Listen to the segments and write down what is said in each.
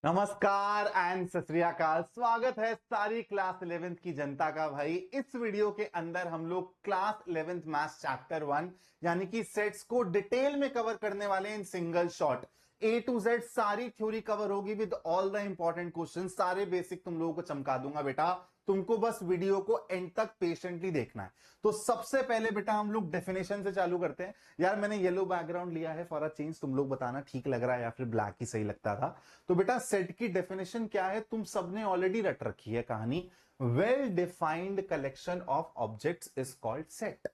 नमस्कार एंड सत श्री अकाल। स्वागत है सारी क्लास 11th की जनता का। भाई इस वीडियो के अंदर हम लोग क्लास 11th मैथ्स चैप्टर 1 यानी कि सेट्स को डिटेल में कवर करने वाले हैं in single shot. A to Z सारी थ्योरी कवर होगी with all the important question. सारे बेसिक तुम लोगों को चमका दूंगा बेटा, तुमको बस वीडियो को एंड तक पेशेंटली देखना है। तो सबसे पहले बेटा हम लोग डेफिनेशन से चालू करते हैं। यार मैंने येलो बैकग्राउंड लिया है फॉर अ चेंज, तुम लोग बताना ठीक लग रहा है या फिर ब्लैक ही सही लगता था। तो बेटा सेट की डेफिनेशन क्या है, तुम सबने ऑलरेडी रट रखी है कहानी। Well defined collection of objects is called set.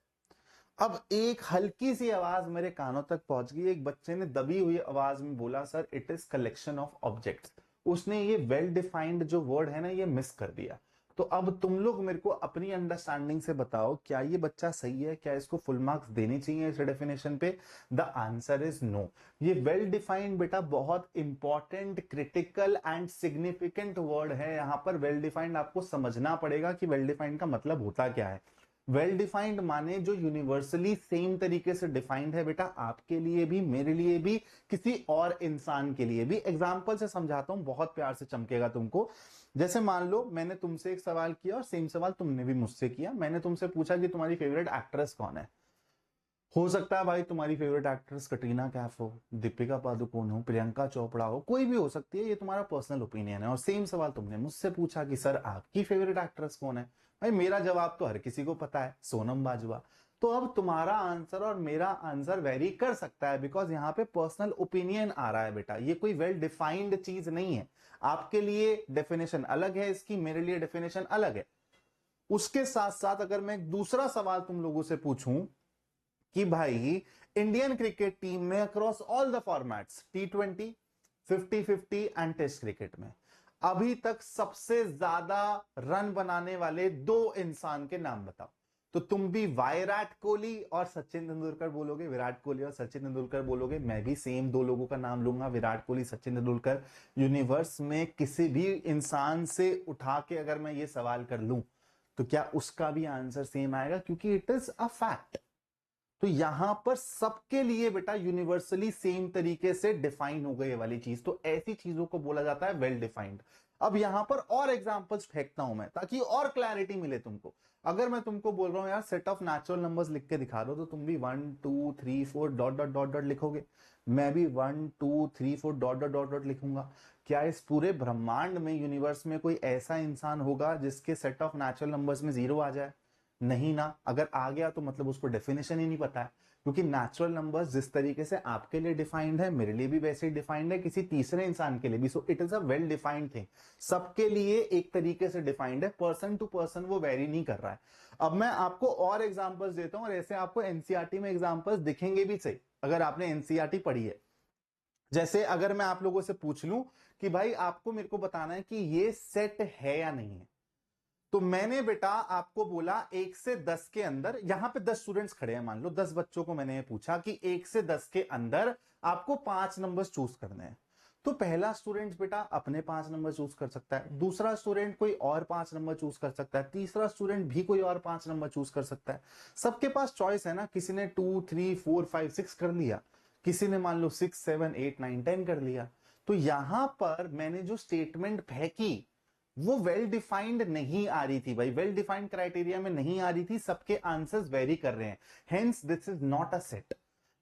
अब एक हल्की सी आवाज मेरे कानों तक पहुंच गई। एक बच्चे ने दबी हुई आवाज में बोला sir it is collection of objects. उसने ये वेल डिफाइंड जो वर्ड है ना ये मिस कर दिया। तो अब तुम लोग मेरे को अपनी अंडरस्टैंडिंग से बताओ क्या ये बच्चा सही है, क्या इसको फुल मार्क्स देने चाहिए इस डेफिनेशन पे। The answer is no. ये वेल डिफाइंड बेटा बहुत important critical and significant word है। यहां पर वेल डिफाइंड आपको समझना पड़ेगा कि वेल डिफाइंड का मतलब होता क्या है। वेल डिफाइंड माने जो यूनिवर्सली सेम तरीके से डिफाइंड है बेटा, आपके लिए भी मेरे लिए भी किसी और इंसान के लिए भी। एग्जाम्पल से समझाता हूं, बहुत प्यार से चमकेगा तुमको। जैसे मान लो मैंने तुमसे एक सवाल किया और सेम सवाल तुमने भी मुझसे किया। मैंने तुमसे पूछा कि तुम्हारी फेवरेट एक्ट्रेस कौन है। हो सकता है भाई तुम्हारी फेवरेट एक्ट्रेस कटरीना कैफ हो, दीपिका पादुकोण हो, प्रियंका चोपड़ा हो, कोई भी हो सकती है। ये तुम्हारा पर्सनल ओपिनियन है। और सेम सवाल तुमने मुझसे पूछा कि सर आपकी फेवरेट एक्ट्रेस कौन है। भाई मेरा जवाब तो हर किसी को पता है, सोनम बाजवा। तो अब तुम्हारा आंसर और मेरा आंसर वेरी कर सकता है बिकॉज यहाँ पे पर्सनल ओपिनियन आ रहा है बेटा। ये कोई वेल डिफाइंड चीज नहीं है। आपके लिए डेफिनेशन अलग है इसकी, मेरे लिए डेफिनेशन अलग है। उसके साथ साथ अगर मैं एक दूसरा सवाल तुम लोगों से पूछूं कि भाई इंडियन क्रिकेट टीम में across all the formats T20, 50-50 and test cricket में अभी तक सबसे ज्यादा रन बनाने वाले दो इंसान के नाम बताओ। तो तुम भी विराट कोहली और सचिन तेंदुलकर बोलोगे, विराट कोहली और सचिन तेंदुलकर बोलोगे। मैं भी सेम दो लोगों का नाम लूंगा, विराट कोहली सचिन तेंदुलकर। यूनिवर्स में किसी भी इंसान से उठा के अगर मैं ये सवाल कर लूं तो क्या उसका भी आंसर सेम आएगा, क्योंकि इट इज अ फैक्ट। तो यहां पर सबके लिए बेटा यूनिवर्सली सेम तरीके से डिफाइन हो गई ये वाली चीज। तो ऐसी चीजों को बोला जाता है वेल डिफाइंड। अब यहां पर और एग्जांपल्स फेंकता हूं मैं ताकि और क्लैरिटी मिले तुमको। अगर मैं तुमको बोल रहा हूं यार सेट ऑफ नेचुरल नंबर्स लिख के दिखा दो, तो तुम भी 1 2 3 4 डॉट डॉट डॉट डॉट लिखोगे। मैं भी 1 2 3 4 डॉट डॉट डॉट डॉट लिखूंगा। क्या इस पूरे ब्रह्मांड में यूनिवर्स में कोई ऐसा इंसान होगा जिसके सेट ऑफ नेचुरल नंबर्स में 0 आ जाए? नहीं ना। अगर आ गया तो मतलब उसको डेफिनेशन ही नहीं पता है। क्योंकि नेचुरल नंबर्स जिस तरीके से आपके लिए डिफाइंड है मेरे लिए भी वैसे ही डिफाइंड है, किसी तीसरे इंसान के लिए भी। सो it is a well defined thing. सबके लिए एक तरीके से डिफाइंड है, पर्सन टू पर्सन वो वेरी नहीं कर रहा है। अब मैं आपको और एग्जांपल्स देता हूं और ऐसे आपको एनसीईआरटी में एग्जांपल्स दिखेंगे भी सही अगर आपने एनसीईआरटी पढ़ी है। जैसे अगर मैं आप लोगों से पूछ लूं कि भाई आपको मेरे को बताना है कि ये सेट है या नहीं है, तो मैंने बेटा आपको बोला 1 से 10 के अंदर, यहां पे 10 स्टूडेंट्स खड़े हैं, मान लो 10 बच्चों को मैंने ये पूछा कि 1 से 10 के अंदर आपको 5 नंबर चूज करने हैं। तो पहला स्टूडेंट बेटा अपने 5 नंबर चूज कर सकता है, दूसरा स्टूडेंट कोई और 5 नंबर चूज कर सकता है, तीसरा स्टूडेंट भी कोई और 5 नंबर चूज कर सकता है। सबके पास चॉइस है ना। किसी ने 2 3 4 5 6 कर लिया, किसी ने मान लो 6 7 8 9 10 कर लिया। तो यहां पर मैंने जो स्टेटमेंट फेंकी वो वेल डिफाइंड नहीं आ रही थी भाई, वेल डिफाइंड क्राइटेरिया में नहीं आ रही थी। सबके आंसर्स वेरी कर रहे हैं, hence this is not a set.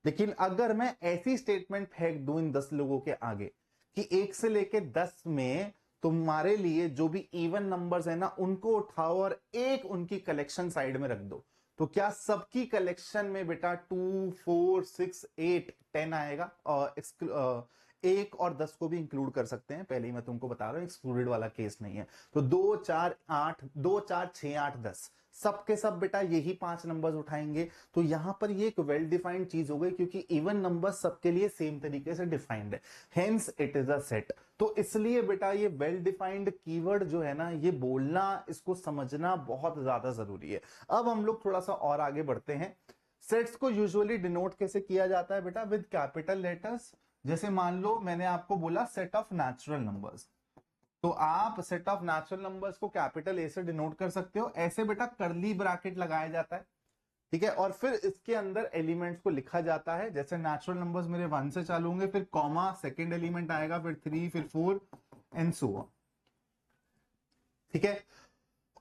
लेकिन अगर मैं ऐसी स्टेटमेंट फेंक दूं इन 10 लोगों के आगे कि 1 से लेके 10 में तुम्हारे लिए जो भी इवन नंबर्स है ना उनको उठाओ और एक उनकी कलेक्शन साइड में रख दो, तो क्या सबकी कलेक्शन में बेटा 2 4 6 8 10 आएगा? और एक और 10 को भी इंक्लूड कर सकते हैं, पहले ही मैं तुमको बता रहा हूं एक्सक्लूडेड वाला केस नहीं है। तो 2 4 8 2 4 6 8 10 सबके सब बेटा यही 5 नंबर्स उठाएंगे। तो यहां पर ये एक वेल डिफाइंड चीज हो गई क्योंकि इवन नंबर सबके लिए सेम तरीके से डिफाइंड है, hence it is a set. तो इसलिए बेटा ये वेल डिफाइंड कीवर्ड जो है ना ये बोलना, इसको समझना बहुत ज्यादा जरूरी है। अब हम लोग थोड़ा सा और आगे बढ़ते हैं। सेट्स को यूजुअली डिनोट कैसे किया जाता है बेटा? With capital letters. जैसे मान लो मैंने आपको बोला सेट ऑफ नेचुरल नंबर्स, तो आप सेट ऑफ नेचुरल नंबर्स को कैपिटल ए से डिनोट कर सकते हो। ऐसे बेटा करली ब्रैकेट लगाया जाता है, ठीक है, और फिर इसके अंदर एलिमेंट्स को लिखा जाता है। जैसे नेचुरल नंबर्स मेरे 1 से चालू होंगे, फिर कॉमा, सेकंड एलिमेंट आएगा, फिर 3, फिर 4, एंड सो ऑन। ठीक है,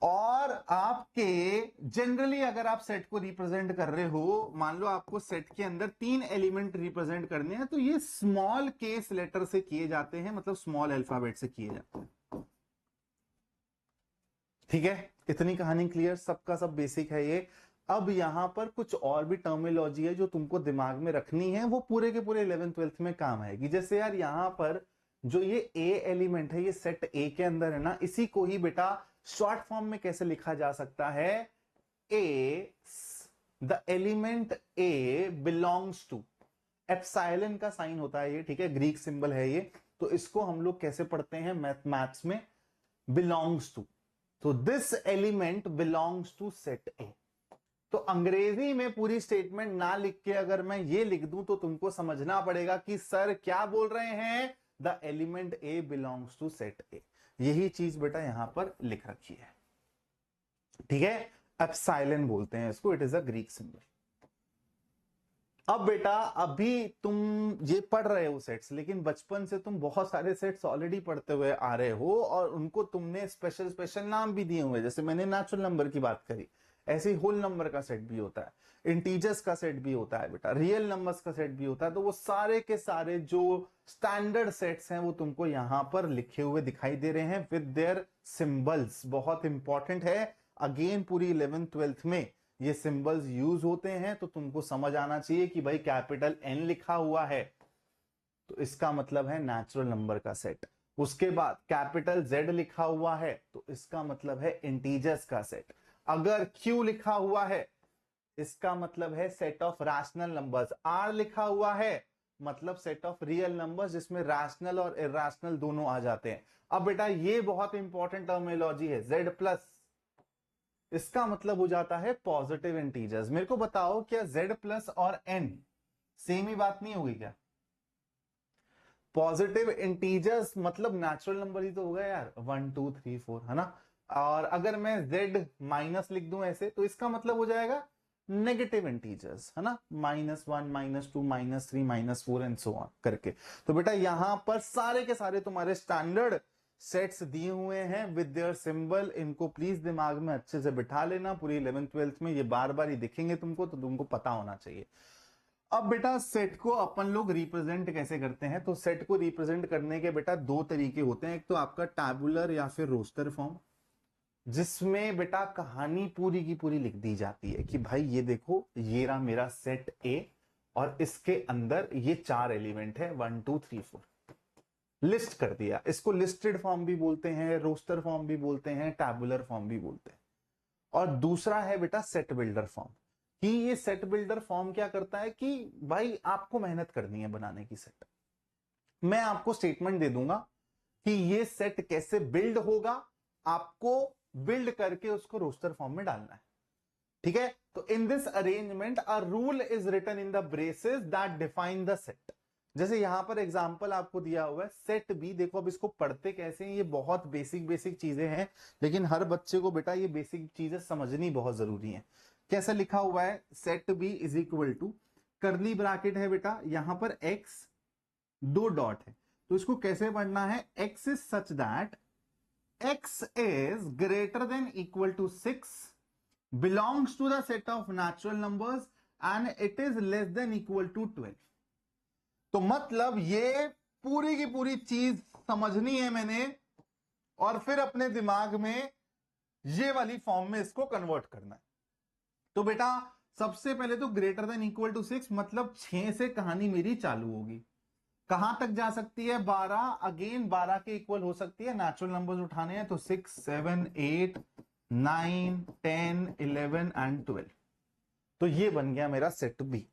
और आपके जनरली अगर आप सेट को रिप्रेजेंट कर रहे हो, मान लो आपको सेट के अंदर 3 एलिमेंट रिप्रेजेंट करने हैं, तो ये स्मॉल केस लेटर से किए जाते हैं, मतलब स्मॉल अल्फाबेट से किए जाते हैं। ठीक है, इतनी कहानी क्लियर, सबका सब बेसिक है ये। अब यहां पर कुछ और भी टर्मिनोलॉजी है जो तुमको दिमाग में रखनी है, वो पूरे के पूरे 11th 12th में काम आएगी। जैसे यार यहां पर जो ये ए एलिमेंट है, ये सेट ए के अंदर है ना, इसी को ही बेटा शॉर्ट फॉर्म में कैसे लिखा जा सकता है, A, the element A belongs to, epsilon का साइन होता है ये, ठीक है, ग्रीक सिंबल है ये, तो इसको हम लोग कैसे पढ़ते हैं मैथ्स में, बिलोंग्स टू, तो this element belongs to set A. तो अंग्रेजी में पूरी स्टेटमेंट ना लिख के अगर मैं ये लिख दूं तो तुमको समझना पड़ेगा कि सर क्या बोल रहे हैं, the element A belongs to set A. यही चीज बेटा यहां पर लिख रखी है, ठीक है, एप्सिलॉन बोलते हैं इसको, it is a Greek symbol. अब बेटा अभी तुम ये पढ़ रहे हो सेट्स, लेकिन बचपन से तुम बहुत सारे सेट्स ऑलरेडी पढ़ते हुए आ रहे हो और उनको तुमने स्पेशल स्पेशल नाम भी दिए हुए, जैसे मैंने नेचुरल नंबर की बात करी, ऐसे ही होल नंबर का सेट भी होता है, इंटीजर्स का सेट भी होता है बेटा, रियल नंबर्स का सेट भी होता है। तो वो सारे के सारे जो स्टैंडर्ड सेट्स हैं वो तुमको यहां पर लिखे हुए दिखाई दे रहे हैं विद देयर सिंबल्स। बहुत इंपॉर्टेंट है, अगेन पूरी 11th 12th में ये सिंबल्स यूज होते हैं, तो तुमको समझ आना चाहिए कि भाई कैपिटल एन लिखा हुआ है तो इसका मतलब है नेचुरल नंबर का सेट। उसके बाद कैपिटल जेड लिखा हुआ है तो इसका मतलब है इंटीजर्स का सेट। अगर क्यू लिखा हुआ है इसका मतलब है set of rational numbers. R लिखा हुआ है मतलब सेट ऑफ रियल नंबर्स जिसमें रैशनल और इरैशनल दोनों आ जाते हैं। अब बेटा ये बहुत इंपॉर्टेंट टर्मिनोलॉजी है, जेड प्लस, इसका मतलब हो जाता है पॉजिटिव इंटीजर्स। मेरे को बताओ क्या जेड प्लस और एन सेम ही बात नहीं होगी क्या? पॉजिटिव इंटीजर्स मतलब नेचुरल नंबर ही तो होगा यार, 1 2 3 4, है ना। और अगर मैं z माइनस लिख दूं ऐसे तो इसका मतलब हो जाएगा नेगेटिव इंटीजर्स, है ना, -1 -2 -3 -4 एंड सो ऑन करके। तो बेटा यहां पर सारे के सारे तुम्हारे स्टैंडर्ड सेट्स दिए हुए हैं विद देयर सिंबल। इनको प्लीज दिमाग में अच्छे से बिठा लेना, पूरी 11th 12th में ये बार बार ही दिखेंगे तुमको, तो तुमको पता होना चाहिए। अब बेटा सेट को अपन लोग रिप्रेजेंट कैसे करते हैं, तो सेट को रिप्रेजेंट करने के बेटा दो तरीके होते हैं। एक तो आपका टैबुलर या फिर रोस्टर फॉर्म, जिसमें बेटा कहानी पूरी की पूरी लिख दी जाती है कि भाई ये देखो ये रहा मेरा सेट ए और इसके अंदर ये 4 एलिमेंट है 1 2 3 4, लिस्ट कर दिया। इसको लिस्टेड फॉर्म भी बोलते हैं, रोस्टर फॉर्म भी बोलते हैं, टैबुलर फॉर्म भी बोलते हैं। और दूसरा है बेटा सेट बिल्डर फॉर्म, कि ये सेट बिल्डर फॉर्म क्या करता है कि भाई आपको मेहनत करनी है बनाने की सेट। मैं आपको स्टेटमेंट दे दूंगा कि ये सेट कैसे बिल्ड होगा, आपको बिल्ड करके उसको रोस्टर फॉर्म में डालना है, ठीक है। तो in this arrangement a rule is written in the braces that define the set. जैसे यहां पर एग्जांपल आपको दिया हुआ है सेट बी, देखो अब इसको पढ़ते कैसे हैं, ये बहुत बेसिक बेसिक चीजें हैं, लेकिन हर बच्चे को बेटा ये बेसिक चीजें समझनी बहुत जरूरी है। कैसे लिखा हुआ है, set B is equal to, curly bracket है बेटा, यहां पर x 2 डॉट है, तो इसको कैसे पढ़ना है, x is such that x is greater than equal to 6, belongs to the set of natural numbers and it is less than equal to 12। तो मतलब ये पूरी की पूरी चीज समझनी है मैंने और फिर अपने दिमाग में ये वाली फॉर्म में इसको कन्वर्ट करना है। तो बेटा सबसे पहले तो ग्रेटर देन इक्वल टू 6 मतलब 6 से कहानी मेरी चालू होगी। कहां तक जा सकती है, 12, अगेन 12 के इक्वल हो सकती है, नेचुरल नंबर्स उठाने हैं तो 6 7 8 9 10 11 एंड 12। तो ये बन गया मेरा सेट बी।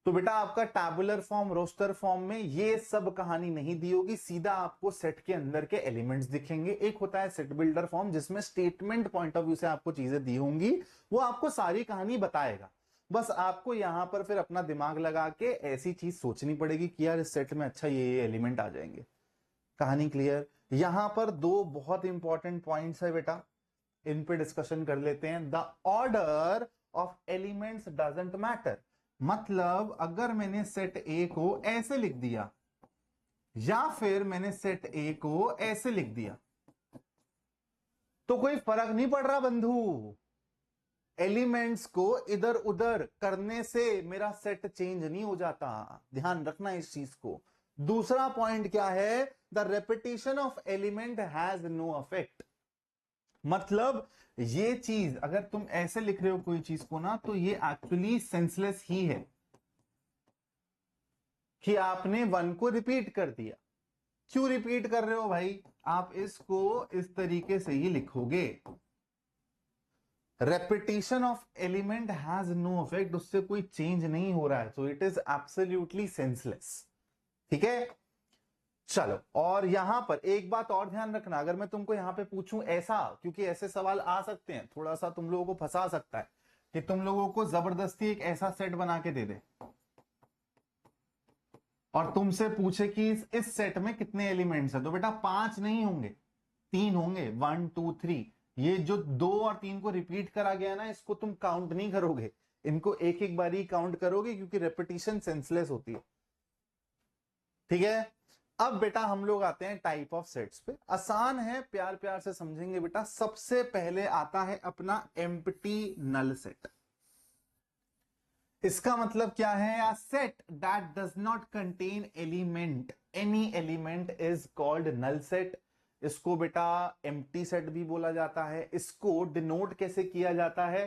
तो बेटा आपका टैबुलर फॉर्म रोस्टर फॉर्म में ये सब कहानी नहीं दी होगी, सीधा आपको सेट के अंदर के एलिमेंट्स दिखेंगे। एक होता है सेट बिल्डर फॉर्म जिसमें स्टेटमेंट पॉइंट ऑफ व्यू से आपको चीजें दी होंगी, वो आपको सारी कहानी बताएगा। बस आपको यहां पर फिर अपना दिमाग लगा के ऐसी चीज सोचनी पड़ेगी कि यार इस सेट में अच्छा ये एलिमेंट आ जाएंगे। कहानी क्लियर? यहां पर दो बहुत इंपॉर्टेंट पॉइंट्स है बेटा, इन पे डिस्कशन कर लेते हैं। The order of elements doesn't matter, मतलब अगर मैंने सेट ए को ऐसे लिख दिया, या फिर मैंने सेट ए को ऐसे लिख दिया, तो कोई फर्क नहीं पड़ रहा बंधु। एलिमेंट्स को इधर उधर करने से मेरा सेट चेंज नहीं हो जाता, ध्यान रखना इस चीज को। दूसरा पॉइंट क्या है, the repetition of element has no affect. मतलब ये चीज अगर तुम ऐसे लिख रहे हो कोई चीज को ना, तो ये एक्चुअली सेंसलेस ही है कि आपने 1 को रिपीट कर दिया। क्यों रिपीट कर रहे हो भाई, आप इसको इस तरीके से ही लिखोगे, repetition of element has no effect, उससे कोई चेंज नहीं हो रहा है, so it is absolutely senseless. ठीक है, चलो। और यहां पर एक बात और ध्यान रखना, अगर मैं तुमको यहां पे पूछूं ऐसा, क्योंकि ऐसे सवाल आ सकते हैं, थोड़ा सा तुम लोगों को फंसा सकता है, कि तुम लोगों को जबरदस्ती एक ऐसा सेट बना के दे दे और तुमसे पूछे कि इस सेट में कितने एलिमेंट्स है, तो बेटा 5 नहीं होंगे, 3 होंगे, 1 2 3। ये जो 2 और 3 को रिपीट करा गया ना, इसको तुम काउंट नहीं करोगे, इनको एक एक बारी काउंट करोगे, क्योंकि रेपिटेशन सेंसलेस होती है। ठीक है, अब बेटा हम लोग आते हैं टाइप ऑफ सेट्स पे। आसान है, प्यार प्यार से समझेंगे बेटा। सबसे पहले आता है अपना एम्प्टी नल सेट। इसका मतलब क्या है, a set that does not contain element, any element is called null set। इसको बेटा एम्प्टी सेट भी बोला जाता है। इसको डिनोट कैसे किया जाता है,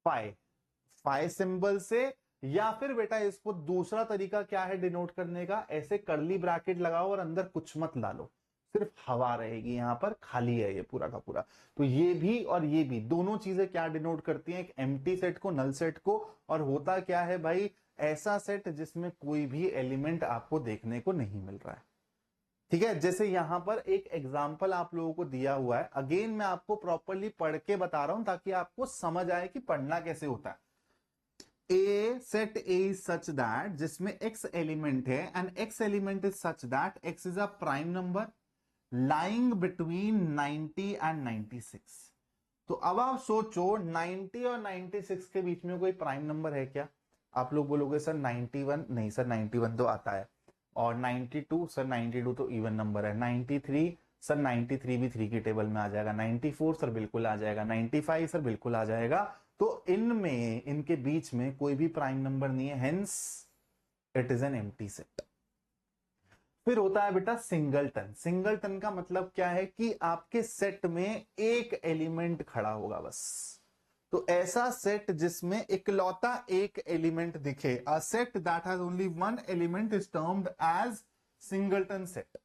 फाई सिंबल से, या फिर बेटा इसको दूसरा तरीका क्या है डिनोट करने का, ऐसे कर्ली ब्रैकेट लगाओ और अंदर कुछ मत डालो, सिर्फ हवा रहेगी, यहां पर खाली है ये पूरा का पूरा। तो ये भी और ये भी दोनों चीजें क्या डिनोट करती हैं, एक एम्प्टी सेट को, नल सेट को। और होता क्या है भाई, ऐसा सेट जिसमें कोई भी एलिमेंट आपको देखने को नहीं मिल रहा है। ठीक है, जैसे यहां पर एक एग्जांपल आप लोगों को दिया हुआ है, अगेन मैं आपको प्रॉपरली पढ़ के बता रहा हूं ताकि आपको समझ आए कि पढ़ना कैसे होता है। A set A is such that, जिसमें x एलिमेंट है, and x element is such that x is a prime number lying between 90 and 96। तो अब आप सोचो 90 और 96 के बीच में कोई प्राइम नंबर है क्या? आप लोग बोलोगे सर 91, नहीं सर 91 तो आता है, और 92 सर 92 तो इवन नंबर है, 93 सर 93 भी 3 की टेबल में आ जाएगा, 94 सर बिल्कुल आ जाएगा, 95 सर बिल्कुल आ जाएगा। तो इनमें, इनके बीच में कोई भी प्राइम नंबर नहीं है, hence it is an empty set. फिर होता है बेटा सिंगलटन। सिंगलटन का मतलब क्या है कि आपके सेट में एक एलिमेंट खड़ा होगा बस। तो ऐसा सेट जिसमें इकलौता एक एलिमेंट दिखे, a set that has only one element is termed as singleton set.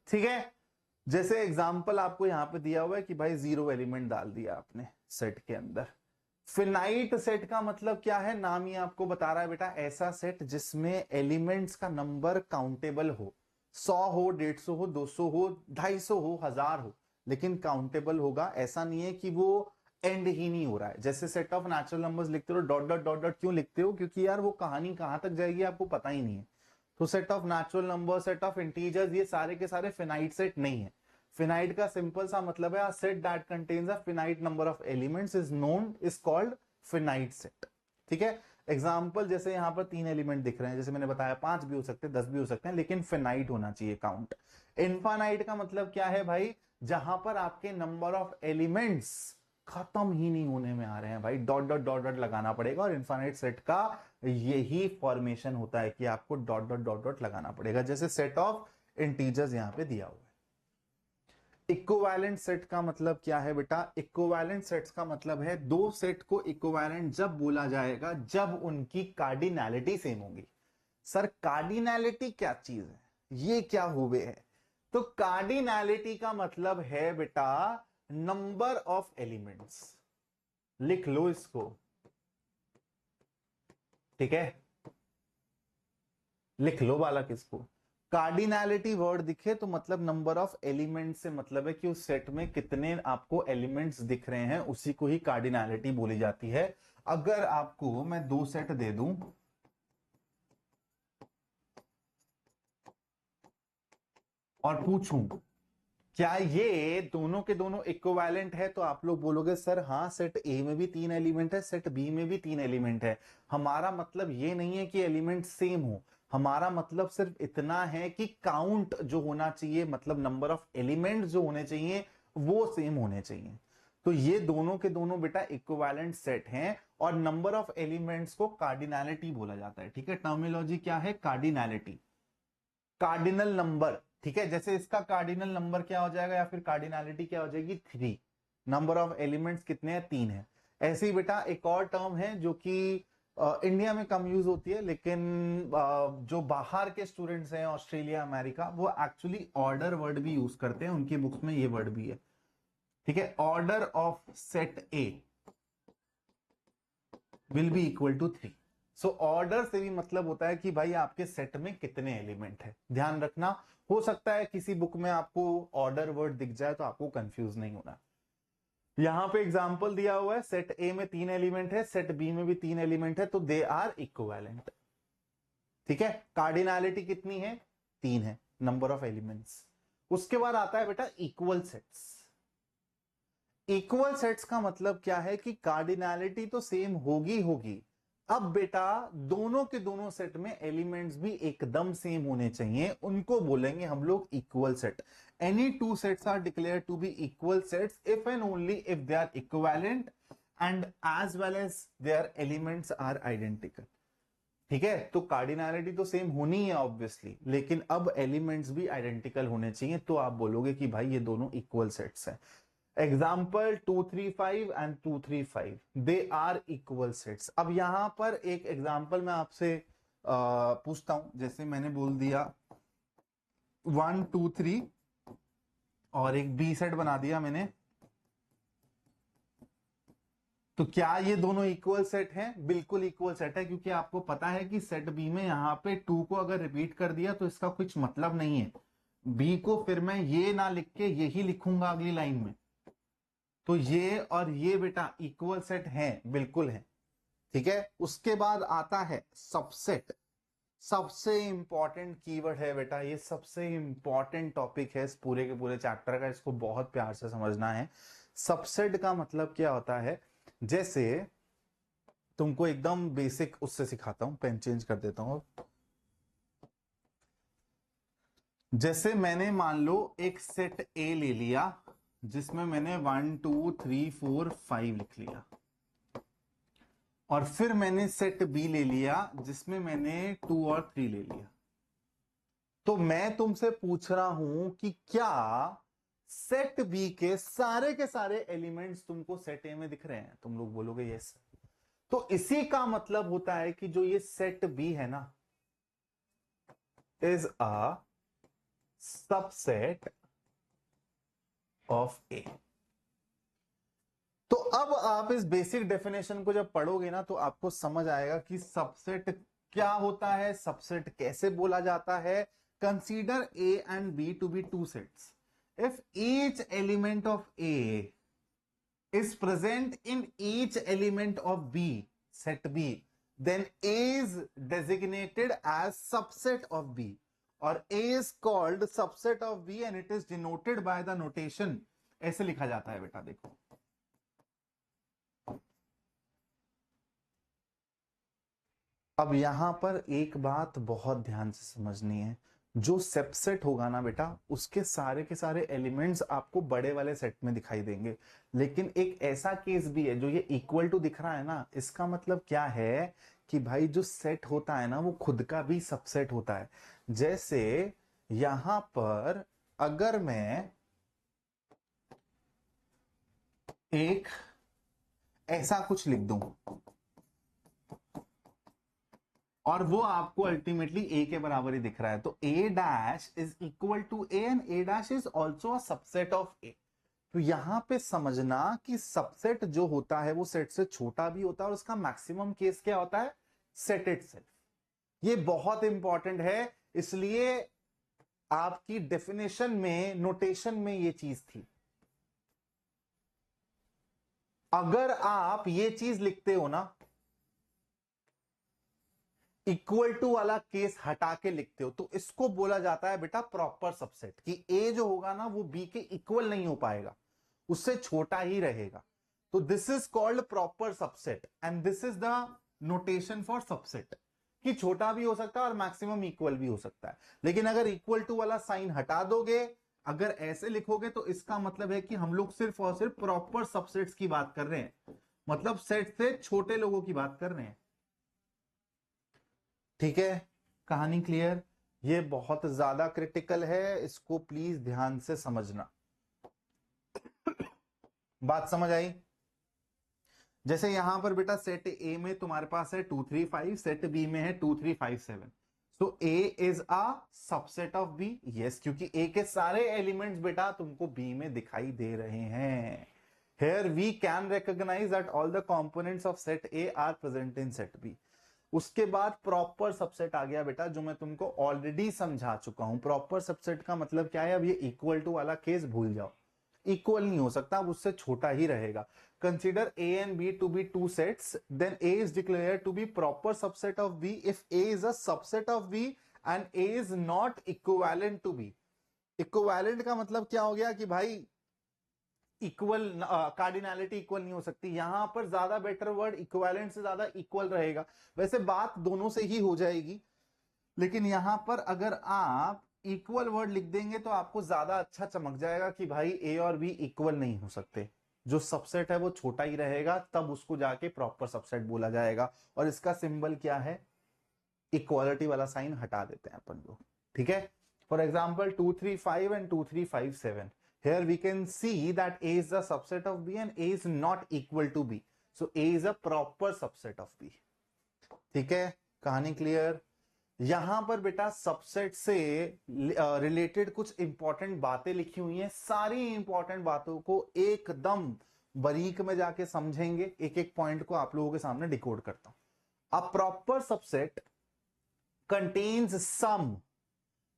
ठीक है, जैसे एग्जांपल आपको यहां पे दिया हुआ है कि भाई 0 एलिमेंट डाल दिया आपने सेट के अंदर। फिनाइट सेट का मतलब क्या है, नाम ही आपको बता रहा है बेटा, ऐसा सेट जिसमें एलिमेंट्स का नंबर काउंटेबल हो, 100 हो, 150 हो, 200 हो, 250 हो, 1000 हो, लेकिन काउंटेबल होगा। ऐसा नहीं है कि वो एंड ही नहीं हो रहा है। जैसे सेट ऑफ नेचुरल नंबर्स लिखते हो, डॉट डॉट डॉट डॉट क्यों लिखते हो, क्योंकि यार वो कहानी कहां तक जाएगी आपको पता ही नहीं है। तो set of natural number, set of integers, ये सारे के सारे फिनाइट सेट नहीं है। फिनाइट का सिंपल सा मतलब है, set that contains a finite number of elements is known, is called finite set. ठीक है, एग्जांपल जैसे यहां पर 3 एलिमेंट दिख रहे हैं, जैसे मैंने बताया 5 भी हो सकते हैं, 10 भी हो सकते हैं, लेकिन फिनाइट होना चाहिए काउंट। इनफाइनाइट का मतलब क्या है भाई, जहां पर आपके नंबर ऑफ एलिमेंट्स खत्म ही नहीं होने में आ रहे हैं भाई, डॉट डॉट डॉट डॉट लगाना पड़ेगा। और इनफाइनाइट सेट का यही फॉर्मेशन होता है कि आपको डॉट डॉट डॉट डॉट लगाना पड़ेगा, जैसे सेट ऑफ इंटीजर्स यहां पे दिया हुआ है। इक्विवेलेंट सेट का मतलब क्या है बेटा, इक्विवेलेंट सेट्स का मतलब है दो सेट को इक्विवेलेंट जब बोला जाएगा जब उनकी कार्डिनैलिटी सेम होगी। सर कार्डिनैलिटी क्या चीज है, ये क्या हुए है? तो कार्डिनैलिटी का मतलब है बेटा नंबर ऑफ एलिमेंट्स, लिख लो इसको। ठीक है, लिख लो बालक इसको। कार्डिनैलिटी वर्ड दिखे तो मतलब नंबर ऑफ एलिमेंट से मतलब है कि उस सेट में कितने आपको एलिमेंट्स दिख रहे हैं, उसी को ही कार्डिनैलिटी बोली जाती है। अगर आपको मैं 2 सेट दे दूं और पूछूं क्या ये दोनों के दोनों इक्विवेलेंट है, तो आप लोग बोलोगे सर हाँ, सेट ए में भी 3 एलिमेंट है, सेट बी में भी 3 एलिमेंट है। हमारा मतलब ये नहीं है कि एलिमेंट सेम हो, हमारा मतलब सिर्फ इतना है कि काउंट जो होना चाहिए, मतलब नंबर ऑफ एलिमेंट्स जो होने चाहिए वो सेम होने चाहिए। तो ये दोनों के दोनों बेटा इक्विवेलेंट सेट हैं, और नंबर ऑफ एलिमेंट्स को कार्डिनैलिटी बोला जाता है। ठीक है, टर्मिनोलॉजी क्या है? Cardinality, cardinal number. ठीक है, जैसे इसका कार्डिनल नंबर क्या हो जाएगा या फिर कार्डिनैलिटी क्या हो जाएगी? 3। नंबर ऑफ एलिमेंट्स कितने हैं? 3 है। ऐसे ही बेटा एक और टर्म है जो कि इंडिया में कम यूज होती है, लेकिन जो बाहर के स्टूडेंट्स हैं, ऑस्ट्रेलिया अमेरिका, वो एक्चुअली ऑर्डर वर्ड भी यूज करते हैं, उनकी बुक्स में ये वर्ड भी है। ठीक है, order of set A will be equal to 3। सो ऑर्डर से भी मतलब होता है कि भाई आपके सेट में कितने एलिमेंट है। ध्यान रखना, हो सकता है किसी बुक में आपको ऑर्डर वर्ड दिख जाए तो आपको कंफ्यूज नहीं होना। यहां पे एग्जांपल दिया हुआ है, सेट ए में 3 एलिमेंट है, सेट बी में भी 3 एलिमेंट है, तो दे आर इक्विवेलेंट। ठीक है, कार्डिनैलिटी कितनी है? 3 है, नंबर ऑफ एलिमेंट्स। उसके बाद आता है बेटा इक्वल सेट्स। इक्वल सेट्स का मतलब क्या है कि कार्डिनैलिटी तो सेम होगी होगी, अब बेटा दोनों के दोनों सेट में एलिमेंट्स भी एकदम सेम होने चाहिए, उनको बोलेंगे हम लोग equal set. Any two sets are declare to be equal sets if and only if they are equivalent and as well as their elements are identical. ठीक है, तो कार्डिनैलिटी तो सेम होनी है ऑब्वियसली, लेकिन अब एलिमेंट्स भी आइडेंटिकल होने चाहिए, तो आप बोलोगे कि भाई ये दोनों इक्वल सेट्स हैं। Example 235 and 235, they are equal sets. अब यहां पर एक एग्जाम्पल मैं आपसे पूछता हूं, जैसे मैंने बोल दिया 1 2 3 और एक बी सेट बना दिया मैंने, तो क्या ये दोनों इक्वल सेट हैं? बिल्कुल इक्वल सेट है, क्योंकि आपको पता है कि सेट बी में यहां पे 2 को अगर रिपीट कर दिया तो इसका कुछ मतलब नहीं है। बी को फिर मैं ये ना लिख के यही लिखूंगा अगली लाइन में, तो ये और ये बेटा इक्वल सेट हैं, बिल्कुल है। ठीक है, उसके बाद आता है सबसेट। सबसे इंपॉर्टेंट कीवर्ड है बेटा, ये सबसे इंपॉर्टेंट टॉपिक है इस पूरे के पूरे चैप्टर का, इसको बहुत प्यार से समझना है। सबसेट का मतलब क्या होता है? जैसे तुमको एकदम बेसिक उससे सिखाता हूं, पेन चेंज कर देता हूं। जैसे मैंने मान लो एक सेट ए ले लिया जिसमें मैंने 1 2 3 4 5 लिख लिया, और फिर मैंने सेट बी ले लिया जिसमें मैंने 2 और 3 ले लिया। तो मैं तुमसे पूछ रहा हूं कि क्या सेट बी के सारे एलिमेंट्स तुमको सेट ए में दिख रहे हैं? तुम लोग बोलोगे यस। तो इसी का मतलब होता है कि जो ये सेट बी है ना, is a subset of A. तो अब आप इस बेसिक डेफिनेशन को जब पढ़ोगे ना तो आपको समझ आएगा कि सबसेट क्या होता है, सबसेट कैसे बोला जाता है। Consider A and B to be two sets. If each element of A is present in each element of B, set B, then A is designated as subset of B, or A is called subset of B and it is denoted by the notation। ऐसे लिखा जाता है बेटा, देखो अब यहां पर एक बात बहुत ध्यान से समझनी है, जो सबसेट होगा ना बेटा उसके सारे के सारे एलिमेंट्स आपको बड़े वाले सेट में दिखाई देंगे, लेकिन एक ऐसा केस भी है जो ये इक्वल टू दिख रहा है ना, इसका मतलब क्या है कि भाई जो सेट होता है ना वो खुद का भी सबसेट होता है। जैसे यहां पर अगर मैं एक ऐसा कुछ लिख दूं और वो आपको अल्टीमेटली ए के बराबर ही दिख रहा है, तो A dash is equal to A and A dash is also a subset of A. तो यहां पे समझना कि सबसेट जो होता है वो सेट से छोटा भी होता है, और उसका मैक्सिमम केस क्या होता है? Set itself. ये बहुत इंपॉर्टेंट है, इसलिए आपकी डेफिनेशन में, नोटेशन में ये चीज थी। अगर आप ये चीज लिखते हो ना, इक्वल टू वाला केस हटा के लिखते हो, तो इसको बोला जाता है बेटा प्रॉपर सबसेट, कि ए जो होगा ना वो बी के इक्वल नहीं हो पाएगा, उससे छोटा ही रहेगा। तो this is called proper subset and this is the notation for subset, कि छोटा भी हो सकता है और मैक्सिमम इक्वल भी हो सकता है। लेकिन अगर इक्वल टू वाला साइन हटा दोगे, अगर ऐसे लिखोगे, तो इसका मतलब है कि हम लोग सिर्फ और सिर्फ प्रॉपर सबसेट्स की बात कर रहे हैं, मतलब सेट से छोटे लोगों की बात कर रहे हैं। ठीक है, कहानी क्लियर? ये बहुत ज्यादा क्रिटिकल है, इसको प्लीज ध्यान से समझना। बात समझ आई? जैसे यहां पर बेटा सेट ए में तुम्हारे पास है 2 3 5, सेट बी में है 2 3 5 7। So A is a subset of B. Yes, क्योंकि ए के सारे एलिमेंट्स बेटा तुमको बी में दिखाई दे रहे हैं। Here we can recognize that all the components of set A are present in set B. उसके बाद प्रॉपर सबसेट आ गया बेटा, जो मैं तुमको ऑलरेडी समझा चुका हूं। प्रॉपर सबसेट का मतलब क्या है? अब ये इक्वल टू वाला केस भूल जाओ, इक्वल नहीं हो सकता, अब उससे छोटा ही रहेगा। Consider A and B to be two sets, then A is declared to be proper subset of B if A is a subset of B and A is not equivalent to B. Equivalent का मतलब क्या हो गया कि भाई equal, cardinality equal नहीं हो सकती। यहां पर ज्यादा बेटर वर्ड इक्विवेलेंट से ज्यादा इक्वल रहेगा। वैसे बात दोनों से ही हो जाएगी, लेकिन यहां पर अगर आप इक्वल वर्ड लिख देंगे तो आपको ज्यादा अच्छा चमक जाएगा कि भाई ए और बी इक्वल नहीं हो सकते। जो सबसेट है वो छोटा ही रहेगा, तब उसको जाके प्रॉपर सबसेट बोला जाएगा। और इसका सिंबल क्या है? इक्वालिटी वाला साइन हटा देते हैं अपन लोग। ठीक है, for example 2 3 5 and 2 3 5 7। Here we can see that A is a subset of B and A is not equal to B. So A is a proper subset of B. ठीक है, कहानी क्लियर? यहां पर बेटा सबसेट से related कुछ important बातें लिखी हुई हैं। सारी इंपॉर्टेंट बातों को एकदम बारीक में जाके समझेंगे। एक एक पॉइंट को आप लोगों के सामने डिकोड करता हूं। A proper subset contains some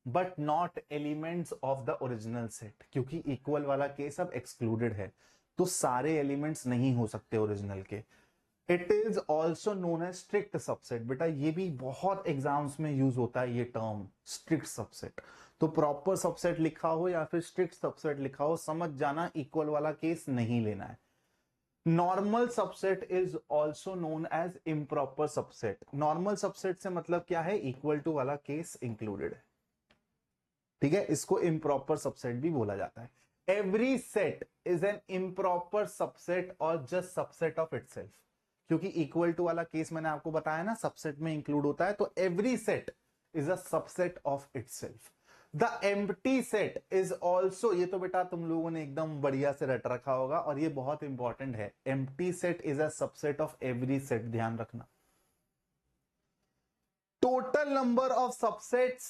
but not elements of the original set. क्योंकि इक्वल वाला केस अब एक्सक्लूडेड है, तो सारे एलिमेंट्स नहीं हो सकते ओरिजिनल के। It is also known as strict subset. बेटा ये भी बहुत एग्जाम्स में यूज होता है ये टर्म, स्ट्रिक्ट सबसेट। तो प्रॉपर सबसेट लिखा हो या फिर स्ट्रिक्ट सबसेट लिखा हो, समझ जाना इक्वल वाला केस नहीं लेना है। Normal subset is also known as improper subset. Normal subset से मतलब क्या है? इक्वल टू वाला केस इंक्लूडेड है। ठीक है, इसको इम्प्रॉपर सबसेट भी बोला जाता है। Every set is an improper subset और जस्ट सबसेट ऑफ इटसेल्फ। क्योंकि इक्वल टू वाला केस मैंने आपको बताया ना, सबसेट में इंक्लूड होता है, तो every set is a subset of itself. The empty set is also, ये तो बेटा तुम लोगों ने एकदम बढ़िया से रट रखा होगा और ये बहुत इंपॉर्टेंट है। Empty set is a subset of every set, ध्यान रखना। Total number of subsets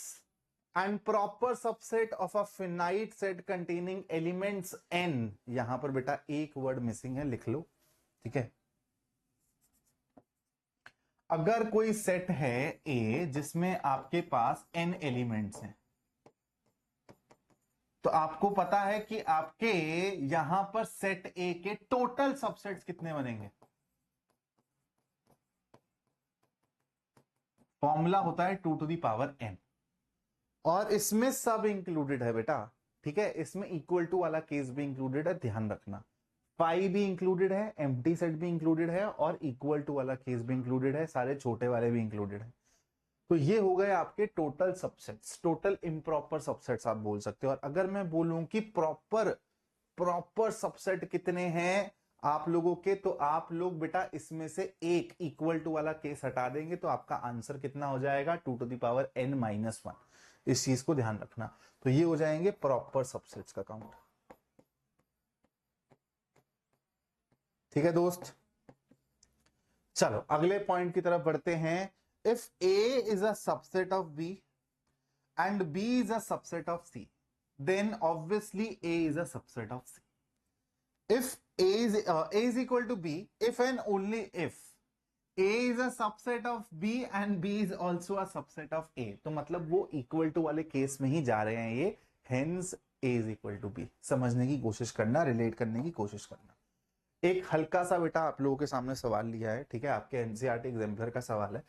and proper subset of a finite set containing elements n। यहां पर बेटा एक वर्ड मिसिंग है, लिख लो। ठीक है, अगर कोई सेट है A जिसमें आपके पास n एलिमेंट्स हैं, तो आपको पता है कि आपके यहां पर सेट A के टोटल सबसेट्स कितने बनेंगे? फॉर्मूला होता है 2 to the power n, और इसमें सब इंक्लूडेड है बेटा। ठीक है, इसमें इक्वल टू वाला केस भी इंक्लूडेड है, ध्यान रखना। पाई भी इंक्लूडेड है, एम्प्टी सेट भी इंक्लूडेड है और इक्वल टू वाला केस भी इंक्लूडेड है, सारे छोटे वाले भी इंक्लूडेड है। तो ये हो गए आपके total subsets, total improper subsets आप बोल सकते हो। और अगर मैं बोलूं कि प्रॉपर सबसेट कितने हैं आप लोगों के, तो आप लोग बेटा इसमें से एक इक्वल टू वाला केस हटा देंगे, तो आपका आंसर कितना हो जाएगा? 2 to the power n minus 1। इस चीज को ध्यान रखना। तो ये हो जाएंगे प्रॉपर सबसेट्स का काउंट। ठीक है दोस्त, चलो अगले पॉइंट की तरफ बढ़ते हैं। If A is a subset of B and B is a subset of C, then obviously A is a subset of C. if a is equal to b, if and only if a is a subset of b and b is also a subset of a, तो मतलब वो equal to वाले case में ही जा रहे हैं ये। hence a is equal to b। समझने की कोशिश करना, रिलेट करने की कोशिश करना। एक हल्का सा बेटा आप लोगों के सामने सवाल लिया है, ठीक है, आपके एनसीईआरटी एग्जाम्पलर का सवाल है।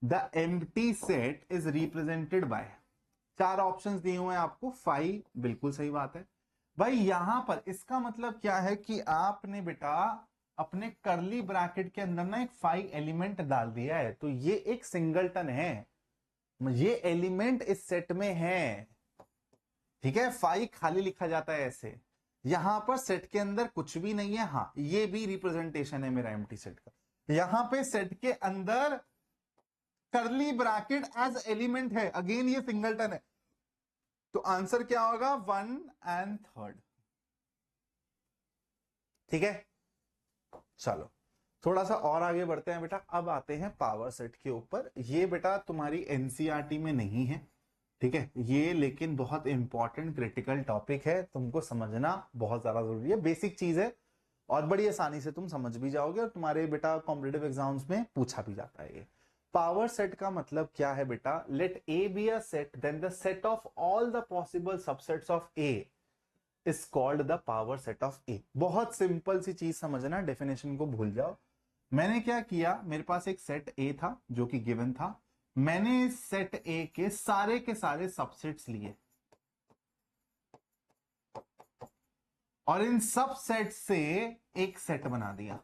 The empty set is represented by, चार ऑप्शंस दिए हुए हैं आपको। 5 बिल्कुल सही बात है भाई। यहां पर इसका मतलब क्या है कि आपने बेटा अपने करली ब्रैकेट के अंदर ना एक 5 एलिमेंट डाल दिया है, तो ये एक सिंगलटन है, ये एलिमेंट इस सेट में है, ठीक है। 5 खाली लिखा जाता है ऐसे, यहां पर सेट के अंदर कुछ भी नहीं है। हाँ, ये भी रिप्रेजेंटेशन है मेरा एम्प्टी सेट का। यहां पे सेट के अंदर करली ब्रैकेट एज एलिमेंट है, अगेन ये सिंगलटन है, तो आंसर क्या होगा 1 एंड 3। ठीक है, चलो थोड़ा सा और आगे बढ़ते हैं बेटा। अब आते हैं पावर सेट के ऊपर। ये बेटा तुम्हारी एनसीईआरटी में नहीं है, ठीक है, ये लेकिन बहुत इंपॉर्टेंट क्रिटिकल टॉपिक है, तुमको समझना बहुत ज्यादा जरूरी है, बेसिक चीज है और बड़ी आसानी से तुम समझ भी जाओगे और तुम्हारे बेटा कॉम्पिटिटिव एग्जाम्स में पूछा भी जाता है। ये पावर सेट का मतलब क्या है बेटा, let A B a set then the set of all the possible subsets of A is called the power set of A. बहुत सिंपल सी चीज समझना, डेफिनेशन को भूल जाओ। मैंने क्या किया, मेरे पास एक सेट ए था जो कि गिवन था, मैंने इस सेट ए के सारे सबसेट्स लिए और इन सब सेट से एक सेट बना दिया।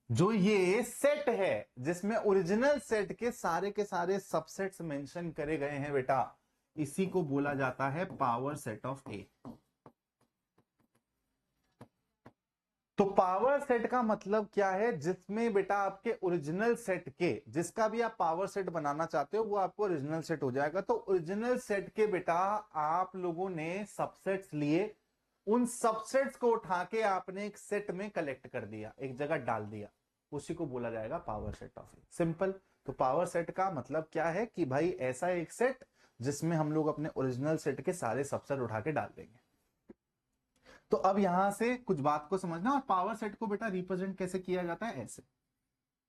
जो ये सेट है जिसमें ओरिजिनल सेट के सारे सबसेट्स मेंशन करे गए हैं बेटा, इसी को बोला जाता है पावर सेट ऑफ ए। तो पावर सेट का मतलब क्या है, जिसमें बेटा आपके ओरिजिनल सेट के, जिसका भी आप पावर सेट बनाना चाहते हो वो आपको ओरिजिनल सेट हो जाएगा। तो ओरिजिनल सेट के बेटा आप लोगों ने सबसेट्स लिए, उन सबसेट्स को उठा के आपने एक सेट में कलेक्ट कर दिया, एक जगह डाल दिया, उसी को बोला जाएगा power set of A. Simple. तो पावर सेट का मतलब क्या है कि भाई ऐसा एक सेट जिसमें हम लोग अपने ओरिजिनल सेट के सारे सबसेट उठा के डाल देंगे। तो अब यहां से कुछ बात को समझना, और पावर सेट को बेटा रिप्रेजेंट कैसे किया जाता है, ऐसे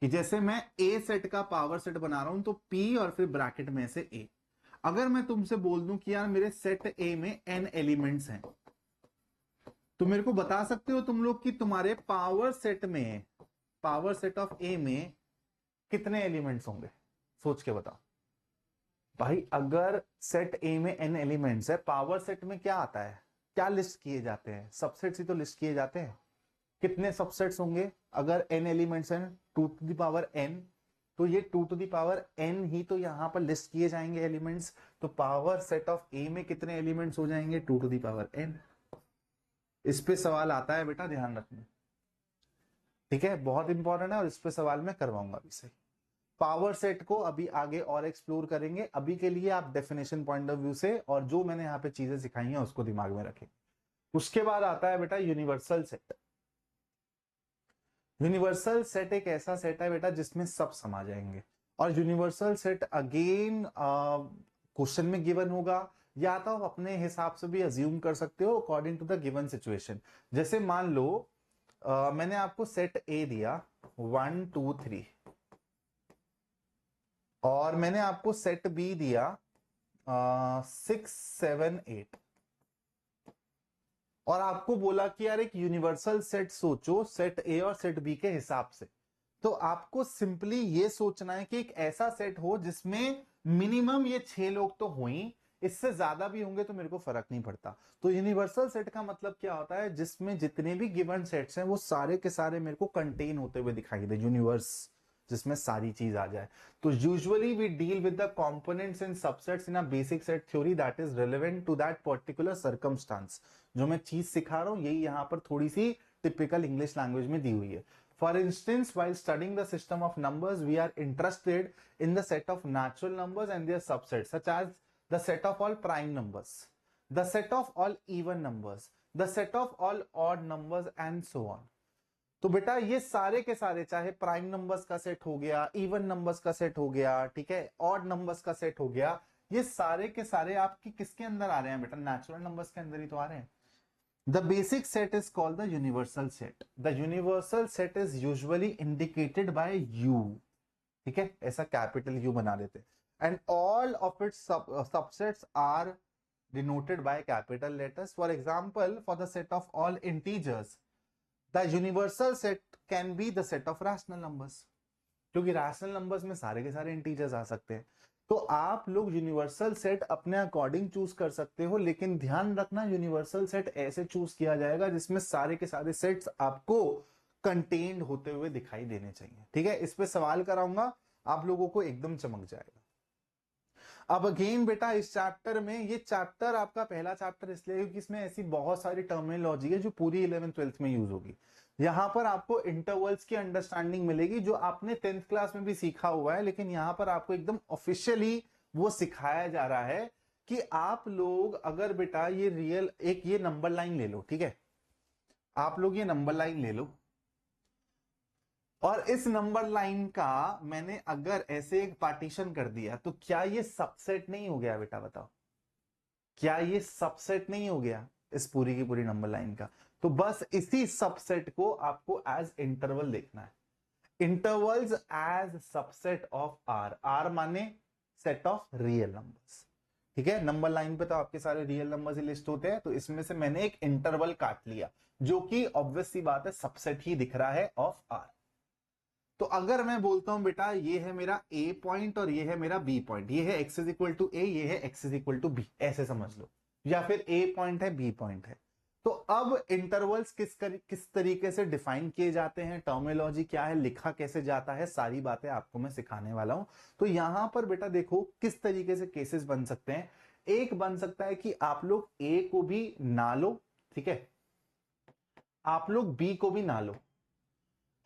कि जैसे मैं ए सेट का पावर सेट बना रहा हूं तो पी और फिर ब्रैकेट में से ए। अगर मैं तुमसे बोल दूं कि यार मेरे सेट ए में n एलिमेंट्स हैं, तो मेरे को बता सकते हो तुम लोग कि तुम्हारे पावर सेट में, पावर सेट ऑफ ए में कितने एलिमेंट्स होंगे, सोच के बताओ भाई। अगर सेट ए में n एलिमेंट्स है, पावर सेट में क्या आता है, क्या लिस्ट किए जाते हैं, सबसेट्स ही तो लिस्ट किए जाते हैं। कितने सबसेट्स होंगे अगर n एलिमेंट्स हैं, 2 टू द पावर n, तो ये 2 टू द पावर n ही तो यहां पर लिस्ट किए जाएंगे एलिमेंट्स। तो पावर सेट ऑफ ए में कितने एलिमेंट्स हो जाएंगे, 2 टू द पावर n। इस पे सवाल आता है बेटा, ध्यान रखना, ठीक है, बहुत इंपॉर्टेंट है और इस पे सवाल मैं करवाऊंगा अभी से। पावर सेट को अभी आगे और एक्सप्लोर करेंगे, अभी के लिए आप डेफिनेशन पॉइंट ऑफ व्यू से और जो मैंने यहाँ पे चीजें सिखाई हैं उसको दिमाग में रखें। उसके बाद आता है बेटा यूनिवर्सल सेट। यूनिवर्सल सेट एक ऐसा सेट है बेटा जिसमें सब समा जाएंगे, और यूनिवर्सल सेट अगेन क्वेश्चन में गिवन होगा, या तो आप अपने हिसाब से भी अज्यूम कर सकते हो according to the given situation. जैसे मान लो मैंने आपको सेट ए दिया 1 2 3, और मैंने आपको सेट बी दिया 6 7 8, और आपको बोला कि यार एक यूनिवर्सल सेट सोचो सेट ए और सेट बी के हिसाब से। तो आपको सिंपली ये सोचना है कि एक ऐसा सेट हो जिसमें मिनिमम ये 6 लोग तो हो ही, इससे ज्यादा भी होंगे तो मेरे को फर्क नहीं पड़ता। तो यूनिवर्सल सेट का मतलब क्या होता है, जिसमें जितने भी गिवन सेट्स हैं वो सारे के सारे मेरे को कंटेन होते हुए दिखाई दे, यूनिवर्स जिसमें सारी चीज आ जाए। तो usually we deal with the components and subsets in a basic set theory that is relevant to that particular circumstance. जो मैं चीज सिखा रहा हूं यही यहां पर थोड़ी सी टिपिकल इंग्लिश लैंग्वेज में दी हुई है। For instance, while studying the system of numbers, we are interested in the set of natural numbers and their subsets, such as the set of all prime numbers, the set of all even numbers, the set of all odd numbers, and so on. तो बेटा ये सारे के सारे, चाहे prime numbers का set हो गया, इवन नंबर्स का सेट हो गया, ठीक है, ऑड नंबर्स का सेट हो गया, ये सारे के सारे आपकी किसके अंदर आ रहे हैं बेटा, नेचुरल नंबर्स के अंदर ही तो आ रहे हैं। The basic set is called the universal set. The universal set is usually indicated by U. ठीक है, ऐसा कैपिटल U बना देते हैं, and all of its subsets are denoted by capital letters. For example, for the set of all integers, the universal set can be the set of rational numbers, क्योंकि rational numbers में सारे के सारे integers आ सकते हैं। तो आप लोग यूनिवर्सल सेट अपने अकॉर्डिंग चूज कर सकते हो, लेकिन ध्यान रखना यूनिवर्सल सेट ऐसे चूज किया जाएगा जिसमें सारे के सारे सेट्स आपको कंटेन्ड होते हुए दिखाई देने चाहिए। ठीक है, इस पे सवाल कराऊंगा, आप लोगों को एकदम चमक जाएगा। अब अगेन बेटा इस चैप्टर में, ये चैप्टर आपका पहला चैप्टर इसलिए क्योंकि इसमें ऐसी बहुत सारी टर्मिनोलॉजी है जो पूरी 11th-12th में यूज होगी। यहां पर आपको इंटरवल्स की अंडरस्टैंडिंग मिलेगी जो आपने 10th क्लास में भी सीखा हुआ है, लेकिन यहां पर आपको एकदम ऑफिशियली वो सिखाया जा रहा है कि आप लोग अगर बेटा ये रियल एक ये नंबर लाइन ले लो, ठीक है, आप लोग ये नंबर लाइन ले लो और इस नंबर लाइन का मैंने अगर ऐसे एक पार्टीशन कर दिया तो क्या ये सबसेट नहीं हो गया बेटा? बताओ, क्या ये सबसेट नहीं हो गया इस पूरी की पूरी नंबर लाइन का? तो बस इसी सबसेट को आपको एज इंटरवल देखना है। Intervals as subset of R, R माने सेट ऑफ रियल नंबर्स। ठीक है, नंबर लाइन पे तो आपके सारे रियल नंबर्स ही लिस्ट होते हैं, तो इसमें से मैंने एक इंटरवल काट लिया जो कि ऑब्वियस सी बात है सबसेट ही दिख रहा है ऑफ आर। तो अगर मैं बोलता हूं बेटा ये है मेरा ए पॉइंट और ये है मेरा बी पॉइंट, ये है x is equal to A, ये है x is equal to B, ऐसे समझ लो, या फिर ए पॉइंट है बी पॉइंट है। तो अब इंटरवल्स किस तरीके से डिफाइन किए जाते हैं, टर्मिनोलॉजी क्या है, लिखा कैसे जाता है, सारी बातें आपको मैं सिखाने वाला हूं। तो यहां पर बेटा देखो किस तरीके से केसेस बन सकते हैं। एक बन सकता है कि आप लोग ए को भी ना लो, ठीक है, आप लोग बी को भी ना लो,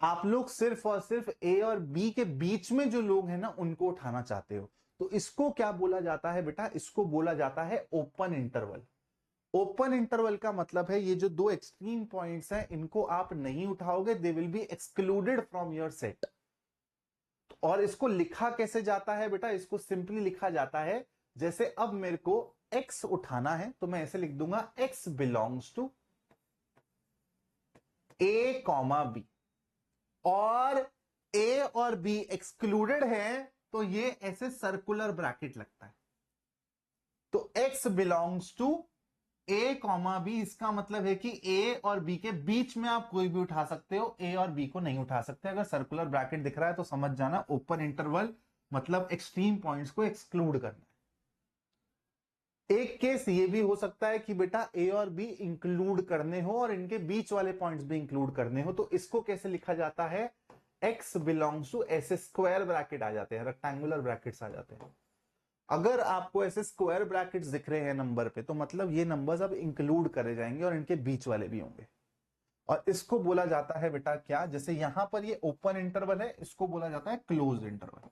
आप लोग सिर्फ और सिर्फ ए और बी के बीच में जो लोग हैं ना उनको उठाना चाहते हो। तो इसको क्या बोला जाता है बेटा? इसको बोला जाता है ओपन इंटरवल। ओपन इंटरवल का मतलब है ये जो दो एक्सट्रीम पॉइंट्स हैं इनको आप नहीं उठाओगे, they will be excluded from your set. और इसको लिखा कैसे जाता है बेटा? इसको सिंपली लिखा जाता है जैसे अब मेरे को x उठाना है तो मैं ऐसे लिख दूंगा x belongs to a comma B, और ए और बी एक्सक्लूडेड है तो ये ऐसे सर्कुलर ब्रैकेट लगता है। तो x belongs to A comma B, इसका मतलब है कि ए और बी के बीच में आप कोई भी उठा सकते हो, ए और बी को नहीं उठा सकते। अगर सर्कुलर ब्रैकेट दिख रहा है तो समझ जाना ओपन इंटरवल मतलब एक्सट्रीम पॉइंट्स को एक्सक्लूड करना है। एक केस ये भी हो सकता है कि बेटा ए और बी इंक्लूड करने हो और इनके बीच वाले पॉइंट्स भी इंक्लूड करने हो, तो इसको कैसे लिखा जाता है? x बिलोंग्स टू, ऐसे स्क्वायर ब्रैकेट आ जाते हैं, रेक्टेंगुलर ब्रैकेट्स आ जाते हैं। अगर आपको ऐसे स्क्वायर ब्रैकेट्स दिख रहे हैं नंबर पे तो मतलब ये नंबर्स अब इंक्लूड करे जाएंगे और इनके बीच वाले भी होंगे। और इसको बोला जाता है बेटा क्या? जैसे यहां पर ये ओपन इंटरवल है, इसको बोला जाता है क्लोज इंटरवल।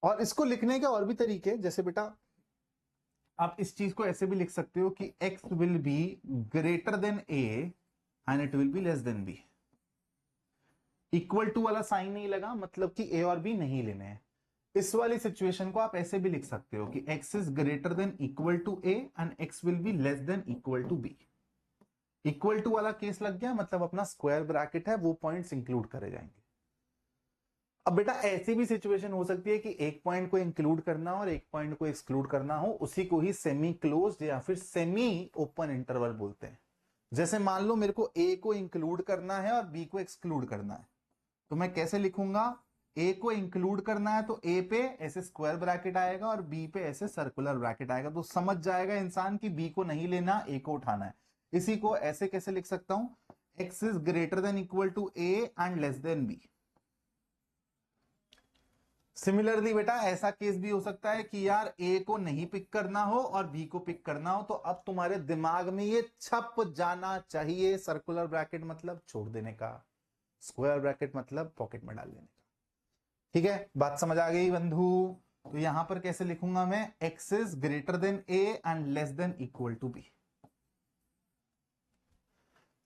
और इसको लिखने के और भी तरीके, जैसे बेटा आप इस चीज को ऐसे भी लिख सकते हो कि x will be greater than a and it will be less than b। Equal to वाला साइन नहीं लगा, मतलब कि a और b नहीं लेने हैं। इस वाली सिचुएशन को आप ऐसे भी लिख सकते हो कि x is greater than equal to a and x will be less than equal to b। Equal to वाला केस लग गया, मतलब अपना स्क्वायर ब्रैकेट है वो पॉइंट्स इंक्लूड करे जाएंगे। अब बेटा ऐसी भी सिचुएशन हो सकती है कि एक पॉइंट को इंक्लूड करना और एक पॉइंट को एक्सक्लूड करना हो, उसी को ही सेमी क्लोज्ड या फिर सेमी ओपन इंटरवल बोलते हैं। जैसे मान लो मेरे को ए को इंक्लूड करना है और बी को एक्सक्लूड करना है, तो मैं कैसे लिखूंगा? ए को इंक्लूड करना है तो ए पे ऐसे स्क्वायर ब्रैकेट आएगा और बी पे ऐसे सर्कुलर ब्रैकेट आएगा, तो समझ जाएगा इंसान कि बी को नहीं लेना, ए को उठाना है। इसी को ऐसे कैसे लिख सकता हूं? X is greater than equal to A and less than B. Similarly बेटा ऐसा केस भी हो सकता है कि यार ए को नहीं पिक करना हो और बी को पिक करना हो, तो अब तुम्हारे दिमाग में ये छप जाना चाहिए, सर्कुलर ब्रैकेट मतलब छोड़ देने का, स्क्वायर ब्रैकेट मतलब पॉकेट में डाल देने का। ठीक है, बात समझ आ गई बंधु? तो यहां पर कैसे लिखूंगा मैं? X is greater than A and less than equal to B.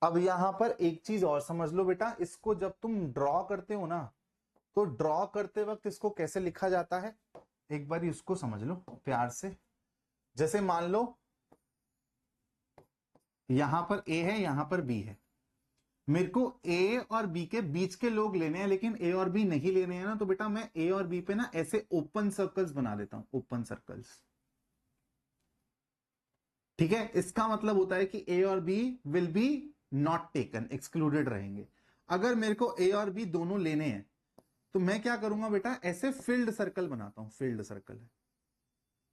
अब यहां पर एक चीज और समझ लो बेटा, इसको जब तुम ड्रॉ करते हो ना तो ड्रॉ करते वक्त इसको कैसे लिखा जाता है एक बार इसको समझ लो प्यार से। जैसे मान लो यहां पर ए है, यहां पर बी है, मेरे को ए और बी के बीच के लोग लेने हैं लेकिन ए और बी नहीं लेने हैं ना, तो बेटा मैं ए और बी पे ना ऐसे ओपन सर्कल्स बना देता हूं, ओपन सर्कल्स। ठीक है, इसका मतलब होता है कि ए और B will be not taken, excluded रहेंगे। अगर मेरे को ए और बी दोनों लेने हैं तो मैं क्या करूंगा बेटा, ऐसे फील्ड सर्कल बनाता हूं, फील्ड सर्कल है,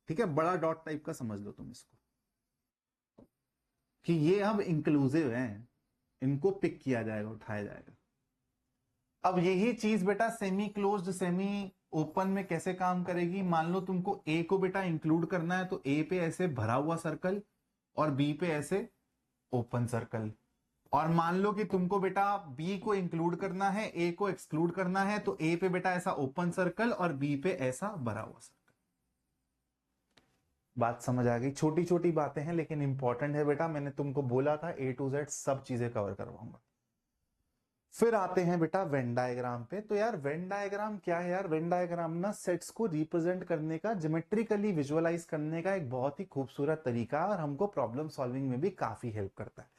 ठीक है, बड़ा डॉट टाइप का समझ लो तुम इसको, कि ये अब इंक्लूसिव है, इनको पिक किया जाएगा, उठाया जाएगा। अब यही चीज बेटा सेमी क्लोज्ड सेमी ओपन में कैसे काम करेगी, मान लो तुमको ए को बेटा इंक्लूड करना है तो ए पे ऐसे भरा हुआ सर्कल और बी पे ऐसे ओपन सर्कल, और मान लो कि तुमको बेटा बी को इंक्लूड करना है, ए को एक्सक्लूड करना है, तो ए पे बेटा ऐसा ओपन सर्कल और बी पे ऐसा भरा हुआ सर्कल। बात समझ आ गई? छोटी छोटी बातें हैं लेकिन इंपॉर्टेंट है बेटा, मैंने तुमको बोला था ए टू जेड सब चीजें कवर करवाऊंगा। फिर आते हैं बेटा वेन डायग्राम पे। तो यार वेन डायग्राम क्या है यार, वेन डायग्राम ना सेट्स को रिप्रेजेंट करने का, ज्योमेट्रिकली विजुअलाइज करने का एक बहुत ही खूबसूरत तरीका है और हमको प्रॉब्लम सॉल्विंग में भी काफी हेल्प करता है।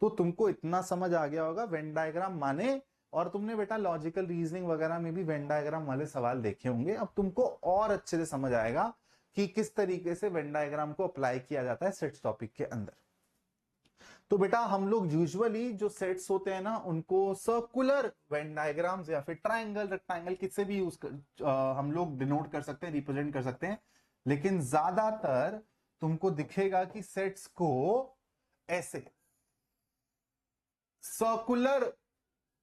तो तुमको इतना समझ आ गया होगा वेन डायग्राम माने, और तुमने बेटा लॉजिकल रीजनिंग वगैरह में भी वेन डायग्राम वाले सवाल देखे होंगे। अब तुमको और अच्छे से समझ आएगा कि किस तरीके से वेन डायग्राम को अप्लाई किया जाता है सेट्स टॉपिक के अंदर। तो बेटा हम लोग यूजुअली जो सेट्स होते हैं ना उनको सर्कुलर वेन डायग्राम्स या फिर ट्राइंगल रेक्टेंगल किससे भी हम लोग डिनोट कर सकते हैं, रिप्रेजेंट कर सकते हैं, लेकिन ज्यादातर तुमको दिखेगा कि सेट्स को ऐसे सर्कुलर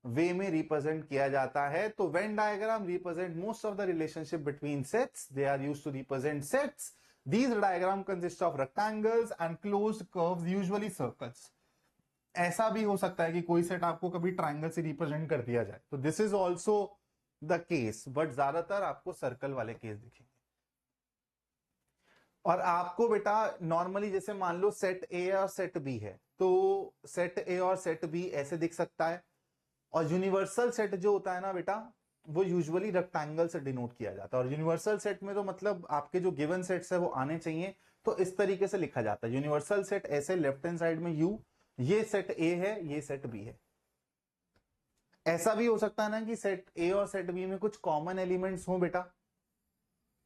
वे में रिप्रेजेंट किया जाता है। तो Venn diagram represent most of the relationship between sets, they are used to represent sets. These diagram consist of rectangles and closed curves, usually circles. ऐसा भी हो सकता है कि कोई सेट आपको कभी ट्राइंगल से रिप्रेजेंट कर दिया जाए, तो this is also the case, but ज्यादातर आपको सर्कल वाले केस दिखेंगे। और आपको बेटा नॉर्मली जैसे मान लो सेट ए और सेट बी है, तो सेट ए और सेट बी ऐसे दिख सकता है, और यूनिवर्सल सेट जो होता है ना बेटा वो यूजुअली रेक्टेंगल से डिनोट किया जाता है। और यूनिवर्सल सेट में तो मतलब आपके जो गिवन सेट्स है वो आने चाहिए, तो इस तरीके से लिखा जाता है यूनिवर्सल सेट ऐसे, लेफ्ट हैंड साइड में यू, ये सेट ए है, ये सेट बी है। ऐसा भी हो सकता है ना कि सेट ए और सेट बी में कुछ कॉमन एलिमेंट्स हो बेटा,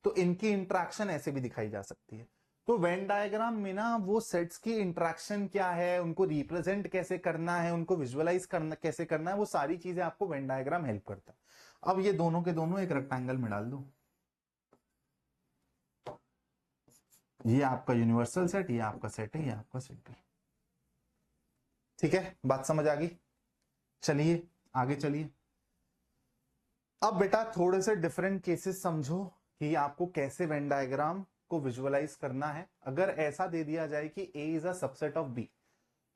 तो इनकी इंट्रैक्शन ऐसे भी दिखाई जा सकती है। तो वेन डायग्राम में ना वो सेट्स की इंट्रैक्शन क्या है, उनको रिप्रेजेंट कैसे करना है, उनको विजुअलाइज करना कैसे करना है, वो सारी चीजें आपको वेन डायग्राम हेल्प करता है। अब ये दोनों के दोनों एक रेक्टेंगल में डाल दो, ये आपका यूनिवर्सल सेट, ये आपका सेट है, ये आपका सेट है। ठीक है, बात समझ आ गई? चलिए आगे चलिए। अब बेटा थोड़े से डिफरेंट केसेस समझो कि आपको कैसे वेन डायग्राम को विजुअलाइज करना है। अगर ऐसा दे दिया जाए कि A is a subset of B,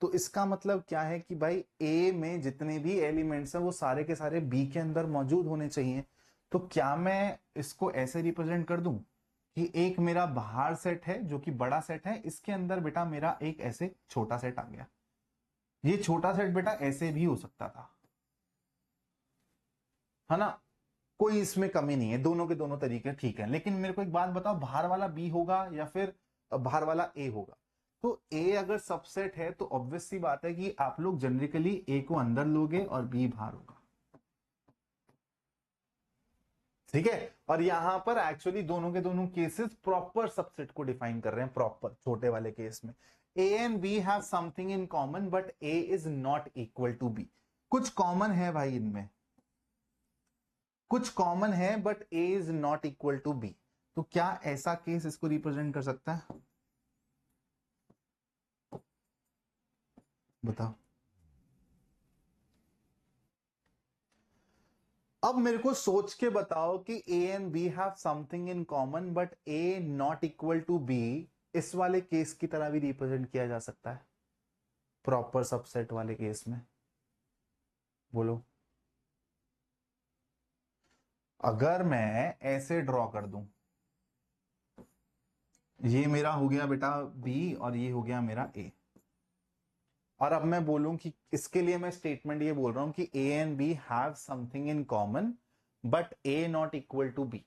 तो इसका मतलब क्या है कि भाई A में जितने भी एलिमेंट्स हैं वो सारे के सारे B के अंदर मौजूद होने चाहिए। तो क्या मैं इसको ऐसे रिप्रेजेंट कर दूं कि एक मेरा बाहर सेट है जो कि बड़ा सेट है, इसके अंदर बेटा मेरा एक ऐसे छोटा सेट आ गया। ये छोटा सेट बेटा ऐसे भी हो सकता था, है ना, कोई इसमें कमी नहीं है, दोनों के दोनों तरीके ठीक है। लेकिन मेरे को एक बात बताओ, बाहर वाला बी होगा या फिर बाहर वाला ए होगा? तो ए अगर सबसेट है तो ऑब्वियस सी बात है कि आप लोग जनरली ए को अंदर लोगे और बी बाहर होगा, ठीक है। और यहां पर एक्चुअली दोनों के दोनों केसेस प्रॉपर सबसेट को डिफाइन कर रहे हैं, प्रॉपर छोटे वाले केस में A and B have something in common but A is not equal to B. कुछ कॉमन है भाई इनमें, कुछ कॉमन है but A is not equal to B. तो क्या ऐसा केस इसको रिप्रेजेंट कर सकता है? बताओ। अब मेरे को सोच के बताओ कि A and B have something in common but A not equal to B, इस वाले केस की तरह भी रिप्रेजेंट किया जा सकता है प्रॉपर सबसेट वाले केस में? बोलो। अगर मैं ऐसे ड्रॉ कर दूं, ये मेरा हो गया बेटा बी और ये हो गया मेरा ए, और अब मैं बोलूं कि इसके लिए मैं स्टेटमेंट ये बोल रहा हूं कि A and B have something in common but A not equal to B,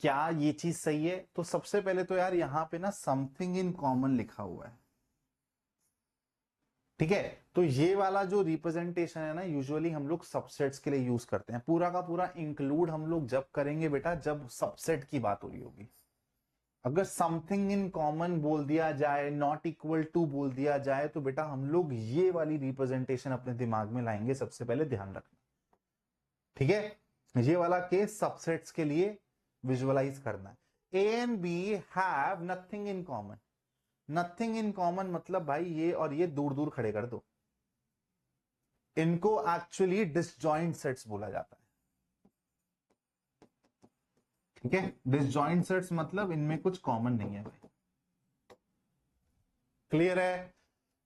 क्या ये चीज सही है? तो सबसे पहले तो यार यहां पे ना समथिंग इन कॉमन लिखा हुआ है, ठीक है। तो ये वाला जो रिप्रेजेंटेशन है ना यूजुअली हम लोग सबसेट्स के लिए यूज करते हैं। पूरा का पूरा इंक्लूड हम लोग जब करेंगे बेटा जब सबसेट की बात हो रही होगी। अगर समथिंग इन कॉमन बोल दिया जाए, नॉट इक्वल टू बोल दिया जाए, तो बेटा हम लोग ये वाली रिप्रेजेंटेशन अपने दिमाग में लाएंगे, सबसे पहले ध्यान रखना। ठीक है, ये वाला केस सबसेट्स के लिए विजुअलाइज करना है। A and B have nothing in common. Nothing in common मतलब भाई ये और ये दूर दूर खड़े कर दो, इनको एक्चुअली डिसजॉइंट सेट्स बोला जाता है। ठीक है, डिसजॉइंट सेट्स मतलब इनमें कुछ कॉमन नहीं है भाई। क्लियर है?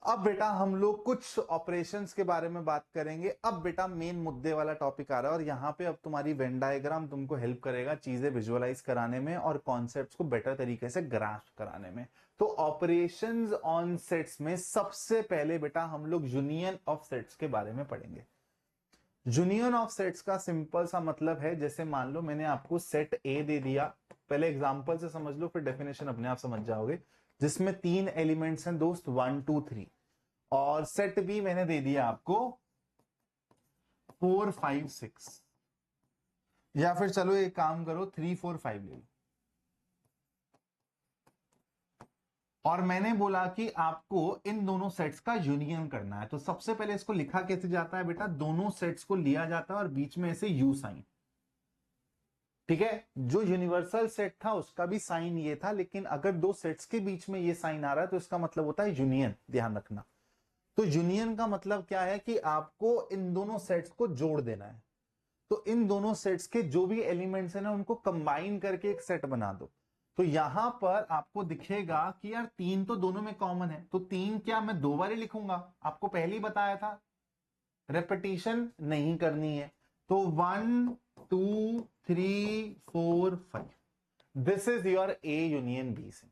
अब बेटा हम लोग कुछ ऑपरेशंस के बारे में बात करेंगे। अब बेटा मेन मुद्दे वाला टॉपिक आ रहा है, और यहां पे अब तुम्हारी वेन डायग्राम तुमको हेल्प करेगा चीजें विजुअलाइज कराने में और कॉन्सेप्ट्स को बेटर तरीके से ग्रास्प कराने में। तो ऑपरेशंस ऑन सेट्स में सबसे पहले बेटा हम लोग यूनियन ऑफ सेट्स के बारे में पढ़ेंगे। यूनियन ऑफ सेट्स का सिंपल सा मतलब है, जैसे मान लो मैंने आपको सेट ए दे दिया, पहले एग्जांपल से समझ लो फिर डेफिनेशन अपने आप समझ जाओगे, जिसमें 3 एलिमेंट्स हैं दोस्त, 1 2 3, और सेट बी मैंने दे दिया आपको 4 5 6, या फिर चलो एक काम करो 3 4 5 ले लो। और मैंने बोला कि आपको इन दोनों सेट्स का यूनियन करना है। तो सबसे पहले इसको लिखा कैसे जाता है बेटा, दोनों सेट्स को लिया जाता है और बीच में ऐसे यू साइन। ठीक है, जो यूनिवर्सल सेट था उसका भी साइन ये था, लेकिन अगर दो सेट्स के बीच में ये साइन आ रहा है तो इसका मतलब होता है यूनियन, ध्यान रखना। तो यूनियन का मतलब क्या है कि आपको इन दोनों सेट्स को जोड़ देना है। तो इन दोनों सेट्स के जो भी एलिमेंट्स है ना उनको कंबाइन करके एक सेट बना दो। तो यहां पर आपको दिखेगा कि यार 3 तो दोनों में कॉमन है, तो 3 क्या मैं 2 बार ही लिखूंगा? आपको पहले ही बताया था रेपिटेशन नहीं करनी है। तो 1 2 3 4 5, this is your A union B से।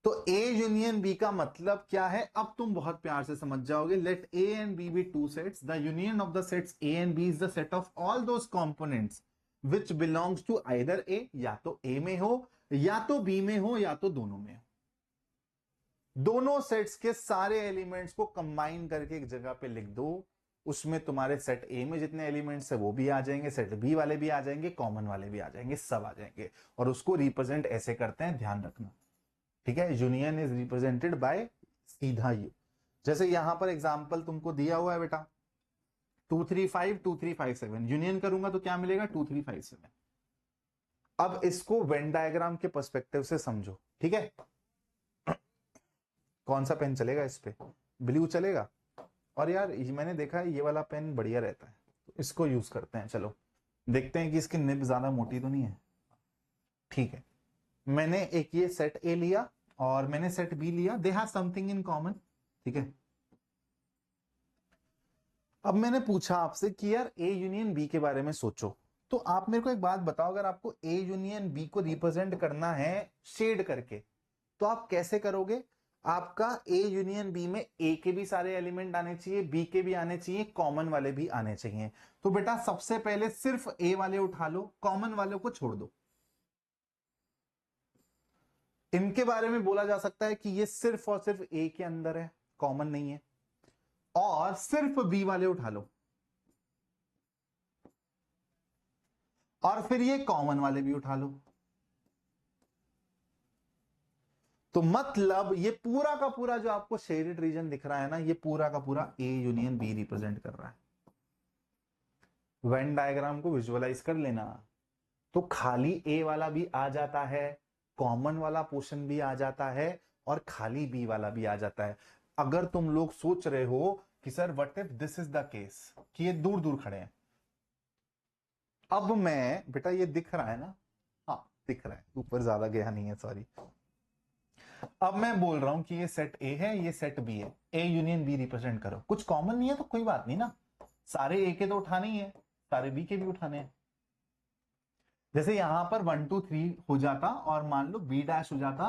तो ए यूनियन बी का मतलब क्या है, अब तुम बहुत प्यार से समझ जाओगे। Let A and B be two sets, the union of the sets A and B is the set of all those components which belongs to either A, या तो ए में हो या तो बी में हो या तो दोनों में हो। दोनों सेट्स के सारे एलिमेंट्स को कंबाइन करके एक जगह पे लिख दो, उसमें तुम्हारे सेट ए में जितने एलिमेंट्स है वो भी आ जाएंगे, सेट बी वाले भी आ जाएंगे, कॉमन वाले भी आ जाएंगे, सब आ जाएंगे। और उसको रिप्रेजेंट ऐसे करते हैं, ध्यान रखना। ठीक है, यूनियन इज रिप्रेजेंटेड बाय सीधा यू। जैसे यहां पर एग्जांपल तुमको दिया हुआ है बेटा 2 3 5 2 3 5 7, यूनियन करूंगा तो क्या मिलेगा 2 3 5 7। अब इसको वेन डायग्राम के पर्सपेक्टिव से समझो। ठीक है, कौन सा पेन चलेगा इस पे? ब्लू चलेगा। और यार मैंने देखा है ये वाला पेन बढ़िया रहता है, तो इसको यूज करते हैं। चलो देखते हैं कि इसकी निब ज्यादा मोटी तो नहीं है। ठीक है, मैंने एक ये सेट ए लिया और मैंने सेट बी लिया, they have something in common. ठीक है, अब मैंने पूछा आपसे कि यार ए यूनियन बी के बारे में सोचो। तो आप मेरे को एक बात बताओ, अगर आपको ए यूनियन बी को रिप्रेजेंट करना है शेड करके, तो आप कैसे करोगे? आपका ए यूनियन बी में ए के भी सारे एलिमेंट आने चाहिए, बी के भी आने चाहिए, कॉमन वाले भी आने चाहिए। तो बेटा सबसे पहले सिर्फ ए वाले उठा लो, कॉमन वाले को छोड़ दो। इनके बारे में बोला जा सकता है कि ये सिर्फ और सिर्फ ए के अंदर है, कॉमन नहीं है। और सिर्फ बी वाले उठा लो, और फिर ये कॉमन वाले भी उठा लो। तो मतलब ये पूरा का पूरा जो आपको शेडेड रीजन दिख रहा है ना, ये पूरा का पूरा ए यूनियन बी रिप्रेजेंट कर रहा है। वेन डायग्राम को विजुअलाइज कर लेना। तो खाली ए वाला भी आ जाता है, कॉमन वाला पोर्शन भी आ जाता है, और खाली बी वाला भी आ जाता है। अगर तुम लोग सोच रहे हो कि sir what if this is the case कि ये दूर दूर खड़े हैं, अब मैं बेटा ये दिख रहा है ना, हाँ दिख रहा है, ऊपर ज्यादा गया नहीं है, सॉरी। अब मैं बोल रहा हूं कि ये सेट ए है, ये सेट बी है, ए यूनियन बी रिप्रेजेंट करो। कुछ कॉमन नहीं है तो कोई बात नहीं ना, सारे ए के तो उठाने ही है, सारे बी के भी उठाने हैं। जैसे यहां पर 1 2 3 हो जाता और मान लो बी डैश हो जाता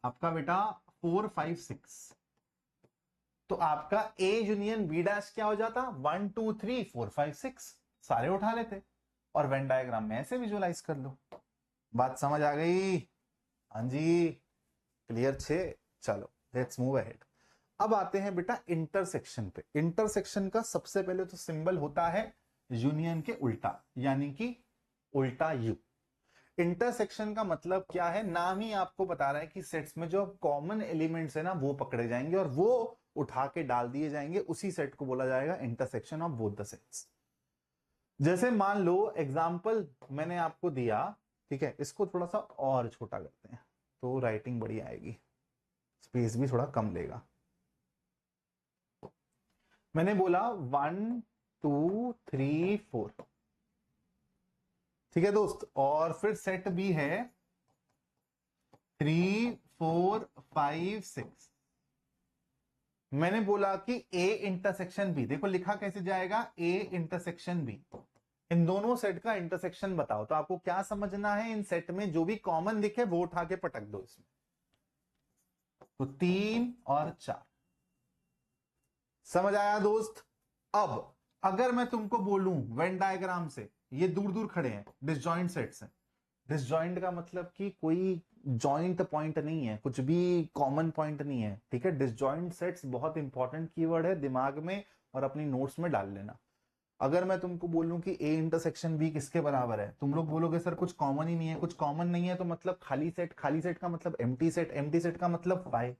आपका बेटा 4 5 6, तो आपका ए यूनियन बी डैश क्या हो जाता? 1 2 3 4 5 6, सारे उठा लेते और वेन डायग्राम में ऐसे विजुअलाइज कर लो। बात समझ आ गई? हाँ जी, क्लियर छे। चलो लेट्स मूव अहेड। अब आते हैं बेटा इंटरसेक्शन पे। इंटरसेक्शन का सबसे पहले तो सिंबल होता है यूनियन के उल्टा, यानी कि उल्टा यू। इंटरसेक्शन का मतलब क्या है? नाम ही आपको बता रहा है कि सेट्स में जो कॉमन एलिमेंट्स है ना वो पकड़े जाएंगे और वो उठा के डाल दिए जाएंगे, उसी सेट को बोला जाएगा intersection of both the sets. जैसे मान लो एग्जाम्पल मैंने आपको दिया, ठीक है, इसको थोड़ा सा और छोटा करते हैं तो राइटिंग बढ़िया आएगी, स्पेस भी थोड़ा कम लेगा। मैंने बोला 1 2 3 4, ठीक है दोस्त, और फिर सेट बी है 3 4 5 6। मैंने बोला कि ए इंटरसेक्शन बी, देखो लिखा कैसे जाएगा, ए इंटरसेक्शन बी। इन दोनों सेट का इंटरसेक्शन बताओ। तो आपको क्या समझना है, इन सेट में जो भी कॉमन दिखे वो उठा के पटक दो इसमें। तो 3 और 4, समझ आया दोस्त। अब अगर मैं तुमको बोलूं वेन डायग्राम से, ये दूर दूर खड़े हैं, डिसजॉइंट सेट्स हैं। डिसजॉइंट का मतलब कि कोई जॉइंट पॉइंट नहीं है, कुछ भी कॉमन पॉइंट नहीं है, ठीक है। डिसजॉइंट सेट्स बहुत इंपॉर्टेंट कीवर्ड है, दिमाग में और अपनी नोट्स में डाल लेना। अगर मैं तुमको बोलूं कि ए इंटरसेक्शन बी किसके बराबर है, तुम लोग बोलोगे सर कुछ कॉमन ही नहीं है। कुछ कॉमन नहीं है तो मतलब खाली सेट, खाली सेट का मतलब एम्प्टी सेट, एम्प्टी सेट का मतलब फाई।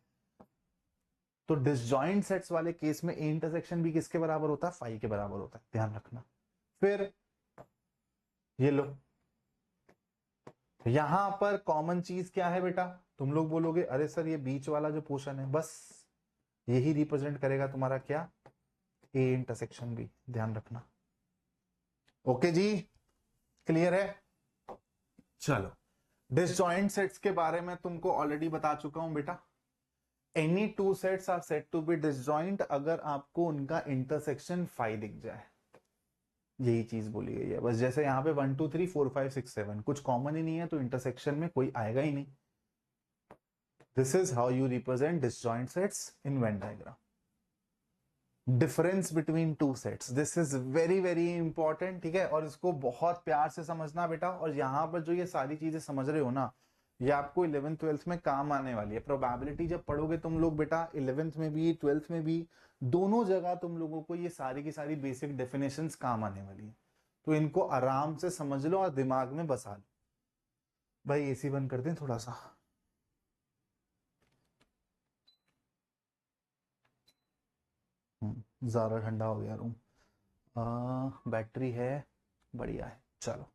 तो डिसजॉइंट सेट्स वाले केस में ए इंटरसेक्शन बी किसके बराबर होता है, फाई के बराबर होता है, ध्यान रखना। फिर ये लो, यहां पर कॉमन चीज क्या है बेटा, तुम लोग बोलोगे अरे सर ये बीच वाला जो पोर्शन है, बस यही रिप्रेजेंट करेगा तुम्हारा क्या, ए इंटरसेक्शन बी, ध्यान रखना। ओके जी, क्लियर है। चलो, डिसजॉइंट सेट्स के बारे में तुमको ऑलरेडी बता चुका हूं बेटा। Any two sets are said to be disjoint अगर आपको उनका इंटरसेक्शन फाई दिख जाए, यही चीज बोली गई है बस। जैसे यहाँ पे 1 2 3 4 5 6 7 कुछ कॉमन ही नहीं है तो इंटरसेक्शन में कोई आएगा ही नहीं। This is how you represent disjoint sets in Venn diagram. Difference between two sets, this is very very important, ठीक है। और इसको बहुत प्यार से समझना बेटा। और यहां पर जो ये सारी चीजें समझ रहे हो ना, ये आपको 11th 12th में काम आने वाली है। प्रोबेबिलिटी जब पढ़ोगे तुम लोग बेटा, 11th में भी 12th में भी, दोनों जगह तुम लोगों को ये सारी की सारी बेसिक डेफिनेशंस काम आने वाली है। तो इनको आराम से समझ लो और दिमाग में बसा लो। भाई एसी बंद कर दें थोड़ा सा, ज्यादा ठंडा हो गया रूम। बैटरी है, बढ़िया है। चलो,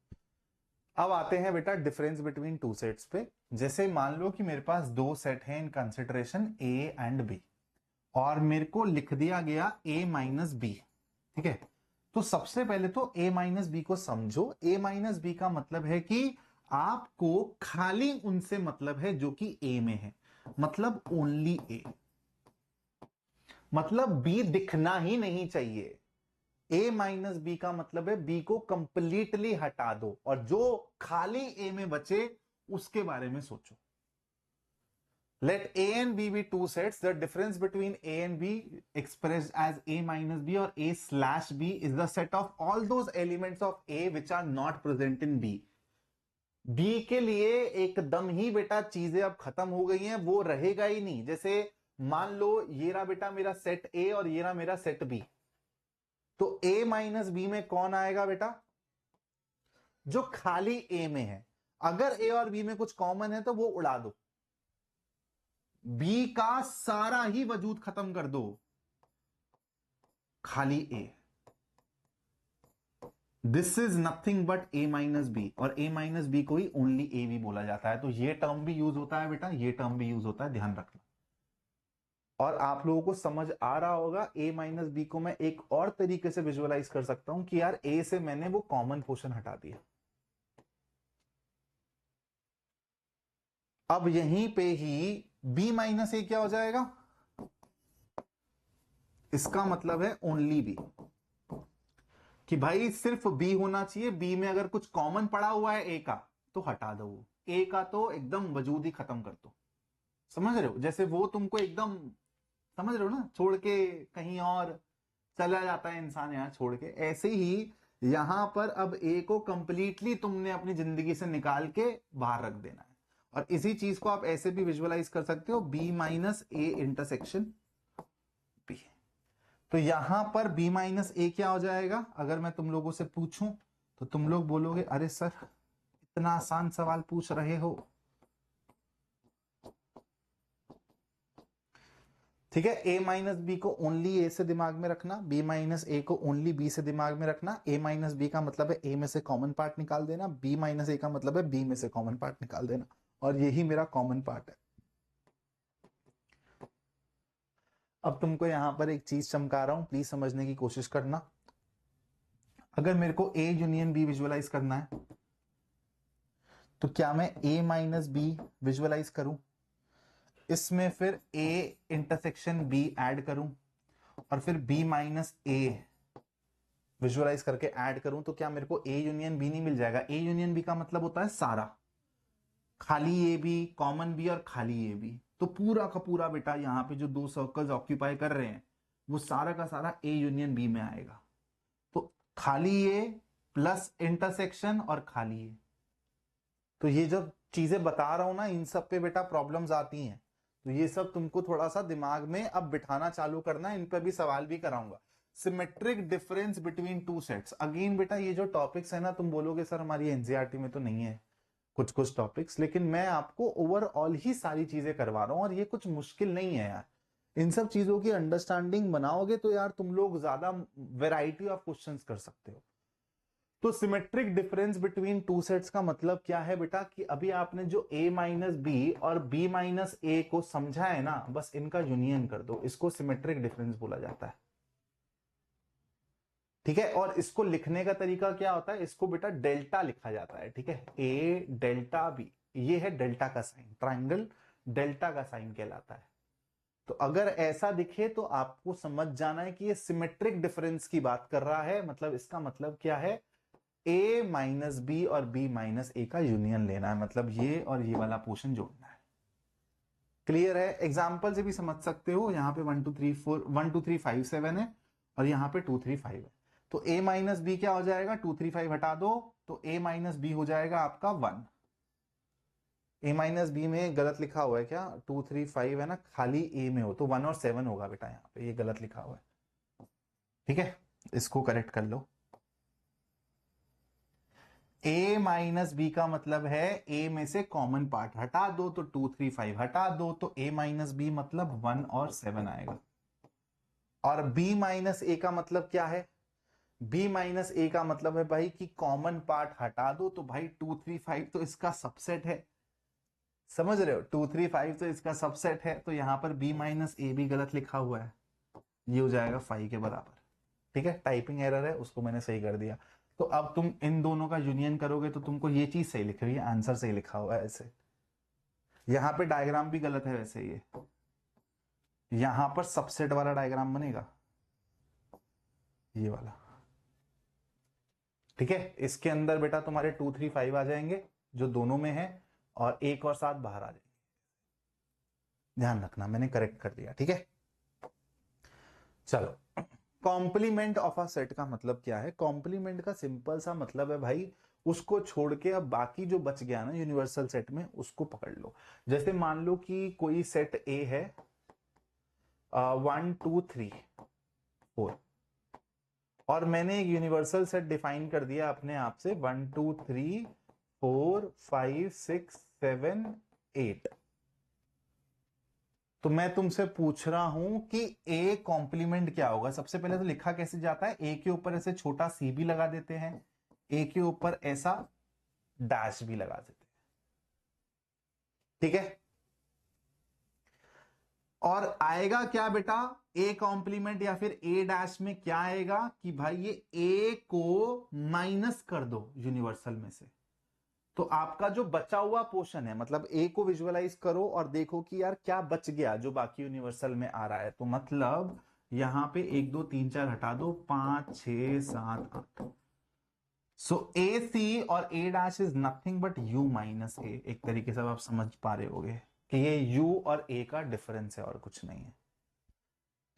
अब आते हैं बेटा डिफरेंस बिटवीन टू सेट्स पे। जैसे मान लो कि मेरे पास दो सेट हैं in consideration A and B, और मेरे को लिख दिया गया ए माइनस बी, ठीक है। तो सबसे पहले तो ए माइनस बी को समझो। ए माइनस बी का मतलब है कि आपको खाली उनसे मतलब है जो कि ए में है, मतलब ओनली ए, मतलब बी दिखना ही नहीं चाहिए। ए माइनस बी का मतलब है बी को कंप्लीटली हटा दो और जो खाली ए में बचे उसके बारे में सोचो। Let A and B be two sets. The difference between A and B expressed as A minus B or A slash B is the set of all those elements of A which are not present in B. B के लिए एकदम ही बेटा चीजें अब खत्म हो गई हैं, वो रहेगा ही नहीं। जैसे मान लो ये रहा बेटा मेरा सेट A और ये रहा मेरा सेट B, तो A माइनस बी में कौन आएगा बेटा, जो खाली A में है। अगर A और B में कुछ कॉमन है तो वो उड़ा दो, बी का सारा ही वजूद खत्म कर दो, खाली A. This is nothing but A minus B, और ए माइनस बी को ही ओनली ए भी बोला जाता है। तो ये टर्म भी यूज होता है बेटा, ये टर्म भी यूज होता है, ध्यान रखना। और आप लोगों को समझ आ रहा होगा ए माइनस बी को मैं एक और तरीके से विजुअलाइज कर सकता हूं कि यार ए से मैंने वो कॉमन पोर्शन हटा दिया। अब यहीं पे ही बी माइनस ए क्या हो जाएगा, इसका मतलब है ओनली बी, कि भाई सिर्फ बी होना चाहिए। बी में अगर कुछ कॉमन पड़ा हुआ है ए का तो हटा दो, ए का तो एकदम वजूद ही खत्म कर दो। समझ रहे हो, जैसे वो तुमको एकदम, समझ रहे हो ना, छोड़ के कहीं और चला जाता है इंसान यहाँ छोड़ के, ऐसे ही यहां पर अब ए को कंप्लीटली तुमने अपनी जिंदगी से निकाल के बाहर रख देना है। और इसी चीज को आप ऐसे भी विजुअलाइज कर सकते हो, B minus A intersection B. तो यहां पर b माइनस ए क्या हो जाएगा, अगर मैं तुम लोगों से पूछूं तो तुम लोग बोलोगे अरे सर इतना आसान सवाल पूछ रहे हो, ठीक है, ए माइनस बी को ओनली ए से दिमाग में रखना, बी माइनस ए को ओनली बी से दिमाग में रखना। ए माइनस बी का मतलब है ए में से कॉमन पार्ट निकाल देना, बी माइनस ए का मतलब है बी में से कॉमन पार्ट निकाल देना, और यही मेरा कॉमन पार्ट है। अब तुमको यहां पर एक चीज चमका रहा हूं, प्लीज समझने की कोशिश करना। अगर मेरे को ए यूनियन बी विजुअलाइज करना है तो क्या मैं ए माइनस बी विजुअलाइज करूं, इसमें फिर ए इंटरसेक्शन बी ऐड करूं और फिर बी माइनस ए विजुअलाइज करके ऐड करूं, तो क्या मेरे को ए यूनियन बी नहीं मिल जाएगा? ए यूनियन बी का मतलब होता है सारा, खाली ए बी, कॉमन बी और खाली ए बी। तो पूरा का पूरा बेटा यहाँ पे जो दो सर्कल्स ऑक्यूपाई कर रहे हैं वो सारा का सारा ए यूनियन बी में आएगा। तो खाली ए प्लस इंटरसेक्शन और खाली ए, तो ये जो चीजें बता रहा हूं ना, इन सब पे बेटा प्रॉब्लम्स आती हैं, तो ये सब तुमको थोड़ा सा दिमाग में अब बिठाना चालू करना है। इन पे भी सवाल भी कराऊंगा। Symmetric difference between two sets, again बेटा ये जो टॉपिक्स है ना, तुम बोलोगे सर हमारी एनसीईआरटी में तो नहीं है कुछ कुछ टॉपिक्स, लेकिन मैं आपको ओवरऑल ही सारी चीजें करवा रहा हूं, और ये कुछ मुश्किल नहीं है यार। इन सब चीजों की अंडरस्टैंडिंग बनाओगे तो यार तुम लोग ज्यादा वेराइटी ऑफ क्वेश्चंस कर सकते हो। तो symmetric difference between two sets का मतलब क्या है बेटा, कि अभी आपने जो a माइनस बी और b माइनस ए को समझा है ना, बस इनका यूनियन कर दो, इसको सिमेट्रिक डिफरेंस बोला जाता है। ठीक है, और इसको लिखने का तरीका क्या होता है, इसको बेटा डेल्टा लिखा जाता है। ठीक है, a डेल्टा b, ये है डेल्टा का साइन, ट्राइंगल डेल्टा का साइन कहलाता है। तो अगर ऐसा दिखे तो आपको समझ जाना है कि ये सिमेट्रिक डिफरेंस की बात कर रहा है। मतलब इसका मतलब क्या है, a माइनस बी और b माइनस ए का यूनियन लेना है, मतलब ये और ये वाला पोर्शन जोड़ना है। क्लियर है? एग्जाम्पल से भी समझ सकते हो, यहाँ पे 1 2 3 4 1 2 3 5 7 है और यहाँ पे 2 3 5 है। तो a माइनस बी क्या हो जाएगा, 2 3 5 हटा दो तो a माइनस बी हो जाएगा आपका 1। a माइनस बी में गलत लिखा हुआ है क्या, 2 3 5 है ना, खाली a में हो तो 1 और 7 होगा बेटा, यहाँ पे ये गलत लिखा हुआ है। ठीक है, इसको करेक्ट कर लो। a माइनस बी का मतलब है a में से कॉमन पार्ट हटा दो तो 2 3 5 हटा दो तो a माइनस बी मतलब 1 और 7 आएगा। और b माइनस ए का मतलब क्या है, b माइनस ए का मतलब है भाई कि कॉमन पार्ट हटा दो, तो भाई 2 3 5 तो इसका सबसेट है, समझ रहे हो, 2 3 5 तो इसका सबसेट है, तो यहां पर b माइनस ए भी गलत लिखा हुआ है, ये हो जाएगा 5 के बराबर। ठीक है, टाइपिंग एरर है, उसको मैंने सही कर दिया। तो अब तुम इन दोनों का यूनियन करोगे तो तुमको ये चीज सही लिख रही है, आंसर सही लिखा हुआ है ऐसे। यहां पे डायग्राम भी गलत है वैसे, ये यहां पर सबसेट वाला डायग्राम बनेगा, ये वाला। ठीक है, इसके अंदर बेटा तुम्हारे 2 3 5 आ जाएंगे जो दोनों में है, और एक और 7 बाहर आ जाएंगे। ध्यान रखना, मैंने करेक्ट कर दिया। ठीक है, चलो। कॉम्प्लीमेंट ऑफ अ सेट का मतलब क्या है, कॉम्प्लीमेंट का सिंपल सा मतलब है भाई, उसको छोड़ के अब बाकी जो बच गया ना यूनिवर्सल सेट में, उसको पकड़ लो। जैसे मान लो कि कोई सेट ए है 1 2 3 4, और मैंने एक यूनिवर्सल सेट डिफाइन कर दिया अपने आप से 1 2 3 4 5 6 7 8। तो मैं तुमसे पूछ रहा हूं कि ए कॉम्प्लीमेंट क्या होगा। सबसे पहले तो लिखा कैसे जाता है, ए के ऊपर ऐसे छोटा सी भी लगा देते हैं, ए के ऊपर ऐसा डैश भी लगा देते हैं। ठीक है, और आएगा क्या बेटा, ए कॉम्प्लीमेंट या फिर ए डैश में क्या आएगा कि भाई ये ए को माइनस कर दो यूनिवर्सल में से, तो आपका जो बचा हुआ पोर्शन है, मतलब ए को विजुअलाइज करो और देखो कि यार क्या बच गया जो बाकी यूनिवर्सल में आ रहा है। तो मतलब यहां पे 1 2 3 4 हटा दो, 5 6 7 8। सो ए सी और A dash is nothing but U minus A. एक तरीके से आप समझ पा रहे होगे कि ये यू और ए का डिफरेंस है और कुछ नहीं है।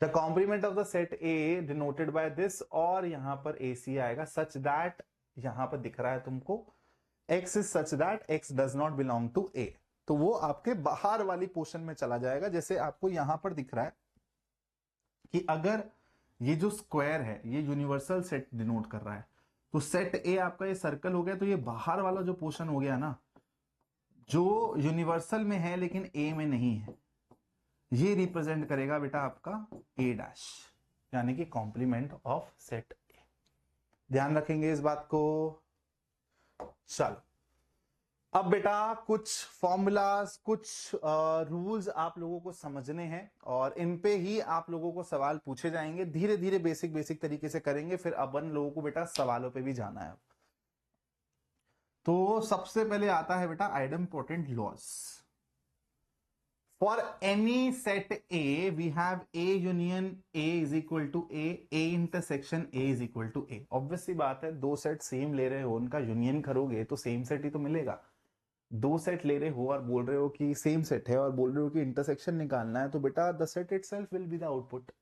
The complement of the set A denoted by this, और यहां पर ए सी आएगा सच दैट, यहां पर दिख रहा है तुमको x is such that x does not belong to A, तो वो आपके बाहर वाली पोर्शन में चला जाएगा। जैसे आपको यहां पर दिख रहा है कि अगर ये जो स्क्वायर है ये यूनिवर्सल सेट डिनोट कर रहा है, तो सेट ए आपका ये सर्कल हो गया, तो ये बाहर वाला जो पोर्शन हो गया ना, जो यूनिवर्सल में है लेकिन ए में नहीं है, ये रिप्रेजेंट करेगा बेटा आपका ए डैश, यानी कि कॉम्प्लीमेंट ऑफ सेट ए। ध्यान रखेंगे इस बात को। चलो अब बेटा कुछ फॉर्मूलाज, कुछ रूल्स आप लोगों को समझने हैं और इन पे ही आप लोगों को सवाल पूछे जाएंगे। धीरे धीरे बेसिक बेसिक तरीके से करेंगे, फिर अपन लोगों को बेटा सवालों पे भी जाना है। तो सबसे पहले आता है बेटा idempotent laws. For any set A, we have A union A is equal to A intersection A is equal to A. Obvious सी बात है, दो सेट सेम ले रहे हो, उनका यूनियन करोगे तो सेम सेट ही तो मिलेगा। दो सेट ले रहे हो और बोल रहे हो कि सेम सेट है और बोल रहे हो कि इंटरसेक्शन निकालना है, तो बेटा the set itself will be the output.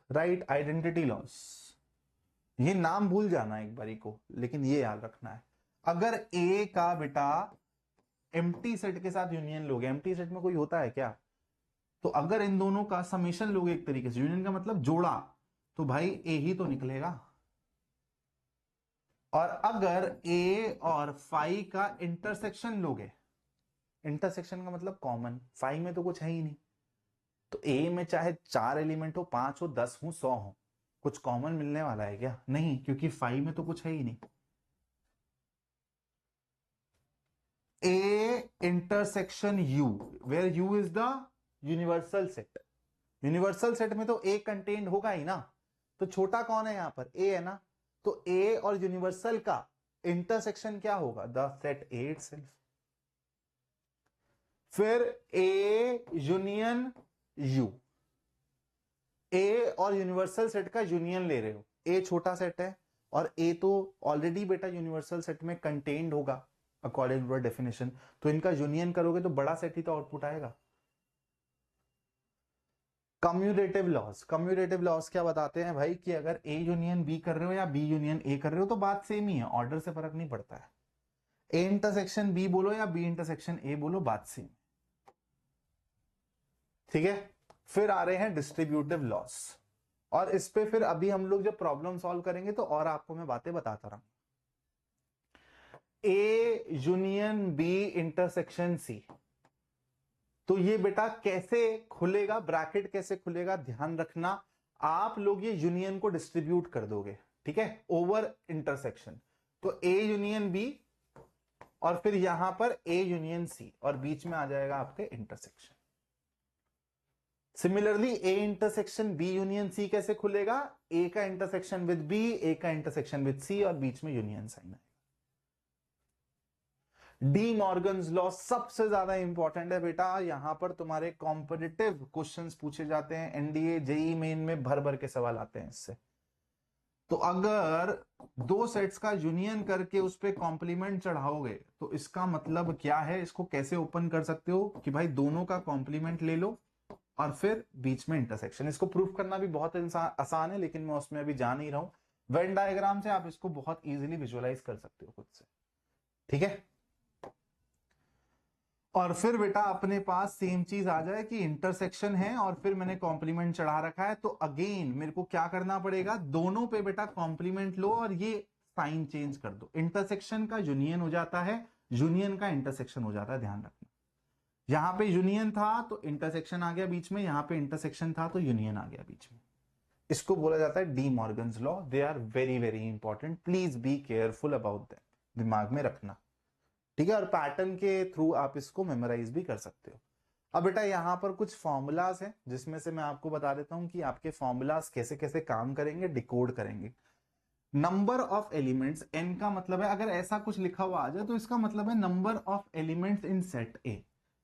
Right, identity loss. ये नाम भूल जाना एक बारी को, लेकिन ये याद रखना है। अगर A का बेटा एम्प्टी सेट के साथ यूनियन लोगे, एम्प्टी सेट में कोई होता है क्या? तो अगर इन दोनों का समेशन लोगे एक तरीके से, यूनियन का मतलब जोड़ा, तो भाई ए ही तो निकलेगा। और अगर ए और फाई का इंटरसेक्शन लोगे, इंटरसेक्शन का मतलब कॉमन, फाई में तो कुछ है ही नहीं, तो ए में चाहे 4 एलिमेंट हो, 5 हो, 10 हो, 100 हो, कुछ कॉमन मिलने वाला है क्या? नहीं, क्योंकि फाई में तो कुछ है ही नहीं। A intersection U, where U is the universal set. Universal set में तो ए कंटेन्ड होगा ही ना, तो छोटा कौन है यहां पर? ए है ना, तो ए और यूनिवर्सल का इंटरसेक्शन क्या होगा? The set A itself. फिर ए यूनियन यू, ए और यूनिवर्सल सेट का यूनियन ले रहे हो, ए छोटा सेट है और ए तो ऑलरेडी बेटा यूनिवर्सल सेट में कंटेन्ड होगा अकॉर्डिंग टू डेफिनेशन, तो इनका यूनियन करोगे तो बड़ा सेट ही तो आउटपुट आएगा। कम्यूटेटिव लॉस, कम्यूटेटिव लॉस क्या बताते हैं भाई कि अगर ए यूनियन बी कर रहे हो या बी यूनियन ए कर रहे हो तो बात सेम ही है, ऑर्डर से फर्क नहीं पड़ता है। ए इंटरसेक्शन बी बोलो या बी इंटरसेक्शन ए बोलो, बात सेम। ठीक है, फिर आ रहे हैं डिस्ट्रीब्यूटिव लॉस, और इस पे फिर अभी हम लोग जब प्रॉब्लम सॉल्व करेंगे तो और आपको मैं बातें बताता रहूं। A union B intersection C, तो ये बेटा कैसे खुलेगा, ब्रैकेट कैसे खुलेगा, ध्यान रखना। आप लोग ये यूनियन को डिस्ट्रीब्यूट कर दोगे, ठीक है, ओवर इंटरसेक्शन। तो ए यूनियन बी और फिर यहां पर ए यूनियन सी और बीच में आ जाएगा आपके intersection. Similarly A intersection B union C कैसे खुलेगा? ए का इंटरसेक्शन विद बी, ए का इंटरसेक्शन विद सी और बीच में यूनियन साइन है। डी मॉर्गन्स लॉ सबसे ज्यादा इंपॉर्टेंट है बेटा, यहां पर तुम्हारे कॉम्पिटिटिव क्वेश्चंस पूछे जाते हैं, एनडीए जेई मेन में भर भर के सवाल आते हैं इससे। तो अगर दो सेट्स का यूनियन करके उस पर कॉम्प्लीमेंट चढ़ाओगे तो इसका मतलब क्या है? इसको कैसे ओपन कर सकते हो कि भाई दोनों का कॉम्प्लीमेंट ले लो और फिर बीच में इंटरसेक्शन। इसको प्रूफ करना भी बहुत आसान है, लेकिन मैं उसमें अभी जा नहीं रहा हूं। वेन डायग्राम से आप इसको बहुत इजीली विजुअलाइज कर सकते हो खुद से, ठीक है। और फिर बेटा अपने पास सेम चीज आ जाए कि इंटरसेक्शन है और फिर मैंने कॉम्प्लीमेंट चढ़ा रखा है, तो अगेन मेरे को क्या करना पड़ेगा? दोनों पे बेटा कॉम्प्लीमेंट लो और ये साइन चेंज कर दो। इंटरसेक्शन का यूनियन हो जाता है, यूनियन का इंटरसेक्शन हो जाता है, ध्यान रखना। यहां पे यूनियन था तो इंटरसेक्शन आ गया बीच में, यहां पे इंटरसेक्शन था तो यूनियन आ गया बीच में। इसको बोला जाता है De Morgan's law. They are very very important, please be careful about that, दिमाग में रखना, ठीक है। और पैटर्न के थ्रू आप इसको मेमोराइज भी कर सकते हो। अब बेटा यहां पर कुछ फॉर्मूलाज हैं जिसमें से मैं आपको बता देता हूं कि आपके फॉर्मूलाज कैसे कैसे काम करेंगे, डिकोड करेंगे। नंबर ऑफ एलिमेंट्स, एन का मतलब है, अगर ऐसा कुछ लिखा हुआ आ जाए तो इसका मतलब है number of elements in set ए,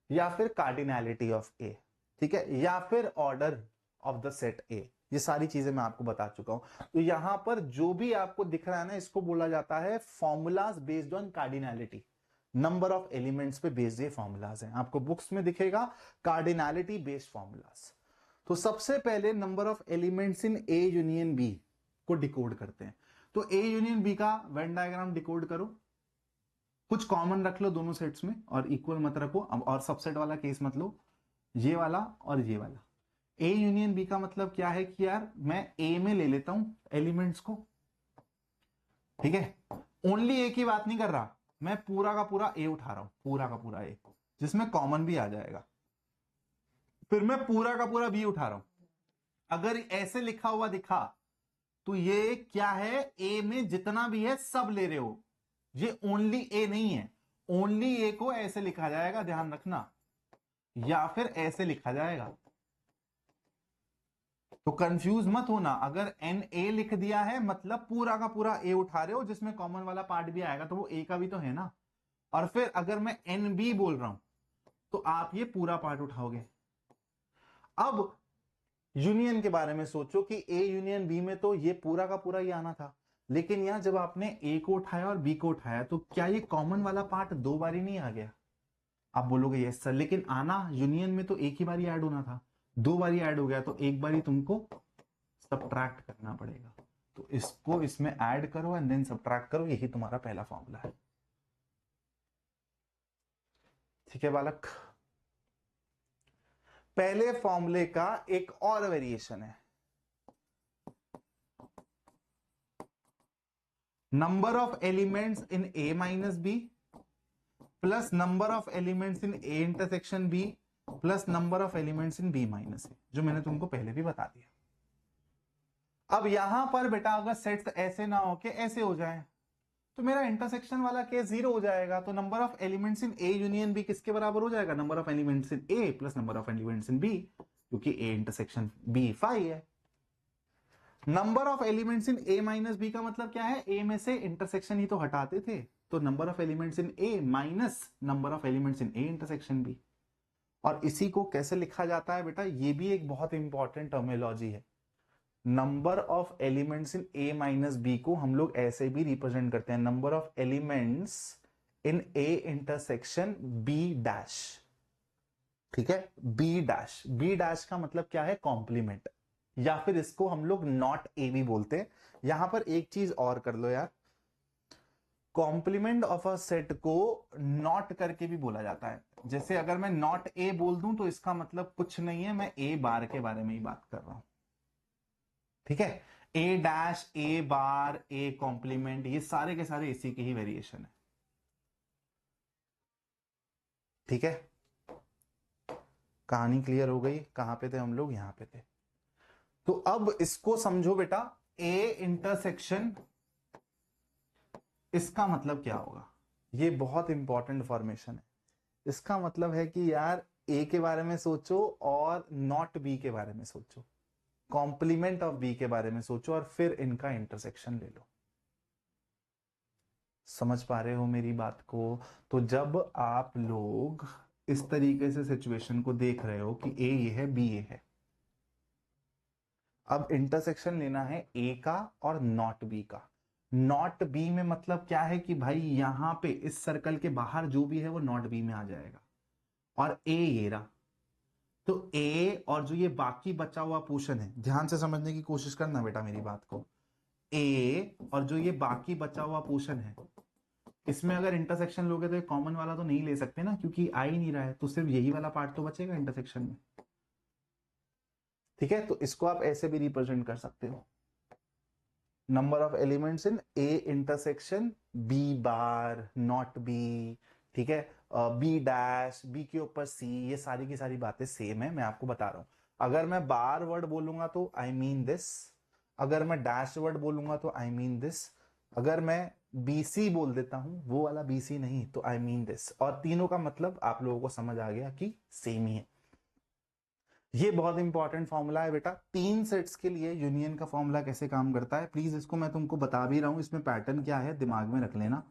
या फिर कार्डिनैलिटी ऑफ ए, ठीक है, या फिर ऑर्डर ऑफ द सेट ए। ये सारी चीजें मैं आपको बता चुका हूं। तो यहां पर जो भी आपको दिख रहा है ना, इसको बोला जाता है formulas based on cardinality. Number of elements पे बेस्ड ये फॉर्मूलाज हैं, आपको बुक्स में दिखेगा कार्डिनैलिटी बेस्ड फॉर्मूलाज। तो सबसे पहले number of elements in A union B को डिकोड करते हैं। तो ए यूनियन बी का वेन डायग्राम डिकोड करो, कुछ कॉमन रख लो दोनों सेट्स में और इक्वल मत रखो। अब और सबसेट वाला केस मत लो, ये वाला और ये वाला। ए यूनियन बी का मतलब क्या है कि यार मैं ए में ले लेता हूं एलिमेंट्स को, ठीक है, ओनली ए की बात नहीं कर रहा, मैं पूरा का पूरा ए उठा रहा हूं, पूरा का पूरा ए, जिसमें कॉमन भी आ जाएगा। फिर मैं पूरा का पूरा बी उठा रहा हूं, अगर ऐसे लिखा हुआ दिखा तो ये क्या है, ए में जितना भी है सब ले रहे हो, ये ओनली ए नहीं है, ओनली ए को ऐसे लिखा जाएगा, ध्यान रखना, या फिर ऐसे लिखा जाएगा। तो कंफ्यूज मत होना, अगर एन ए लिख दिया है मतलब पूरा का पूरा ए उठा रहे हो, जिसमें कॉमन वाला पार्ट भी आएगा तो वो ए का भी तो है ना। और फिर अगर मैं एन बी बोल रहा हूं तो आप ये पूरा पार्ट उठाओगे। अब यूनियन के बारे में सोचो कि ए यूनियन बी में तो ये पूरा का पूरा ही आना था, लेकिन यहां जब आपने ए को उठाया और बी को उठाया तो क्या ये कॉमन वाला पार्ट दो बारी नहीं आ गया? आप बोलोगे यस सर, लेकिन आना यूनियन में तो एक ही बारी ऐड होना था, दो बारी ऐड हो गया तो एक बारी तुमको सब्ट्रैक्ट करना पड़ेगा। तो इसको इसमें ऐड करो एंड देन सब्ट्रैक्ट करो, यही तुम्हारा पहला फॉर्मूला है। ठीक है बालक, पहले फॉर्मूले का एक और वेरिएशन है, number of elements in A minus B plus number of elements in A intersection B plus number of elements in B minus A, जो मैंने तुमको पहले भी बता दिया। अब यहां पर बेटा अगर सेट्स ऐसे ना होके ऐसे हो जाए तो मेरा इंटरसेक्शन वाला केस जीरो हो जाएगा, तो number of elements in A union B किसके बराबर हो जाएगा, number of elements in A plus number of elements in B, क्योंकि ए इंटरसेक्शन बी 5 है। Number of elements in A minus B का मतलब क्या है, ए में से इंटरसेक्शन ही तो हटाते थे, तो number of elements in A minus number of elements in A intersection B. और इसी को कैसे लिखा जाता है बेटा, ये भी एक बहुत इंपॉर्टेंट टर्मिनोलॉजी है। Number of elements in A minus B को हम लोग ऐसे भी रिप्रेजेंट करते हैं, number of elements in A intersection B dash. ठीक है, बी डैश, बी डैश का मतलब क्या है, कॉम्प्लीमेंट, या फिर इसको हम लोग नॉट ए भी बोलते हैं। यहां पर एक चीज और कर लो यार, कॉम्प्लीमेंट ऑफ अ सेट को नॉट करके भी बोला जाता है। जैसे अगर मैं नॉट ए बोल दूं तो इसका मतलब कुछ नहीं है, मैं ए बार के बारे में ही बात कर रहा हूं। ठीक है, ए dash, A bar, A complement, ये सारे के सारे इसी के ही वेरिएशन है। ठीक है, कहानी क्लियर हो गई, कहां पे थे हम लोग, यहां पे थे। तो अब इसको समझो बेटा, ए इंटरसेक्शन, इसका मतलब क्या होगा, ये बहुत इंपॉर्टेंट फॉर्मेशन है। इसका मतलब है कि यार ए के बारे में सोचो और नॉट बी के बारे में सोचो, कॉम्प्लीमेंट ऑफ बी के बारे में सोचो और फिर इनका इंटरसेक्शन ले लो। समझ पा रहे हो मेरी बात को? तो जब आप लोग इस तरीके से सिचुएशन को देख रहे हो कि ए ये है, बी ये है, अब इंटरसेक्शन लेना है ए का और नॉट बी का। नॉट बी में मतलब क्या है कि भाई यहां पे इस सर्कल के बाहर जो भी है वो नॉट बी में आ जाएगा, और ए ये रहा, तो ए और जो ये बाकी बचा हुआ पोर्शन है, ध्यान से समझने की कोशिश करना बेटा मेरी बात को, ए और जो ये बाकी बचा हुआ पोर्शन है, इसमें अगर इंटरसेक्शन लोगे तो ये कॉमन वाला तो नहीं ले सकते ना, क्योंकि आ ही नहीं रहा है, तो सिर्फ यही वाला पार्ट तो बचेगा इंटरसेक्शन में। ठीक है, तो इसको आप ऐसे भी रिप्रेजेंट कर सकते हो, number of elements in A intersection B bar not B. ठीक है, बी डैश, बी के ऊपर सी, ये सारी की सारी बातें सेम है, मैं आपको बता रहा हूं। अगर मैं बार वर्ड बोलूंगा तो आई मीन दिस, अगर मैं डैश वर्ड बोलूंगा तो आई मीन दिस, अगर मैं बीसी बोल देता हूं, वो वाला बीसी नहीं, तो आई मीन दिस, और तीनों का मतलब आप लोगों को समझ आ गया कि सेम ही है। ये बहुत इंपॉर्टेंट फॉर्मूला है बेटा, तीन सेट्स के लिए यूनियन का फॉर्मूला कैसे काम करता है, प्लीज इसको मैं तुमको बता भी रहा हूं, इसमें पैटर्न क्या है दिमाग में रख लेना।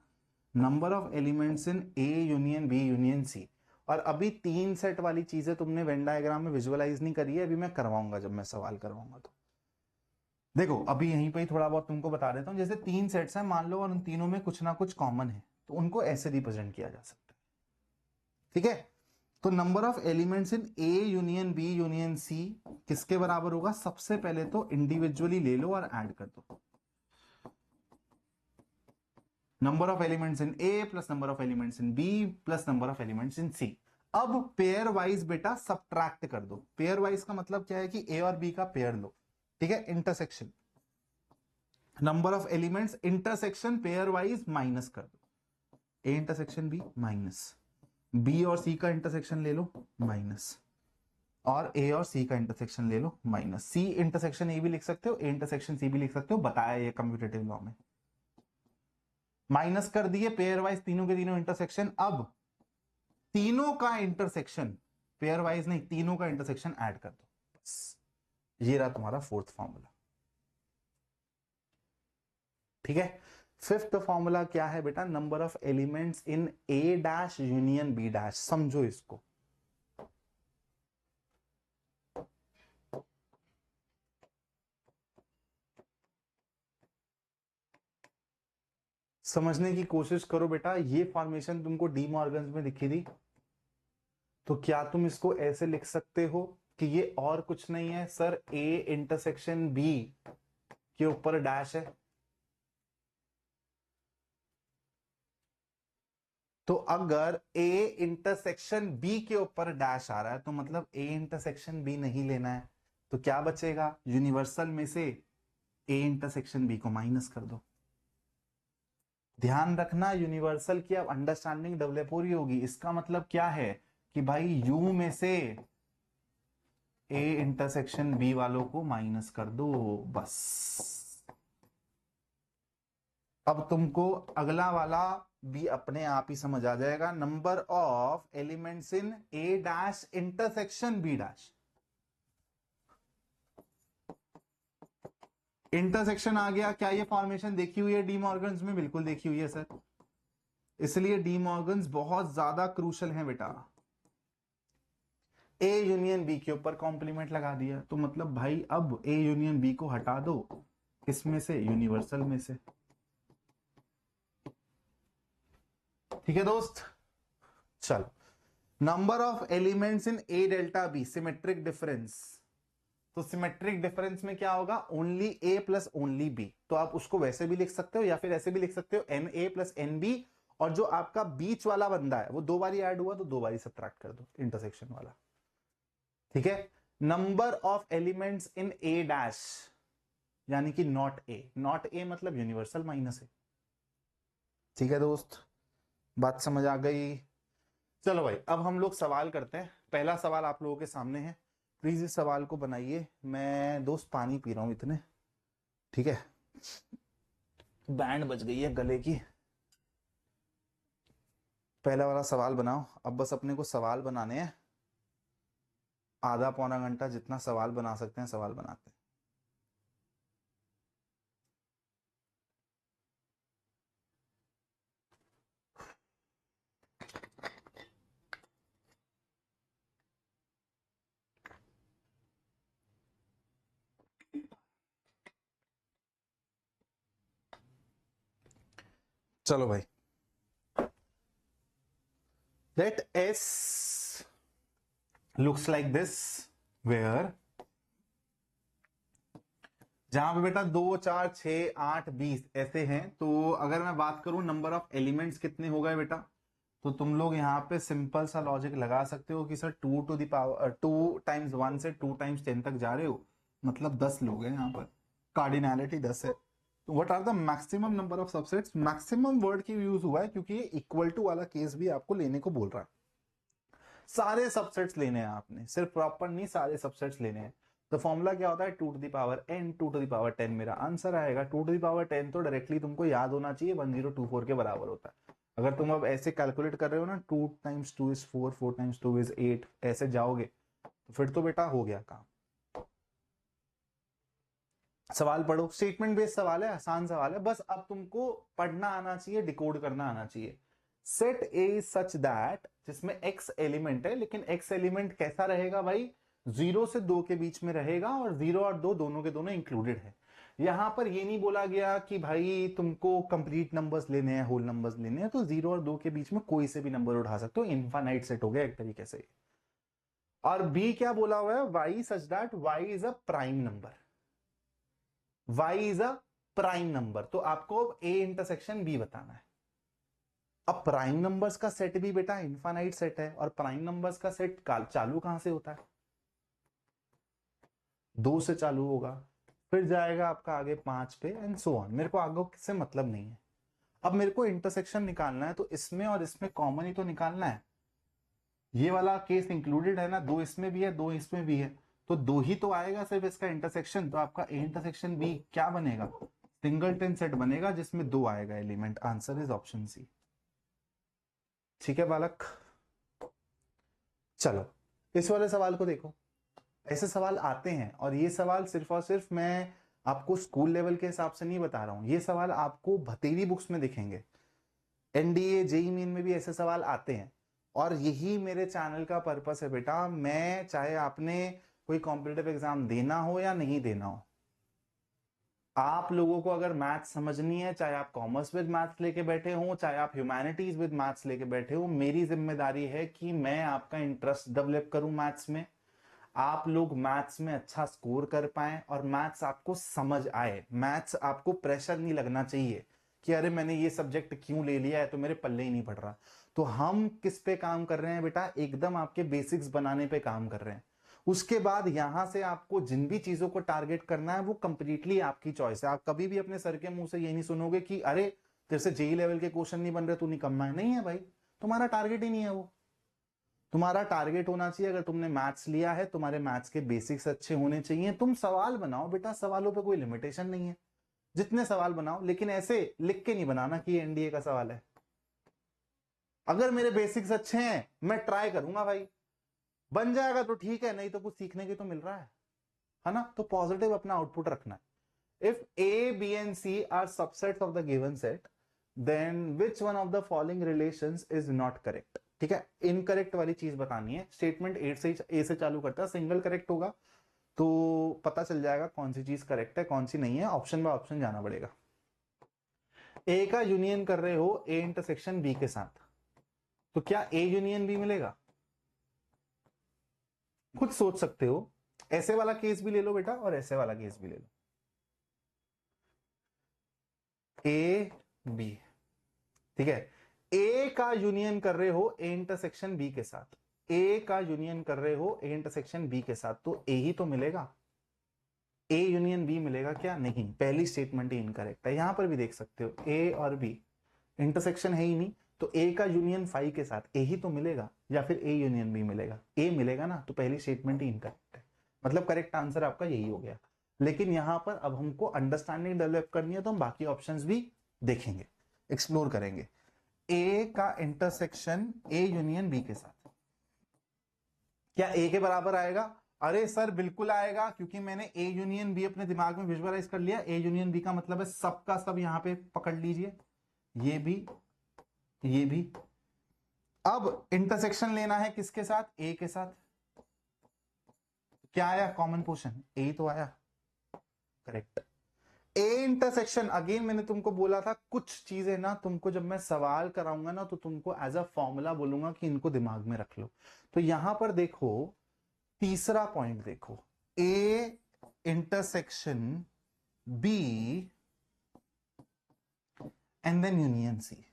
Number of elements in A union B union C, और अभी तीन सेट वाली चीजें तुमने वेन डायग्राम में विजुअलाइज नहीं करी है, अभी मैं करवाऊंगा जब मैं सवाल करवाऊंगा तो। देखो अभी यहीं पे ही थोड़ा बहुत तुमको बता देता हूं, जैसे तीन सेट्स हैं मान लो और उन तीनों में कुछ ना कुछ कॉमन है, तो उनको ऐसे रिप्रेजेंट किया जा सकता है। ठीक है, तो number of elements in A union B union C किसके बराबर होगा, सबसे पहले तो इंडिविजुअली ले लो और ऐड कर दो, number of elements in A plus number of elements in B plus number of elements in C. अब पेयर वाइज बेटा सब्ट्रैक्ट कर दो, पेयर वाइज का मतलब क्या है कि ए और बी का पेयर लो। ठीक है, intersection, number of elements intersection pairwise minus कर दो, A intersection B minus, B और सी का इंटरसेक्शन ले लो माइनस, और ए और सी का इंटरसेक्शन ले लो माइनस, सी इंटरसेक्शन ए भी लिख सकते हो, ए इंटरसेक्शन सी भी लिख सकते हो, बताया ये कम्यूटेटिव लॉ में। माइनस कर दिए पेयर वाइज तीनों के तीनों इंटरसेक्शन। अब तीनों का इंटरसेक्शन, पेयर वाइज नहीं, तीनों का इंटरसेक्शन ऐड कर दो, बस ये रहा तुम्हारा फोर्थ फॉर्मूला। ठीक है, फिफ्थ फॉर्मूला क्या है बेटा? Number of elements in A dash union B dash. समझो इसको, समझने की कोशिश करो बेटा। ये फॉर्मेशन तुमको डी मॉर्गन में दिखी थी, तो क्या तुम इसको ऐसे लिख सकते हो कि ये और कुछ नहीं है सर, ए इंटरसेक्शन बी के ऊपर डैश है। तो अगर ए इंटरसेक्शन बी के ऊपर डैश आ रहा है तो मतलब ए इंटरसेक्शन बी नहीं लेना है, तो क्या बचेगा? यूनिवर्सल में से ए इंटरसेक्शन बी को माइनस कर दो। ध्यान रखना, यूनिवर्सल की अब अंडरस्टैंडिंग डेवलप हो रही होगी। इसका मतलब क्या है कि भाई यू में से ए इंटरसेक्शन बी वालों को माइनस कर दो, बस। अब तुमको अगला वाला भी अपने आप ही समझ आ जाएगा। Number of elements in A dash intersection B dash. Intersection आ गया। क्या ये फॉर्मेशन देखी हुई है डी मॉर्गन्स में? बिल्कुल देखी हुई है सर, इसलिए डी मॉर्गन्स बहुत ज्यादा क्रूशल है बेटा। ए यूनियन बी के ऊपर कॉम्प्लीमेंट लगा दिया, तो मतलब भाई अब ए यूनियन बी को हटा दो, किसमें से? यूनिवर्सल में से। ठीक है दोस्त, चलो। Number of elements in A delta B, symmetric difference. तो सिमेट्रिक डिफरेंस में क्या होगा? Only A plus only B. तो आप उसको वैसे भी लिख सकते हो या फिर ऐसे भी लिख सकते हो, n A plus n B, और जो आपका बीच वाला बंदा है वो दो बारी ऐड हुआ तो दो बारी सब्ट्रैक्ट कर दो, इंटरसेक्शन वाला। ठीक है, number of elements in A dash यानी कि नॉट ए, नॉट ए मतलब यूनिवर्सल माइनस है। ठीक है दोस्त, बात समझ आ गई? चलो भाई, अब हम लोग सवाल करते हैं। पहला सवाल आप लोगों के सामने है, प्लीज इस सवाल को बनाइए। मैं दोस्त पानी पी रहा हूं इतने, ठीक है, बैंड बज गई है गले की। पहला वाला सवाल बनाओ। अब बस अपने को सवाल बनाने हैं, आधा पौना घंटा जितना सवाल बना सकते हैं सवाल बनाते हैं। चलो भाई, let S looks like this where, जहां पे बेटा 2 4 6 8 20 ऐसे हैं, तो अगर मैं बात करूं नंबर ऑफ एलिमेंट्स कितने हो गए बेटा, तो तुम लोग यहाँ पे सिंपल सा लॉजिक लगा सकते हो कि sir 2 to the power 2 times 1 से 2 टाइम्स 10 तक जा रहे हो, मतलब 10 लोग हैं यहाँ पर, कार्डिनैलिटी 10 है। तो what are the maximum number of subsets? Maximum word की यूज हुआ है क्योंकि ये इक्वल टू वाला केस भी आपको लेने को बोल रहा है। सारे सबसेट्स लेने हैं आपने, सिर्फ प्रॉपर नहीं, सारे सबसेट्स लेने हैं। तो फॉर्मूला क्या होता है? 2 to the power n, 2 to the power 10 मेरा आंसर आएगा। 2 टू द पावर 10 तो डायरेक्टली तुमको याद होना चाहिए 1024 के बराबर होता है। अगर तुम अब ऐसे कैलकुलेट कर रहे हो ना, 2 टाइम्स 2 इज 4, 4 टाइम्स 2 इज 8, ऐसे जाओगे तो फिर तो बेटा हो गया काम। सवाल पढ़ो, स्टेटमेंट बेस्ड सवाल है, आसान सवाल है, बस अब तुमको पढ़ना आना चाहिए, डिकोड करना आना चाहिए। Set A is such that, जिसमें x एलिमेंट है, लेकिन x एलिमेंट कैसा रहेगा भाई? 0 से 2 के बीच में रहेगा, और 0 और 2 दोनों के दोनों इंक्लूडेड है। यहां पर ये नहीं बोला गया कि भाई तुमको कंप्लीट नंबर्स लेने हैं, होल नंबर्स लेने हैं, तो 0 और 2 के बीच में कोई से भी नंबर उठा सकते हो, इनफाइनाइट सेट हो गया एक तरीके से। और बी क्या बोला हुआ है? y such that y is a prime number, y is a prime number. तो आपको a इंटरसेक्शन b बताना है। अब प्राइम नंबर्स का सेट भी बेटा इनफाइनाइट सेट है, और प्राइम नंबर्स का सेट चालू कहां से होता है? 2 से चालू होगा, फिर जाएगा आपका आगे 5 पे, एंड सो ऑन। मेरे को आगे से मतलब नहीं है। अब मेरे को इंटरसेक्शन निकालना है, तो इसमें और इसमें कॉमन ही तो निकालना है। ये वाला केस इंक्लूडेड है ना, 2 इसमें भी है 2 इसमें भी है, तो 2 ही तो आएगा सिर्फ इसका इंटरसेक्शन, तो आपका ए इंटरसेक्शन बी क्या बनेगा, सिंगलटन सेट बनेगा जिसमें 2 आएगा element. Answer is option C. ठीक है बालक, चलो इस वाले सवाल को देखो। ऐसे सवाल आते हैं और ये सवाल सिर्फ और सिर्फ मैं आपको स्कूल लेवल के हिसाब से नहीं बता रहा हूं, ये सवाल आपको भतेरी बुक्स में दिखेंगे, एनडीए जेईई मेन में भी ऐसे सवाल आते हैं। और यही मेरे चैनल का पर्पस है बेटा, मैं चाहे आपने कोई कॉम्पिटिटिव एग्जाम देना हो या नहीं देना हो, आप लोगों को अगर मैथ्स समझनी है, चाहे आप कॉमर्स विद मैथ्स लेके बैठे हो, चाहे आप ह्यूमैनिटीज विद मैथ्स लेके बैठे हो, मेरी जिम्मेदारी है कि मैं आपका इंटरेस्ट डेवलप करूं मैथ्स में, आप लोग मैथ्स में अच्छा स्कोर कर पाएं और मैथ्स आपको समझ आए। मैथ्स आपको प्रेशर नहीं लगना चाहिए कि अरे मैंने ये सब्जेक्ट क्यों ले लिया है तो मेरे पल्ले ही नहीं पड़ रहा। तो हम किस पे काम कर रहे हैं बेटा, एकदम आपके बेसिक्स बनाने पे काम कर रहे हैं। उसके बाद यहां से आपको जिन भी चीजों को टारगेट करना है वो कंप्लीटली आपकी चॉइस है। आप कभी भी अपने सर के मुंह से ये नहीं सुनोगे कि अरे तेरे से जेई लेवल के क्वेश्चन नहीं बन रहे, तू निकम्मा है। नहीं है भाई, तुम्हारा टारगेट ही नहीं है वो। तुम्हारा टारगेट होना चाहिए, अगर तुमने मैथ्स लिया है तुम्हारे मैथ्स के बेसिक्स अच्छे होने चाहिए। तुम सवाल बनाओ बेटा, सवालों पे कोई लिमिटेशन नहीं है, जितने सवाल बनाओ, लेकिन ऐसे लिख के नहीं बनाना कि एनडीए का सवाल है। अगर मेरे बेसिक्स अच्छे हैं मैं ट्राई करूंगा भाई, बन जाएगा तो ठीक है, नहीं तो कुछ सीखने की तो मिल रहा है ना। तो पॉजिटिव अपना आउटपुट रखना है। If A B and C are subsets of the given set, then which one of the following relations is not correct. ठीक है, इनकरेक्ट वाली चीज बतानी है। स्टेटमेंट ए से चालू करता है, सिंगल करेक्ट होगा तो पता चल जाएगा कौन सी चीज करेक्ट है कौन सी नहीं है, ऑप्शन बाय ऑप्शन जाना पड़ेगा। ए का यूनियन कर रहे हो ए इंटरसेक्शन बी के साथ, तो क्या ए यूनियन बी मिलेगा? खुद सोच सकते हो, ऐसे वाला केस भी ले लो बेटा और ऐसे वाला केस भी ले लो। ए बी, ठीक है, ए का यूनियन कर रहे हो ए इंटरसेक्शन बी के साथ, ए का यूनियन कर रहे हो ए इंटरसेक्शन बी के साथ, तो ए ही तो मिलेगा। ए यूनियन बी मिलेगा क्या? नहीं, पहली स्टेटमेंट ही इनकरेक्ट है। यहां पर भी देख सकते हो ए और बी इंटरसेक्शन है ही नहीं, तो ए का यूनियन फाई के साथ ए ही तो मिलेगा, या फिर ए यूनियन बी मिलेगा। ए मिलेगा ना, तो पहली स्टेटमेंट ही इनकरेक्ट है, मतलब करेक्ट आंसर आपका यही हो गया। लेकिन यहां पर अब हमको अंडरस्टैंडिंग डेवलप करनी है, तो हम बाकी ऑप्शंस भी देखेंगे, एक्सप्लोर करेंगे। ए का इंटरसेक्शन ए यूनियन बी के साथ क्या ए के बराबर आएगा? अरे सर बिल्कुल आएगा, क्योंकि मैंने ए यूनियन बी अपने दिमाग में विजुअलाइज कर लिया। ए यूनियन बी का मतलब है सब का सब, यहां पे पकड़ लीजिए, ये भी ये भी। अब इंटरसेक्शन लेना है किसके साथ? ए के साथ। क्या आया? कॉमन पोर्शन ए तो आया, करेक्ट। ए इंटरसेक्शन, अगेन मैंने तुमको बोला था कुछ चीजें ना तुमको जब मैं सवाल कराऊंगा ना तो तुमको एज अ फॉर्मूला बोलूंगा कि इनको दिमाग में रख लो। तो यहां पर देखो, तीसरा पॉइंट देखो, A intersection B and then union C.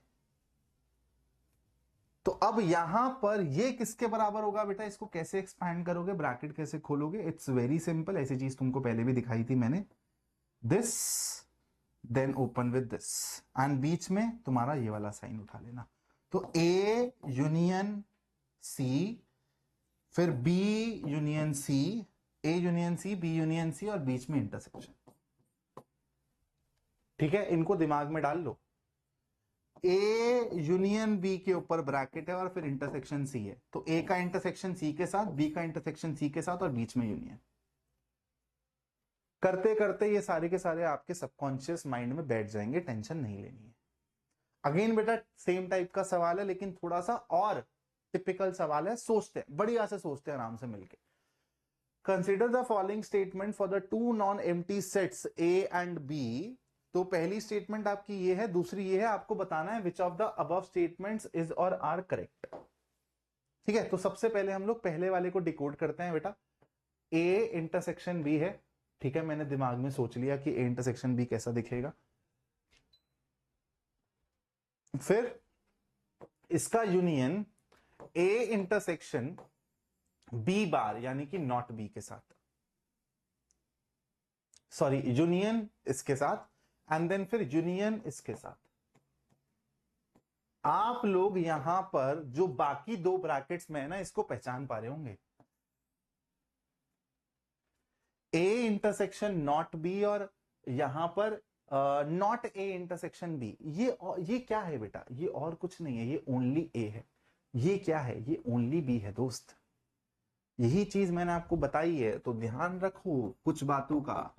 तो अब यहां पर ये किसके बराबर होगा बेटा? इसको कैसे एक्सपैंड करोगे, ब्रैकेट कैसे खोलोगे? इट्स वेरी सिंपल, ऐसी चीज तुमको पहले भी दिखाई थी मैंने। This then open with this, and बीच में तुम्हारा ये वाला साइन उठा लेना। तो ए यूनियन सी, फिर B union C, A union C, B union C, और बीच में इंटरसेक्शन। ठीक है, इनको दिमाग में डाल लो। ए यूनियन बी के ऊपर ब्रैकेट है और फिर इंटरसेक्शन सी है, तो ए का इंटरसेक्शन सी के साथ, बी का इंटरसेक्शन सी के साथ, और बीच में यूनियन। करते करते ये सारे के सारे आपके सबकॉन्शियस माइंड में बैठ जाएंगे, टेंशन नहीं लेनी है। अगेन बेटा सेम टाइप का सवाल है, लेकिन थोड़ा सा और टिपिकल सवाल है। सोचते हैं, बढ़िया से सोचते हैं आराम से मिलके। Consider the following statement for the two non empty sets A and B. तो पहली स्टेटमेंट आपकी ये है, दूसरी ये है, आपको बताना है which of the above statements is और आर करेक्ट। ठीक है, तो सबसे पहले हम लोग पहले वाले को डिकोड करते हैं बेटा। ए इंटरसेक्शन बी है, ठीक है, मैंने दिमाग में सोच लिया कि ए इंटरसेक्शन बी कैसा दिखेगा। फिर इसका union A intersection B bar यानी कि नॉट बी के साथ, सॉरी यूनियन इसके साथ, एंड देन फिर यूनियन इसके साथ। आप लोग यहां पर जो बाकी दो ब्रैकेट्स में है ना, इसको पहचान पा रहे होंगे, ए इंटरसेक्शन नॉट बी और यहां पर नॉट ए इंटरसेक्शन बी। ये क्या है बेटा? ये और कुछ नहीं है, ये ओनली ए है। ये क्या है? ये ओनली बी है दोस्त। यही चीज मैंने आपको बताई है, तो ध्यान रखो कुछ बातों का।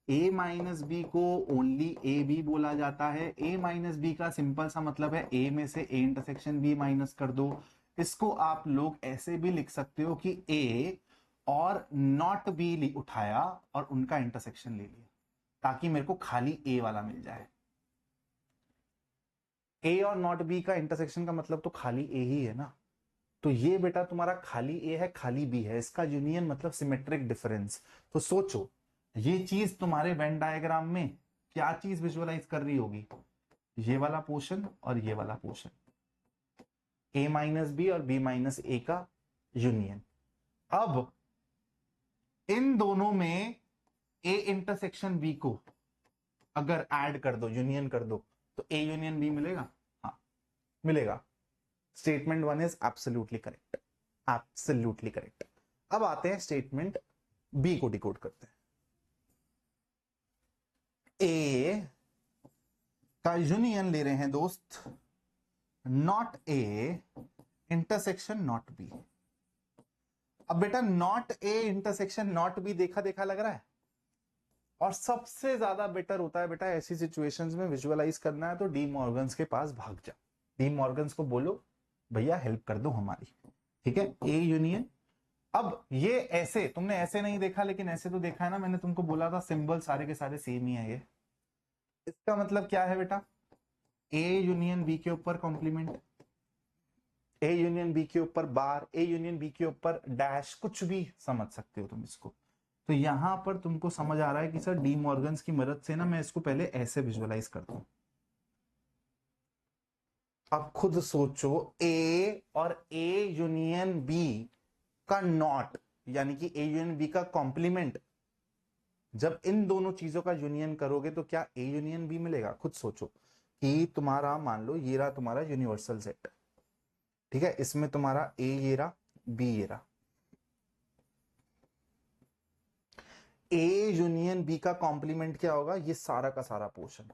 a माइनस बी को ओनली ए बी बोला जाता है। a माइनस बी का सिंपल सा मतलब है a में से a इंटरसेक्शन b माइनस कर दो। इसको आप लोग ऐसे भी लिख सकते हो कि a और नॉट b उठाया और उनका इंटरसेक्शन ले लिया, ताकि मेरे को खाली a वाला मिल जाए। a और नॉट b का इंटरसेक्शन का मतलब तो खाली a ही है ना। तो ये बेटा तुम्हारा खाली ए है, खाली बी है, इसका यूनियन मतलब सिमेट्रिक डिफरेंस। तो सोचो ये चीज तुम्हारे वेन डायग्राम में क्या चीज विजुअलाइज कर रही होगी? ये वाला पोर्शन और ये वाला पोर्शन, ए माइनस बी और बी माइनस ए का यूनियन। अब इन दोनों में ए इंटरसेक्शन बी को अगर ऐड कर दो, यूनियन कर दो, तो ए यूनियन बी मिलेगा। हाँ मिलेगा। Statement one is absolutely correct, absolutely correct. अब आते हैं स्टेटमेंट बी को डिकोड करते हैं। ए का यूनियन ले रहे हैं दोस्त, not A intersection not be. अब बेटा not A intersection not be देखा देखा लग रहा है, और सबसे ज्यादा बेटर होता है बेटा ऐसी सिचुएशंस में विजुअलाइज करना है तो डी मॉर्गन्स के पास भाग जा। डी मॉर्गन्स को बोलो भैया हेल्प कर दो हमारी, ठीक है। ए यूनियन, अब ये ऐसे तुमने ऐसे नहीं देखा लेकिन ऐसे तो देखा है ना, मैंने तुमको बोला था सिंबल सारे के सारे सेम ही है। ये इसका मतलब क्या है बेटा? ए यूनियन बी के ऊपर कॉम्प्लीमेंट, ए यूनियन बी के ऊपर बार, ए यूनियन बी के ऊपर डैश, कुछ भी समझ सकते हो तुम इसको। तो यहां पर तुमको समझ आ रहा है कि सर डी मॉर्गन्स की मदद से ना मैं इसको पहले ऐसे विजुअलाइज करता हूं। अब खुद सोचो, ए और ए यूनियन बी का नॉट यानी कि ए यूनियन बी का कॉम्प्लीमेंट, जब इन दोनों चीजों का यूनियन करोगे तो क्या ए यूनियन बी मिलेगा? खुद सोचो कि तुम्हारा मान लो ये रहा तुम्हारा यूनिवर्सल सेट, ठीक है, इसमें तुम्हारा ए ये रहा, बी ये रहा। ए यूनियन बी का कॉम्प्लीमेंट क्या होगा? ये सारा का सारा पोर्शन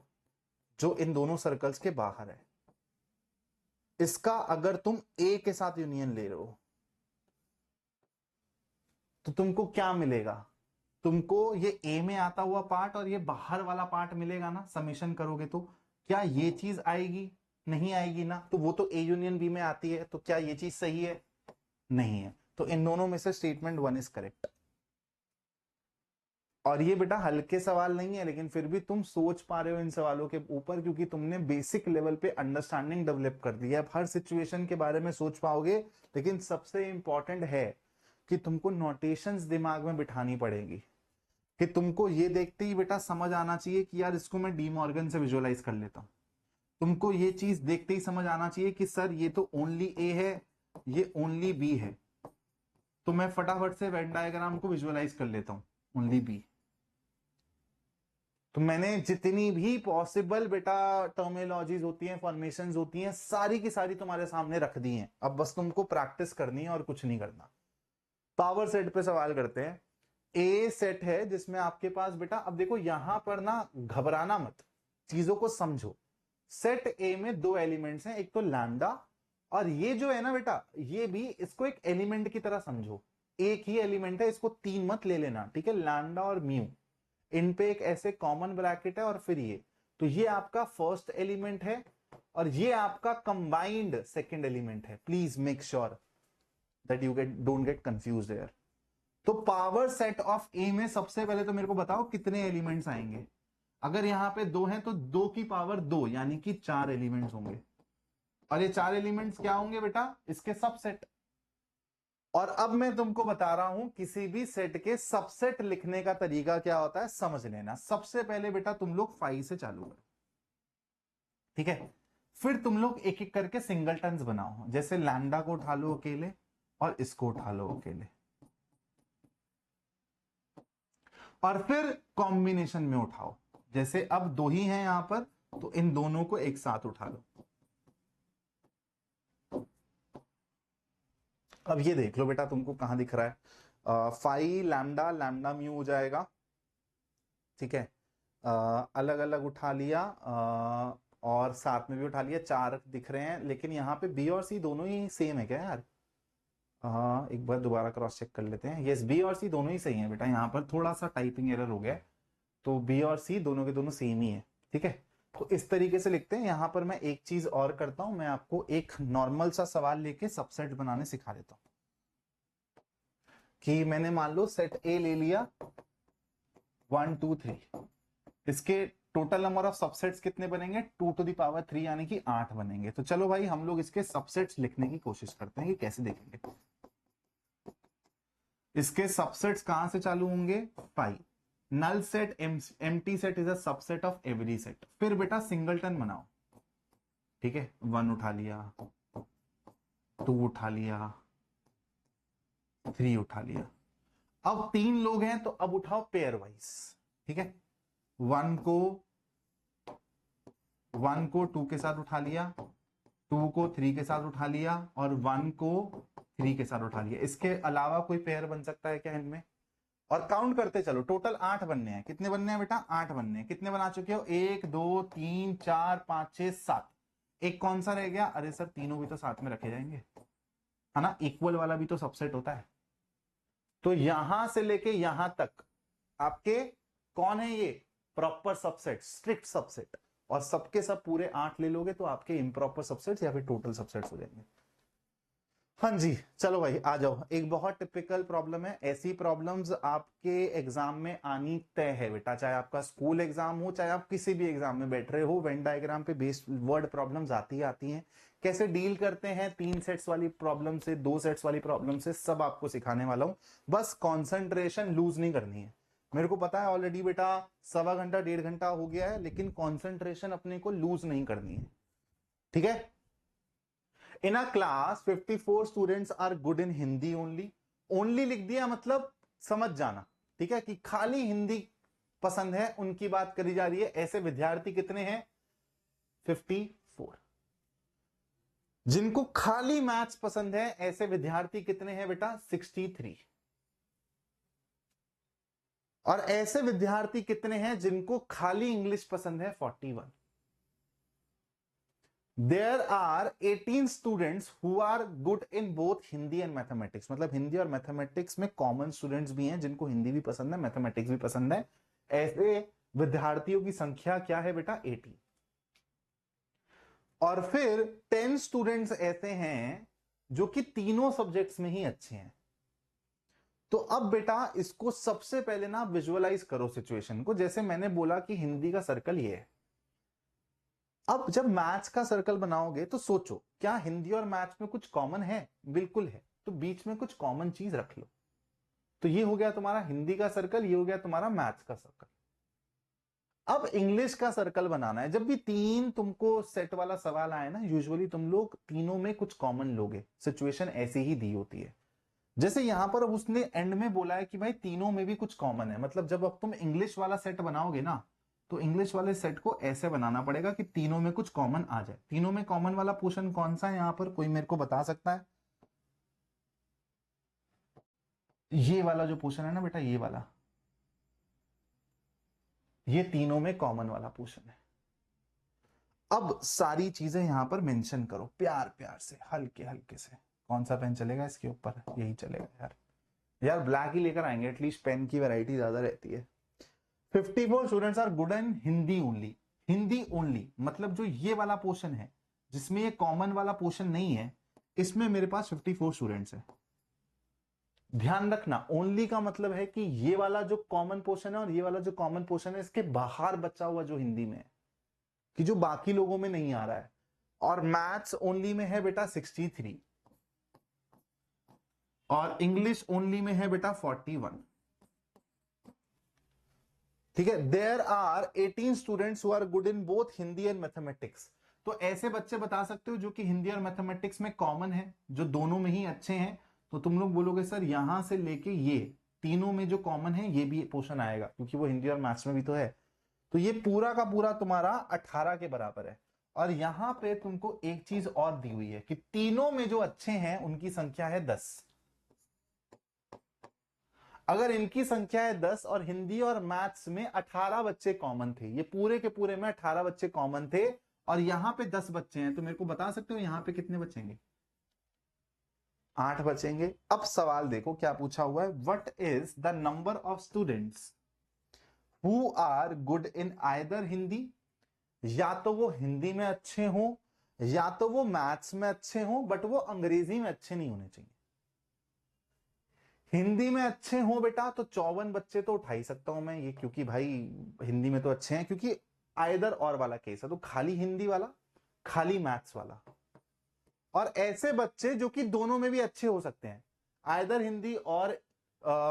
जो इन दोनों सर्कल्स के बाहर है, इसका अगर तुम ए के साथ यूनियन ले रहे हो तो तुमको क्या मिलेगा? तुमको ये ए में आता हुआ पार्ट और ये बाहर वाला पार्ट मिलेगा ना, समेशन करोगे तो क्या ये चीज आएगी? नहीं आएगी ना। तो वो तो ए यूनियन बी में आती है, तो क्या ये चीज सही है? नहीं है। तो इन दोनों में से स्टेटमेंट वन इज करेक्ट। और ये बेटा हल्के सवाल नहीं है, लेकिन फिर भी तुम सोच पा रहे हो इन सवालों के ऊपर, क्योंकि तुमने बेसिक लेवल पे अंडरस्टैंडिंग डेवलप कर दी है। अब हर सिचुएशन के बारे में सोच पाओगे, लेकिन सबसे इंपॉर्टेंट है कि तुमको नोटेशंस दिमाग में बिठानी पड़ेगी, कि तुमको ये देखते ही बेटा समझ आना चाहिए कि यार इसको मैं डी मॉर्गन से विजुअलाइज कर लेता हूं। तुमको ये चीज देखते ही समझ आना चाहिए कि सर ये तो ओनली ए है, ये ओनली बी है, तो मैं फटाफट से वेन डायग्राम को विजुअलाइज कर लेता हूं ओनली बी। तो मैंने जितनी भी पॉसिबल बेटा टर्मिनोलॉजीज होती हैं, फॉर्मेशंस होती हैं, सारी की सारी तुम्हारे सामने रख दी हैं। अब बस तुमको प्रैक्टिस करनी है और कुछ नहीं करना। पावर सेट पे सवाल करते हैं। ए सेट है जिसमें आपके पास बेटा, अब देखो यहां पर ना घबराना मत, चीजों को समझो। सेट ए में दो एलिमेंट्स हैं, एक तो लैम्डा, और ये जो है ना बेटा ये भी, इसको एक एलिमेंट की तरह समझो। एक ही एलिमेंट है, इसको तीन मत ले लेना, ठीक है। लैम्डा और म्यू, इन पे एक ऐसे कॉमन ब्रैकेट है और फिर ये, तो ये आपका फर्स्ट एलिमेंट है और ये आपका कंबाइंड सेकंड एलिमेंट है। Please make sure that you don't get confuse there. तो पावर सेट ऑफ ए में सबसे पहले तो मेरे को बताओ कितने एलिमेंट्स आएंगे। अगर यहां पे दो हैं तो दो की पावर दो, यानी कि चार एलिमेंट्स होंगे। और ये चार एलिमेंट्स क्या होंगे बेटा? इसके सबसेट। और अब मैं तुमको बता रहा हूं किसी भी सेट के सबसेट लिखने का तरीका क्या होता है, समझ लेना। सबसे पहले बेटा तुम लोग 5 से चालू करो, ठीक है। फिर तुम लोग एक एक करके सिंगलटन्स बनाओ, जैसे लैम्डा को उठा लो अकेले और इसको उठा लो अकेले, और फिर कॉम्बिनेशन में उठाओ। जैसे अब दो ही हैं यहां पर, तो इन दोनों को एक साथ उठा लो। अब ये देख लो बेटा, तुमको कहां दिख रहा है, फाई लैम्डा लैम्डा म्यू हो जाएगा, ठीक है। अलग अलग उठा लिया, और साथ में भी उठा लिया, चार दिख रहे हैं, लेकिन यहाँ पे बी और सी दोनों ही सेम है क्या यार? एक बार दोबारा क्रॉस चेक कर लेते हैं। यस, बी और सी दोनों ही सही है बेटा, यहाँ पर थोड़ा सा टाइपिंग एरर हो गया है, तो बी और सी दोनों के दोनों सेम ही है, ठीक है। तो इस तरीके से लिखते हैं। यहां पर मैं एक चीज और करता हूं, मैं आपको एक नॉर्मल सा सवाल लेके सबसेट बनाने सिखा देता हूं। कि मैंने मान लो सेट ए ले लिया 1 2 3, इसके टोटल नंबर ऑफ सबसेट्स कितने बनेंगे? 2 टू द पावर 3 यानी कि 8 बनेंगे। तो चलो भाई हम लोग इसके सबसेट्स लिखने की कोशिश करते हैं कि कैसे देखेंगे। इसके सबसेट्स कहां से चालू होंगे? Five. Null set empty set is a subset of every set. फिर बेटा सिंगलटन बनाओ, ठीक है। 1 उठा लिया, 2 उठा लिया, 3 उठा लिया। अब 3 लोग हैं तो अब उठाओ पेयर वाइज, ठीक है। 1 को 2 के साथ उठा लिया, 2 को 3 के साथ उठा लिया, और 1 को 3 के साथ उठा लिया। इसके अलावा कोई पेयर बन सकता है क्या इनमें? और काउंट करते चलो, टोटल 8 बनने हैं। कितने बनने हैं बेटा? 8 बनने हैं। कितने बना चुके हो? 1 2 3 4 5 6 7। एक कौन सा रह गया? अरे सर तीनों भी तो साथ में रखे जाएंगे, है ना, इक्वल वाला भी तो सबसेट होता है। तो यहां से लेके यहां तक आपके कौन है? ये प्रॉपर सबसेट, स्ट्रिक्ट सबसेट। और सबके सब पूरे 8 ले लोगे तो आपके इम्प्रॉपर सबसेट्स या फिर टोटल सबसेट्स हो जाएंगे। हाँ जी, चलो भाई आ जाओ। एक बहुत टिपिकल प्रॉब्लम है, ऐसी प्रॉब्लम्स आपके एग्जाम में आनी तय है बेटा, चाहे आपका स्कूल एग्जाम हो, चाहे आप किसी भी एग्जाम में बैठ रहे हो, वेन डायग्राम पे बेस्ड वर्ड प्रॉब्लम्स आती हैं। कैसे डील करते हैं 3 सेट्स वाली प्रॉब्लम से, 2 सेट्स वाली प्रॉब्लम से, सब आपको सिखाने वाला हूं। बस कॉन्सेंट्रेशन लूज नहीं करनी है। मेरे को पता है ऑलरेडी बेटा 1.25 घंटा 1.5 घंटा हो गया है, लेकिन कॉन्सेंट्रेशन अपने को लूज नहीं करनी है, ठीक है। In a class 54 students are good in Hindi only। Only लिख दिया मतलब समझ जाना, ठीक है, कि खाली हिंदी पसंद है, उनकी बात करी जा रही है। ऐसे विद्यार्थी कितने हैं? 54। जिनको खाली मैथ्स पसंद है, ऐसे विद्यार्थी कितने हैं बेटा? 63। और ऐसे विद्यार्थी कितने हैं जिनको खाली इंग्लिश पसंद है? 41। There are 18 students who are good in both Hindi and mathematics. मतलब हिंदी और मैथमेटिक्स में कॉमन स्टूडेंट्स भी हैं जिनको हिंदी भी पसंद है, मैथमेटिक्स भी पसंद है। ऐसे विद्यार्थियों की संख्या क्या है बेटा? 18। और फिर 10 स्टूडेंट्स ऐसे हैं जो कि तीनों सब्जेक्ट्स में ही अच्छे हैं। तो अब बेटा इसको सबसे पहले ना विजुअलाइज करो सिचुएशन को। जैसे मैंने बोला कि हिंदी का सर्कल ये है। अब जब मैथ्स का सर्कल बनाओगे तो सोचो, क्या हिंदी और मैथ्स में कुछ कॉमन है? बिल्कुल है। तो बीच में कुछ कॉमन चीज रख लो। तो ये हो गया तुम्हारा हिंदी का सर्कल, ये हो गया तुम्हारा मैथ्स का सर्कल। अब इंग्लिश का सर्कल बनाना है। जब भी 3 तुमको सेट वाला सवाल आए ना, यूजुअली तुम लोग तीनों में कुछ कॉमन लोगे। सिचुएशन ऐसी ही दी होती है। जैसे यहां पर अब उसने एंड में बोला है कि भाई तीनों में भी कुछ कॉमन है। मतलब जब अब तुम इंग्लिश वाला सेट बनाओगे ना, तो इंग्लिश वाले सेट को ऐसे बनाना पड़ेगा कि तीनों में कुछ कॉमन आ जाए। तीनों में कॉमन वाला पोर्शन कौन सा है यहां पर? कोई मेरे को बता सकता है? ये वाला जो पोर्शन है ना बेटा, ये वाला, ये तीनों में कॉमन वाला पोर्शन है। अब सारी चीजें यहां पर मेंशन करो प्यार प्यार से, हल्के हल्के से। कौन सा पेन चलेगा इसके ऊपर? यही चलेगा यार। यार ब्लैक ही लेकर आएंगे, एटलीस्ट पेन की वैरायटी ज्यादा रहती है। 54 students are good in Hindi only. Hindi only मतलब जो ये वाला पोर्शन है, जिसमें ये कॉमन वाला पोर्शन नहीं है, इसमें मेरे पास 54 स्टूडेंट्स है। ध्यान रखना, ओनली का मतलब है कि ये वाला जो कॉमन पोर्शन है और ये वाला जो कॉमन पोर्शन है, इसके बाहर बचा हुआ जो हिंदी में है, कि जो बाकी लोगों में नहीं आ रहा है। और मैथ्स ओनली में है बेटा 63, और इंग्लिश ओनली में है बेटा 41। ठीक है। There are 18 students who are good in both Hindi and mathematics. तो ऐसे बच्चे बता सकते हो जो कि हिंदी और मैथमेटिक्स में कॉमन है, जो दोनों में ही अच्छे हैं। तो तुम लोग बोलोगे सर यहां से लेके ये तीनों में जो कॉमन है ये भी पोर्शन आएगा, क्योंकि वो हिंदी और मैथ्स में भी तो है। तो ये पूरा का पूरा तुम्हारा 18 के बराबर है। और यहां पे तुमको एक चीज और दी हुई है कि तीनों में जो अच्छे हैं उनकी संख्या है 10। अगर इनकी संख्या है 10 और हिंदी और मैथ्स में 18 बच्चे कॉमन थे, ये पूरे के पूरे में 18 बच्चे कॉमन थे और यहां पे 10 बच्चे हैं, तो मेरे को बता सकते हो यहां पे कितने बचेंगे? 8 बचेंगे। अब सवाल देखो क्या पूछा हुआ है, what is the number of students who are good in either Hindi, या तो वो हिंदी में अच्छे हो या तो वो मैथ्स में अच्छे हो, बट वो अंग्रेजी में अच्छे नहीं होने चाहिए। हिंदी में अच्छे हो बेटा तो 54 बच्चे तो उठा ही सकता हूं मैं ये, क्योंकि भाई हिंदी में तो अच्छे हैं, क्योंकि आइदर और वाला केस है, तो खाली हिंदी वाला खाली मैथ्स वाला। और ऐसे बच्चे जो कि दोनों में भी अच्छे हो सकते हैं, आइदर हिंदी और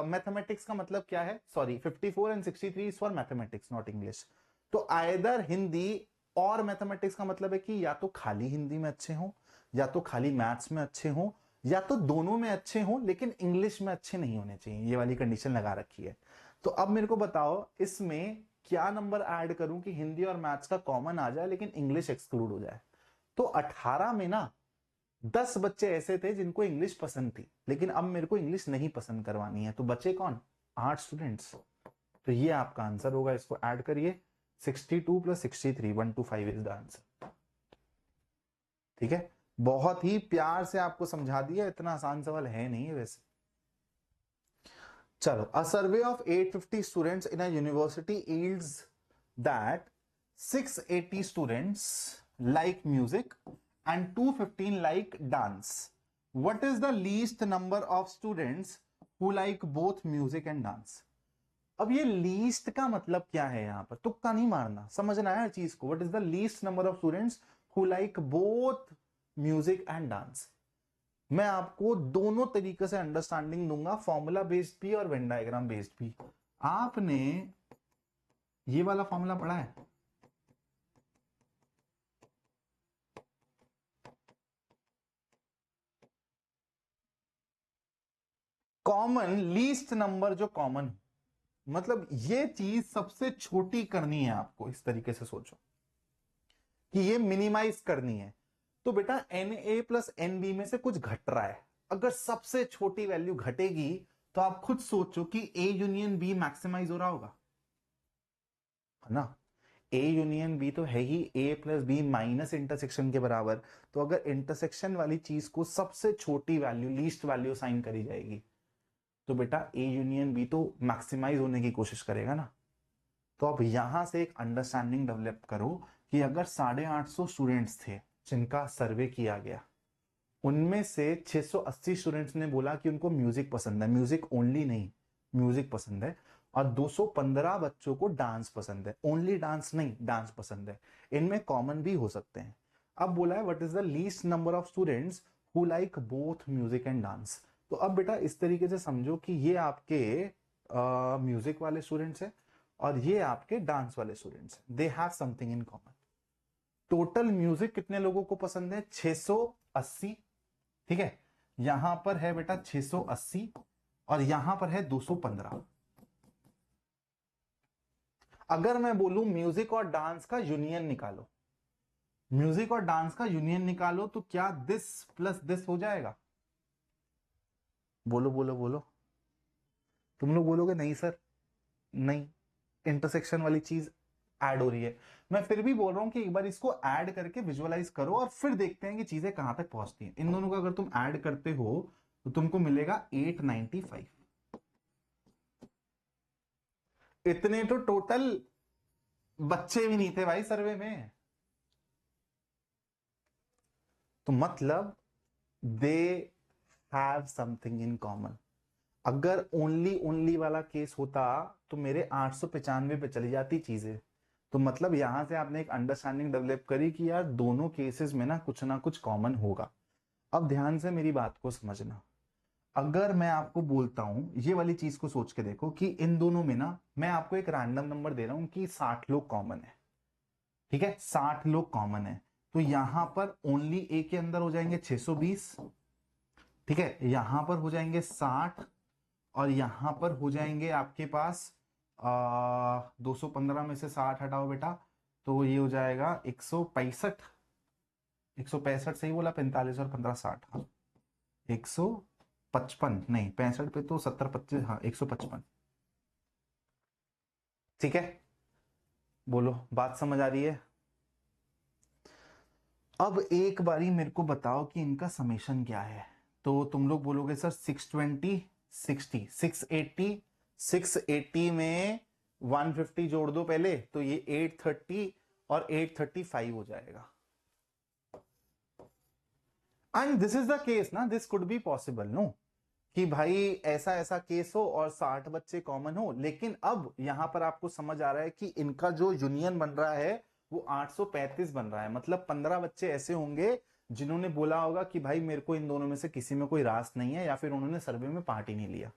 मैथमेटिक्स का मतलब क्या है, sorry 54 and 63 is for mathematics not English. तो आइदर हिंदी और मैथमेटिक्स का मतलब है कि या तो खाली हिंदी में अच्छे हो या तो खाली मैथ्स में अच्छे हो या तो दोनों में अच्छे हो लेकिन इंग्लिश में अच्छे नहीं होने चाहिए, ये वाली कंडीशन लगा रखी है। तो अब मेरे को बताओ इसमें क्या नंबर ऐड करूं कि हिंदी और मैथ्स का कॉमन आ जाए लेकिन इंग्लिश एक्सक्लूड हो जाए। तो 18 में ना 10 बच्चे ऐसे थे जिनको इंग्लिश पसंद थी, लेकिन अब मेरे को इंग्लिश नहीं पसंद करवानी है, तो बचे कौन? 8 स्टूडेंट्स। तो ये आपका आंसर होगा, इसको ऐड करिए, 62 + 63 125 इज द आंसर। ठीक है, बहुत ही प्यार से आपको समझा दिया, इतना आसान सवाल है नहीं है वैसे। चलो, a survey of 850 students in a university yields that 680 students like music and 215 like dance. What is the least number of students who like both music and dance? अब ये लीस्ट का मतलब क्या है, यहां पर तुक्का नहीं मारना, समझना है हर चीज को। What is the least number of students who like both music and dance. मैं आपको दोनों तरीके से अंडरस्टैंडिंग दूंगा, फॉर्मूला बेस्ड भी और वेन डायग्राम बेस्ड भी। आपने ये वाला फॉर्मूला पढ़ा है? कॉमन लीस्ट नंबर जो कॉमन, मतलब ये चीज सबसे छोटी करनी है आपको, इस तरीके से सोचो कि ये मिनिमाइज करनी है। तो बेटा Na + Nb में से कुछ घट रहा है, अगर सबसे छोटी वैल्यू घटेगी तो आप खुद सोचो कि A यूनियन B मैक्सिमाइज हो रहा होगा, है ना? A यूनियन B तो है ही A + B माइनस इंटरसेक्शन के बराबर। तो अगर इंटरसेक्शन वाली चीज को सबसे छोटी वैल्यू लीस्ट वैल्यू साइन करी जाएगी तो बेटा A यूनियन B तो मैक्सिमाइज होने की कोशिश करेगा ना। तो अब यहां से एक अंडरस्टैंडिंग डेवलप करो कि अगर 850 स्टूडेंट्स थे जिनका सर्वे किया गया, उनमें से 680 स्टूडेंट्स ने बोला कि उनको म्यूजिक पसंद है, म्यूजिक ओनली नहीं, म्यूजिक पसंद है, और 215 बच्चों को डांस पसंद है, ओनली डांस नहीं डांस पसंद है, इनमें कॉमन भी हो सकते हैं। अब बोला है what is the least number of students who like both music and dance. तो अब बेटा इस तरीके से समझो कि ये आपके म्यूजिक वाले स्टूडेंट्स हैं और ये आपके डांस वाले students, they have something in common. Total music कितने लोगों को पसंद है? 680। ठीक है, यहां पर है बेटा 680 और यहां पर है 215। अगर मैं बोलूं म्यूजिक और डांस का यूनियन निकालो, म्यूजिक और डांस का यूनियन निकालो, तो क्या दिस प्लस दिस हो जाएगा? बोलो बोलो बोलो। तुम लोग बोलोगे नहीं सर, नहीं, इंटरसेक्शन वाली चीज ऐड हो रही है। मैं फिर भी बोल रहा हूं कि एक बार इसको ऐड करके विजुअलाइज करो और फिर देखते हैं कि चीजें कहां तक पहुंचती हैं। इन दोनों को अगर तुम ऐड करते हो तो तुमको मिलेगा 895। इतने तो टोटल बच्चे भी नहीं थे भाई सर्वे में। तो मतलब they have something in common. अगर ओनली ओनली वाला केस होता तो मेरे 895 पे चली जाती चीजें। तो मतलब यहां से आपने एक अंडरस्टैंडिंग डेवलप करी कि यार दोनों केसेस में ना कुछ कॉमन होगा। अब ध्यान से मेरी बात को समझना, अगर मैं आपको बोलता हूं ये वाली चीज को सोच के देखो कि इन दोनों में ना मैं आपको एक रैंडम नंबर दे रहा हूं कि 60 लोग कॉमन है। ठीक है, 60 लोग कॉमन है, तो यहां पर ओनली ए के अंदर हो जाएंगे 620। ठीक है, यहां पर हो जाएंगे 60 और यहां पर हो जाएंगे आपके पास 215 में से 60 हटाओ बेटा, तो ये हो जाएगा 165। 165 सही बोला, 45 और 15 60, हाँ 155 नहीं, 65 पे तो 70 25, हाँ 155। ठीक है, बोलो बात समझ आ रही है। अब एक बारी मेरे को बताओ कि इनका समेशन क्या है। तो तुम लोग बोलोगे सर 620 60 680, 680 में 150 जोड़ दो पहले, तो ये 830 और 835 हो जाएगा। And this is the case ना, this could be possible no, कि भाई ऐसा ऐसा केस हो और 60 बच्चे कॉमन हो। लेकिन अब यहां पर आपको समझ आ रहा है कि इनका जो यूनियन बन रहा है वो 835 बन रहा है। मतलब 15 बच्चे ऐसे होंगे जिन्होंने बोला होगा कि भाई मेरे को इन दोनों में से किसी में कोई रास नहीं है, या फिर उन्होंने सर्वे में पार्ट ही नहीं लिया।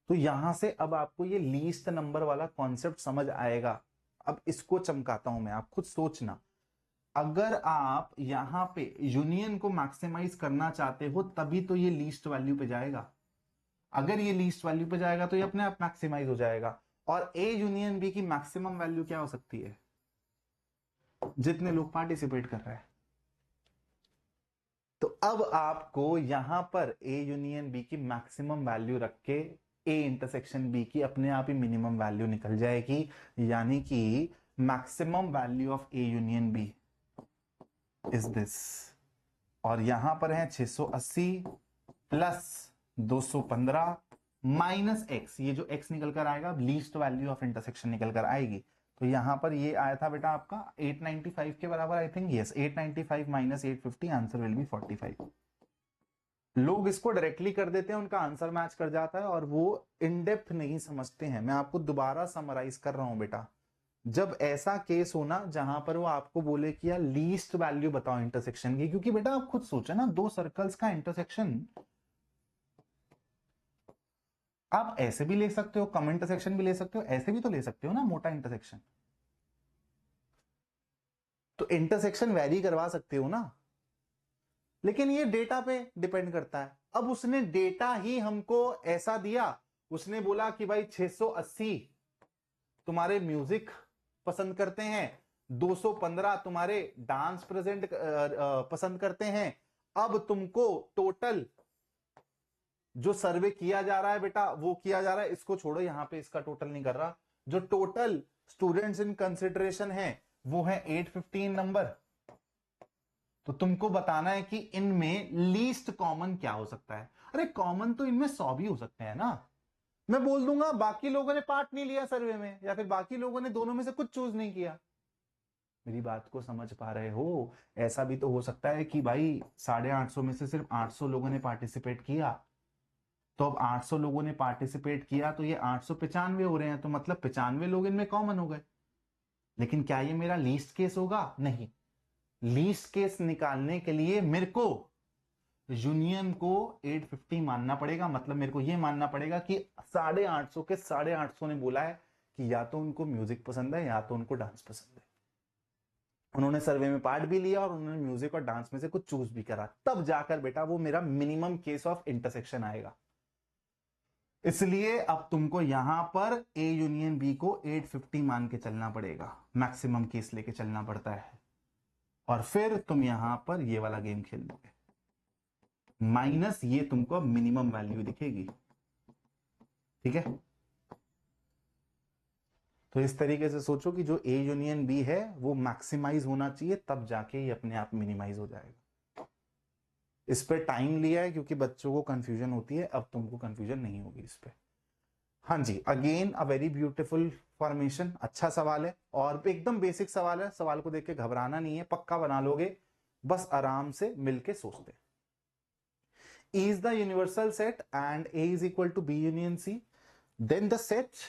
तो यहां से अब आपको ये लीस्ट नंबर वाला कॉन्सेप्ट समझ आएगा। अब इसको चमकाता हूं मैं, आप खुद सोचना। अगर आप यहां पे यूनियन को मैक्सिमाइज करना चाहते हो तभी तो ये लीस्ट वैल्यू पे जाएगा। अगर ये लीस्ट वैल्यू पे जाएगा तो ये अपने आप मैक्सिमाइज हो जाएगा। और ए यूनियन बी की मैक्सिमम वैल्यू क्या हो सकती है? जितने लोग पार्टिसिपेट कर रहे हैं। तो अब आपको यहां पर ए यूनियन बी की मैक्सिमम वैल्यू रख के ए इंटरसेक्शन बी की अपने आप ही मिनिमम वैल्यू निकल जाएगी। यानी कि maximum value of A union B is this. और यहां पर है 680 प्लस 215 माइनस एक्स, ये जो एक्स निकल कर आएगा लीस्ट वैल्यू ऑफ इंटरसेक्शन निकल कर आएगी। तो यहां पर ये आया था बेटा आपका 895 के बराबर, I think yes 895 minus 850, answer will be 45। लोग इसको डायरेक्टली कर देते हैं, उनका आंसर मैच कर जाता है और वो इन डेप्थ नहीं समझते हैं। मैं आपको दोबारा समराइज कर रहा हूं बेटा। जब ऐसा केस हो ना जहां पर वो आपको बोले कि यार लीस्ट वैल्यू बताओ इंटरसेक्शन की, क्योंकि बेटा आप खुद सोचो ना, दो सर्कल्स का इंटरसेक्शन आप ऐसे भी ले सकते हो, कम इंटरसेक्शन भी ले सकते हो, ऐसे भी तो ले सकते हो ना, मोटा इंटरसेक्शन। तो इंटरसेक्शन वैरी करवा सकते हो ना। लेकिन ये डेटा पे डिपेंड करता है। अब उसने डेटा ही हमको ऐसा दिया, उसने बोला कि भाई 680 तुम्हारे म्यूजिक पसंद करते हैं, 215 तुम्हारे डांस प्रेजेंट पसंद करते हैं। अब तुमको टोटल जो सर्वे किया जा रहा है बेटा वो किया जा रहा है, इसको छोड़ो, यहां पे इसका टोटल नहीं कर रहा। जो टोटल स्टूडेंट्स इन कंसिडरेशन है वो है 815 नंबर। तो तुमको बताना है कि इनमें लीस्ट कॉमन क्या हो सकता है। अरे कॉमन तो इनमें 100 भी हो सकते हैं ना। मैं बोल दूंगा बाकी लोगों ने पार्ट नहीं लिया सर्वे में, या फिर बाकी लोगों ने दोनों में से कुछ चूज नहीं किया। मेरी बात को समझ पा रहे हो? ऐसा भी तो हो सकता है कि भाई 850 में से सिर्फ 800 लोगों ने पार्टिसिपेट किया। तो अब 800 लोगों ने पार्टिसिपेट किया तो ये 895 हो रहे हैं, तो मतलब 95 लोग इनमें कॉमन हो गए। लेकिन क्या ये मेरा लीस्ट केस होगा? नहीं। लीस्ट केस निकालने के लिए मेरे को यूनियन को 850 मानना पड़ेगा। मतलब मेरे को यह मानना पड़ेगा कि 850 के 850 ने बोला है कि या तो उनको म्यूजिक पसंद है या तो उनको डांस पसंद है। उन्होंने सर्वे में पार्ट भी लिया और उन्होंने म्यूजिक और डांस में से कुछ चूज भी करा, तब जाकर बेटा वो मेरा मिनिमम केस ऑफ इंटरसेक्शन आएगा। इसलिए अब तुमको यहां पर ए यूनियन बी को 850 मान के चलना पड़ेगा, मैक्सिमम केस लेके चलना पड़ता है। और फिर तुम यहां पर ये वाला गेम खेल लोगे, माइनस ये तुमको मिनिमम वैल्यू दिखेगी। ठीक है, तो इस तरीके से सोचो कि जो ए यूनियन बी है वो मैक्सिमाइज होना चाहिए, तब जाके ये अपने आप मिनिमाइज हो जाएगा। इस पे टाइम लिया है क्योंकि बच्चों को कंफ्यूजन होती है, अब तुमको कंफ्यूजन नहीं होगी इस पे। हाँ जी, again a very beautiful formation, अच्छा सवाल है और एकदम बेसिक सवाल है। सवाल को देख के घबराना नहीं है, पक्का बना लोगे, बस आराम से मिलके सोचते। E is the universal set and A is equal to B union C, then the set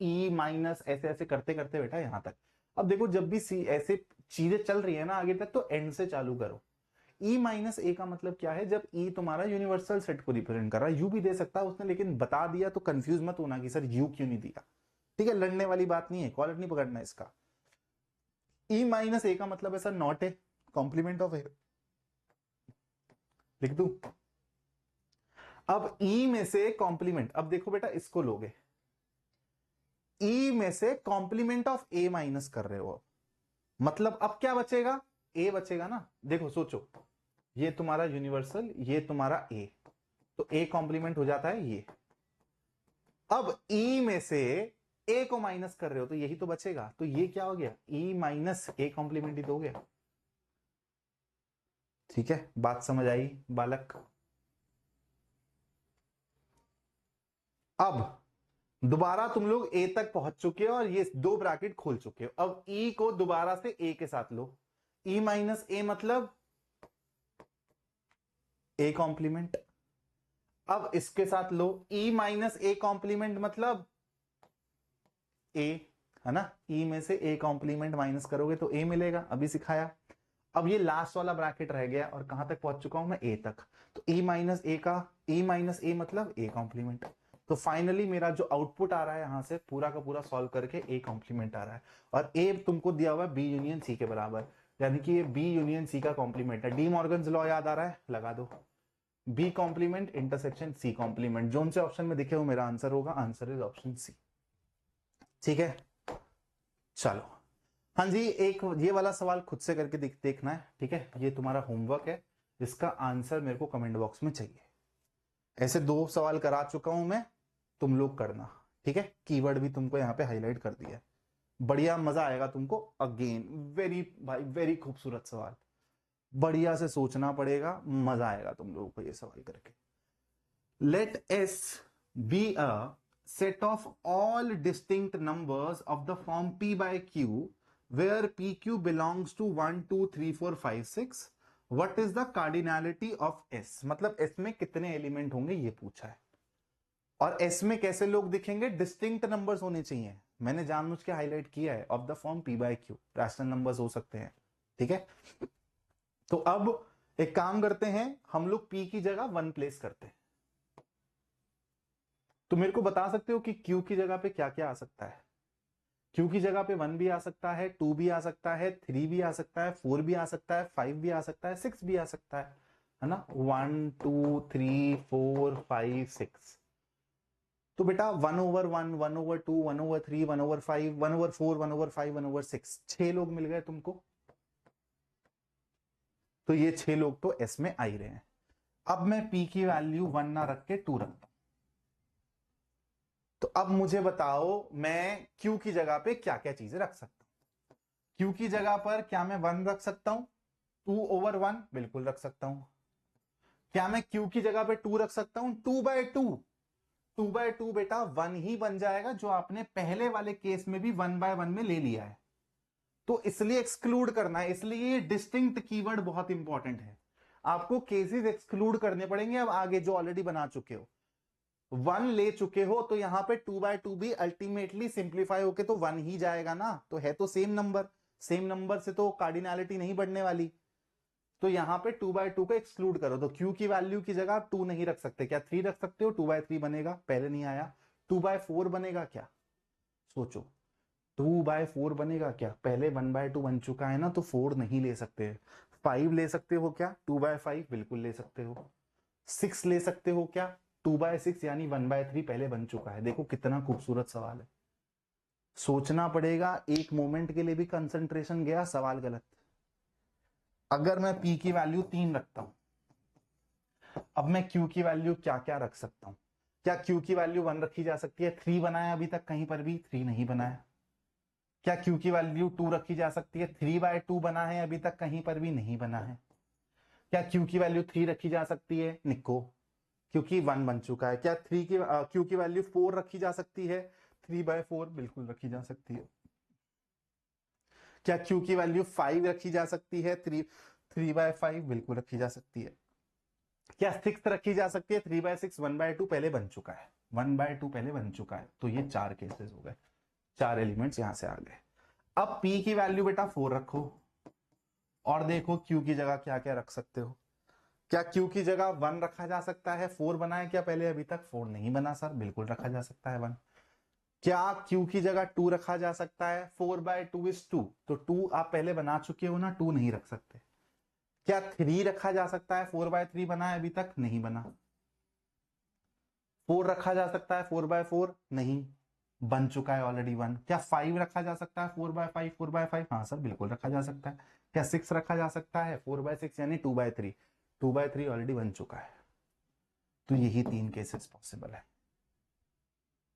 E minus, ऐसे ऐसे करते करते बेटा यहां तक। अब देखो जब भी सी ऐसे चीजें चल रही है ना आगे तक, तो एंड से चालू करो। E माइनस ए का मतलब क्या है? जब E तुम्हारा यूनिवर्सल सेट को रिप्रेजेंट कर रहा है, यू भी दे सकता है उसने, लेकिन बता दिया तो कंफ्यूज मत होना कि सर यू क्यों नहीं दिया। ठीक है, लड़ने वाली बात नहीं है, कॉलर नहीं पकड़ना इसका। E माइनस ए का मतलब है sir not A, complement of A लिख दू। अब E में से कॉम्प्लीमेंट, अब देखो बेटा इसको लोगे, E में से कॉम्प्लीमेंट ऑफ ए माइनस कर रहे हो, मतलब अब क्या बचेगा? ए बचेगा ना। देखो सोचो, ये तुम्हारा यूनिवर्सल, ये तुम्हारा ए, तो ए कॉम्प्लीमेंट हो जाता है ये। अब ई में से ए को माइनस कर रहे हो तो यही तो बचेगा, तो ये क्या हो गया, ई माइनस ए कॉम्प्लीमेंट ही तो हो गया। ठीक है, बात समझ आई बालक? अब दोबारा तुम लोग ए तक पहुंच चुके हो और ये दो ब्रैकेट खोल चुके हो। अब ई को दोबारा से ए के साथ लो, ई माइनस ए मतलब ए कॉम्प्लीमेंट। अब इसके साथ लो, ई माइनस ए कॉम्प्लीमेंट मतलब ए, है ना। ई में से ए कॉम्प्लीमेंट माइनस करोगे तो ए मिलेगा, अभी सिखाया। अब ये लास्ट वाला ब्रैकेट रह गया और कहां तक पहुंच चुका हूं मैं, ए तक। तो ई माइनस ए का, ई माइनस ए मतलब ए कॉम्प्लीमेंट। तो फाइनली मेरा जो आउटपुट आ रहा है यहां से पूरा का पूरा सॉल्व करके ए कॉम्प्लीमेंट आ रहा है। और ए तुमको दिया हुआ है बी यूनियन सी के बराबर, यानी कि ये बी यूनियन सी का कॉम्प्लीमेंट है। डी मॉर्गन्स लॉ याद आ रहा है, लगा दो, B complement intersection C complement. जो से ऑप्शन में दिखे वो मेरा आंसर होगा, आंसर इज ऑप्शन सी। ठीक है, चलो। हाँ जी, एक ये वाला सवाल खुद से करके देखना है, ठीक है। ये तुम्हारा होमवर्क है, इसका आंसर मेरे को कमेंट बॉक्स में चाहिए। ऐसे 2 सवाल करा चुका हूं मैं, तुम लोग करना, ठीक है। कीवर्ड भी तुमको यहाँ पे हाईलाइट कर दिया है, बढ़िया मजा आएगा तुमको। अगेन वेरी भाई वेरी खूबसूरत सवाल, बढ़िया से सोचना पड़ेगा, मजा आएगा तुम लोगों को ये सवाल करके। Let S be a set of all distinct numbers of the form p by q where pq belongs to 1 2 3 4 5 6, what is the cardinality of s? मतलब s में कितने एलिमेंट होंगे ये पूछा है। और s में कैसे लोग दिखेंगे, डिस्टिंक्ट नंबर्स होने चाहिए। मैंने जानबूझ के हाईलाइट किया है, of the form p by q, rational numbers हो सकते हैं, ठीक है। तो अब एक काम करते हैं, हम लोग p की जगह 1 प्लेस करते हैं। तो मेरे को बता सकते हो कि Q की जगह पे क्या क्या आ सकता है। Q की जगह पे 1 भी आ सकता है, 2 भी आ सकता है, 3 भी आ सकता है, 4 भी आ सकता है, 5 भी आ सकता है, 6 भी आ सकता है ना। 1 2 3 4 5 6। तो बेटा 1/1 1/2 1/3 1/5 1/4 1/5 1/6, 6 लोग मिल गए तुमको। तो ये 6 लोग तो S में आ ही रहे हैं। अब मैं P की वैल्यू 1 ना रख के 2 रखता हूं। तो अब मुझे बताओ मैं Q की जगह पे क्या क्या चीजें रख सकता हूं। Q की जगह पर क्या मैं 1 रख सकता हूं, 2/1 बिल्कुल रख सकता हूं। क्या मैं Q की जगह पे 2 रख सकता हूं, 2/2? 2/2 बेटा 1 ही बन जाएगा, जो आपने पहले वाले केस में भी 1/1 में ले लिया है। तो इसलिए एक्सक्लूड करना है, इसलिए डिस्टिंक्ट कीवर्ड बहुत इंपॉर्टेंट है। आपको केसेस एक्सक्लूड करने पड़ेंगे अब आगे, जो ऑलरेडी बना चुके हो। 1 ले चुके हो तो यहां पे 2/2 भी अल्टीमेटली सिंप्लीफाई होके तो 1 ही जाएगा ना, तो है तो सेम नंबर, सेम नंबर से तो कार्डिनैलिटी नहीं बढ़ने वाली। तो यहां पे 2/2 को एक्सक्लूड करो, तो Q की वैल्यू की जगह आप 2 नहीं रख सकते, क्या 3 रख सकते हो, 2/3 बनेगा, पहले नहीं आया। 2/4 बनेगा क्या, सोचो, 2/4 बनेगा क्या, पहले 1/2 बन चुका है ना, तो 4 नहीं ले सकते। 5 ले सकते हो क्या, 2/5 बिल्कुल ले सकते हो। 6 ले सकते हो क्या, 2/6 यानी 1/3 पहले बन चुका है। देखो कितना खूबसूरत सवाल है, सोचना पड़ेगा, एक मोमेंट के लिए भी कंसंट्रेशन गया, सवाल गलत। अगर मैं P की वैल्यू 3 रखता हूं, अब मैं Q की वैल्यू क्या क्या रख सकता हूं। क्या Q की वैल्यू 1 रखी जा सकती है, 3 बनाया अभी तक कहीं पर भी, 3 नहीं बनाया। क्या Q की वैल्यू 2 रखी जा सकती है, 3/2 बना है अभी तक कहीं पर भी नहीं बना है। क्या Q की वैल्यू 3 रखी जा सकती है, निको, क्योंकि 1 बन चुका है। क्या Q की वैल्यू 4 रखी जा सकती है, 3/4 बिल्कुल रखी जा सकती है। क्या Q की वैल्यू 5 रखी जा सकती है, 3/5 बिल्कुल रखी जा सकती है। क्या 6 रखी जा सकती है, 3/6, 1/2 पहले बन चुका है, 1/2 पहले बन चुका है। तो ये 4 केसेस हो गए, 4 एलिमेंट्स यहां से आ गए। अब P की वैल्यू बेटा 4 रखो और देखो Q की जगह क्या क्या रख सकते हो। क्या Q की जगह 1 रखा जा सकता है, 4 बना है क्या पहले, अभी तक 4 नहीं बना सर, बिल्कुल रखा जा सकता है 1। क्या Q की जगह 2 रखा जा सकता है, 4/2 इज 2, तो 2 आप पहले बना चुके हो ना, 2 नहीं रख सकते। क्या 3 रखा जा सकता है, 4/3 बना है अभी तक, नहीं बना। 4 रखा जा सकता है, 4/4 नहीं, बन चुका है ऑलरेडी 1। क्या 5 रखा जा सकता है, 4/5 4/5, हाँ सर बिल्कुल रखा जा सकता है, क्या 6 रखा जा सकता है? 4/6 यानी 2/3। 2/3 ऑलरेडी बन चुका है, तो यही 3 केसेस पॉसिबल है।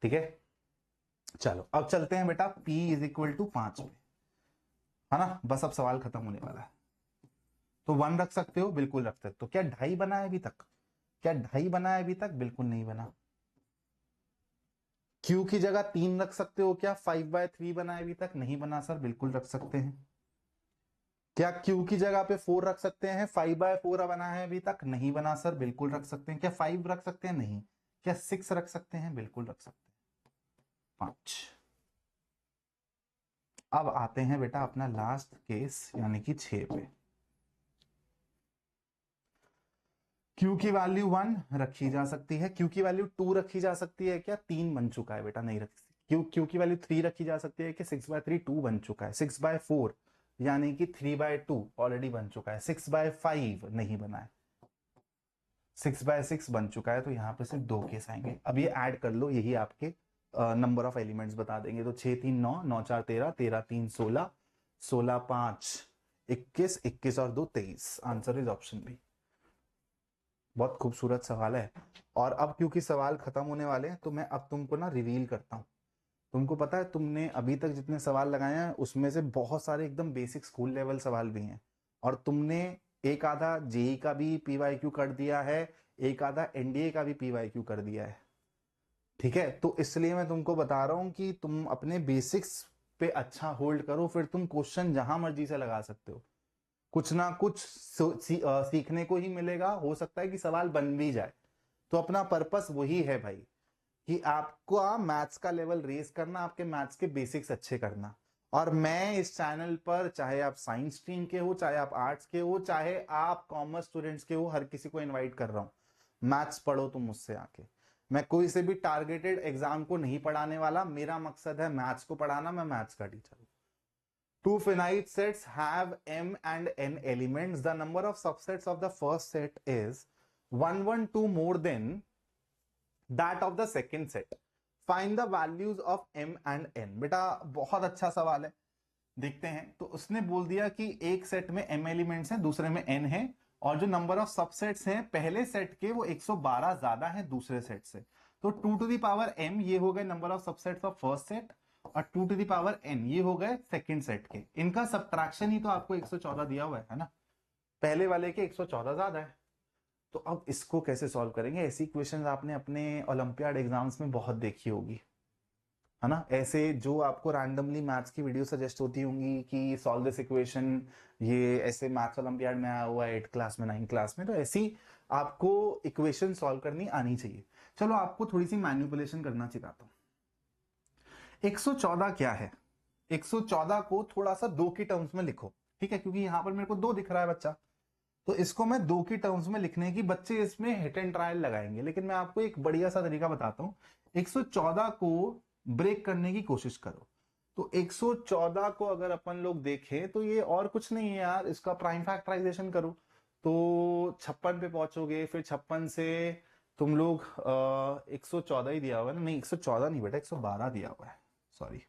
ठीक है, चलो अब चलते हैं बेटा p = 5 पे, है ना। बस अब सवाल खत्म होने वाला है। तो 1 रख सकते हो, बिल्कुल रख सकते हो। क्या 2.5 बना है अभी तक? क्या 2.5 बना है अभी तक? बिल्कुल नहीं बना। q की जगह 3 रख सकते हो क्या? 5/3 बना है अभी तक? नहीं बना सर, बिल्कुल रख सकते हैं। क्या q की जगह पे 4 रख सकते हैं? 5/4 बना है अभी तक? नहीं बना सर, बिल्कुल रख सकते हैं। क्या 5 रख सकते हैं? नहीं। क्या 6 रख सकते हैं? बिल्कुल रख सकते हैं। 5। अब आते हैं बेटा अपना लास्ट केस यानी कि 6 पे। q की वैल्यू 1 रखी जा सकती है, q की वैल्यू 2 रखी जा सकती है क्या? 3 बन चुका है बेटा, नहीं रखी। q की वैल्यू 3 रखी जा सकती है कि 6/3 2 बन चुका है। 6/4 यानी कि 3/2 ऑलरेडी बन चुका है। 6/5 नहीं बना है, 6/6 बन चुका है। तो यहाँ पे सिर्फ 2 केस आएंगे। अब ये ऐड कर लो, यही आपके नंबर ऑफ एलिमेंट्स बता देंगे। तो 6 3 9, 9 4 13, 13 3 16, 16 5 21, 21 और 2 23। Answer is option B. बहुत खूबसूरत सवाल है। और अब क्योंकि सवाल खत्म होने वाले हैं, तो मैं अब तुमको ना रिवील करता हूँ। तुमको पता है, तुमने अभी तक जितने सवाल लगाए हैं उसमें से बहुत सारे एकदम बेसिक स्कूल लेवल सवाल भी हैं, और तुमने एक आधा जेई का भी पीवाईक्यू कर दिया है, एक आधा एनडीए का भी पीवाईक्यू कर दिया है। ठीक है, तो इसलिए मैं तुमको बता रहा हूं कि तुम अपने बेसिक्स पे अच्छा होल्ड करो, फिर तुम क्वेश्चन जहां मर्जी से लगा सकते हो। कुछ ना कुछ सीखने को ही मिलेगा। हो सकता है कि सवाल बन भी जाए। तो अपना पर्पस वही है भाई, कि आपको मैथ्स का लेवल रेज करना, आपके मैथ्स के बेसिक्स अच्छे करना। और मैं इस चैनल पर, चाहे आप साइंस स्ट्रीम के हो, चाहे आप आर्ट्स के हो, चाहे आप कॉमर्स स्टूडेंट्स के हो, हर किसी को इनवाइट कर रहा हूं, मैथ्स पढ़ो तुम मुझसे आके। मैं कोई से भी टारगेटेड एग्जाम को नहीं पढ़ाने वाला। मेरा मकसद है मैथ्स को पढ़ाना। मैं मैथ्स का टीचर हूं। Two finite sets have m and n elements. The number of subsets of the first set is 1 1 2 more than that of the second set. Find the values of m and n. बेटा बहुत अच्छा सवाल है, देखते हैं। तो उसने बोल दिया कि एक सेट में m एलिमेंट्स हैं, दूसरे में n है, और जो नंबर ऑफ सबसेट्स हैं पहले सेट के वो 112 ज्यादा है दूसरे सेट से। तो 2 टू द पावर m ये हो गए number of subsets of first set, और 2 टू द पावर n ये हो गए सेकंड सेट के। इनका सब्ट्रैक्शन ही तो आपको 114 दिया हुआ है ना, पहले वाले के 114 ज्यादा है। तो अब इसको कैसे सॉल्व करेंगे? ऐसी क्वेश्चंस आपने अपने ओलंपियाड एग्जाम्स में बहुत देखी होगी, है ना। ऐसे जो आपको रैंडमली मैथ्स की वीडियो सजेस्ट होती होंगी कि सॉल्व दिस इक्वेशन, ये ऐसे मैथ्स ओलंपियाड में आया हुआ है 8 क्लास में, 9 क्लास में। तो ऐसी आपको इक्वेशन सॉल्व करनी आनी चाहिए। चलो आपको थोड़ी सी मैनिपुलेशन करना सिखाता हूं। 114 क्या है? 114 को थोड़ा सा 2 की टर्म्स में लिखो, ठीक है, क्योंकि यहां पर मेरे को 2 दिख रहा है बच्चा। तो इसको मैं 2 की टर्म्स में लिखने की, बच्चे इसमें हिट एंड ट्रायल लगाएंगे, लेकिन मैं आपको एक बढ़िया सा तरीका बताता हूं। 114 को ब्रेक करने की कोशिश करो। तो 114 को अगर अपन लोग देखें तो ये और कुछ नहीं है यार, इसका प्राइम फैक्टराइजेशन करो तो 56 पे पहुंचोगे। फिर 56 से तुम लोग 114 ही दिया हुआ है ना, नहीं 114 नहीं बेटा, 112 दिया हुआ है, सॉरी,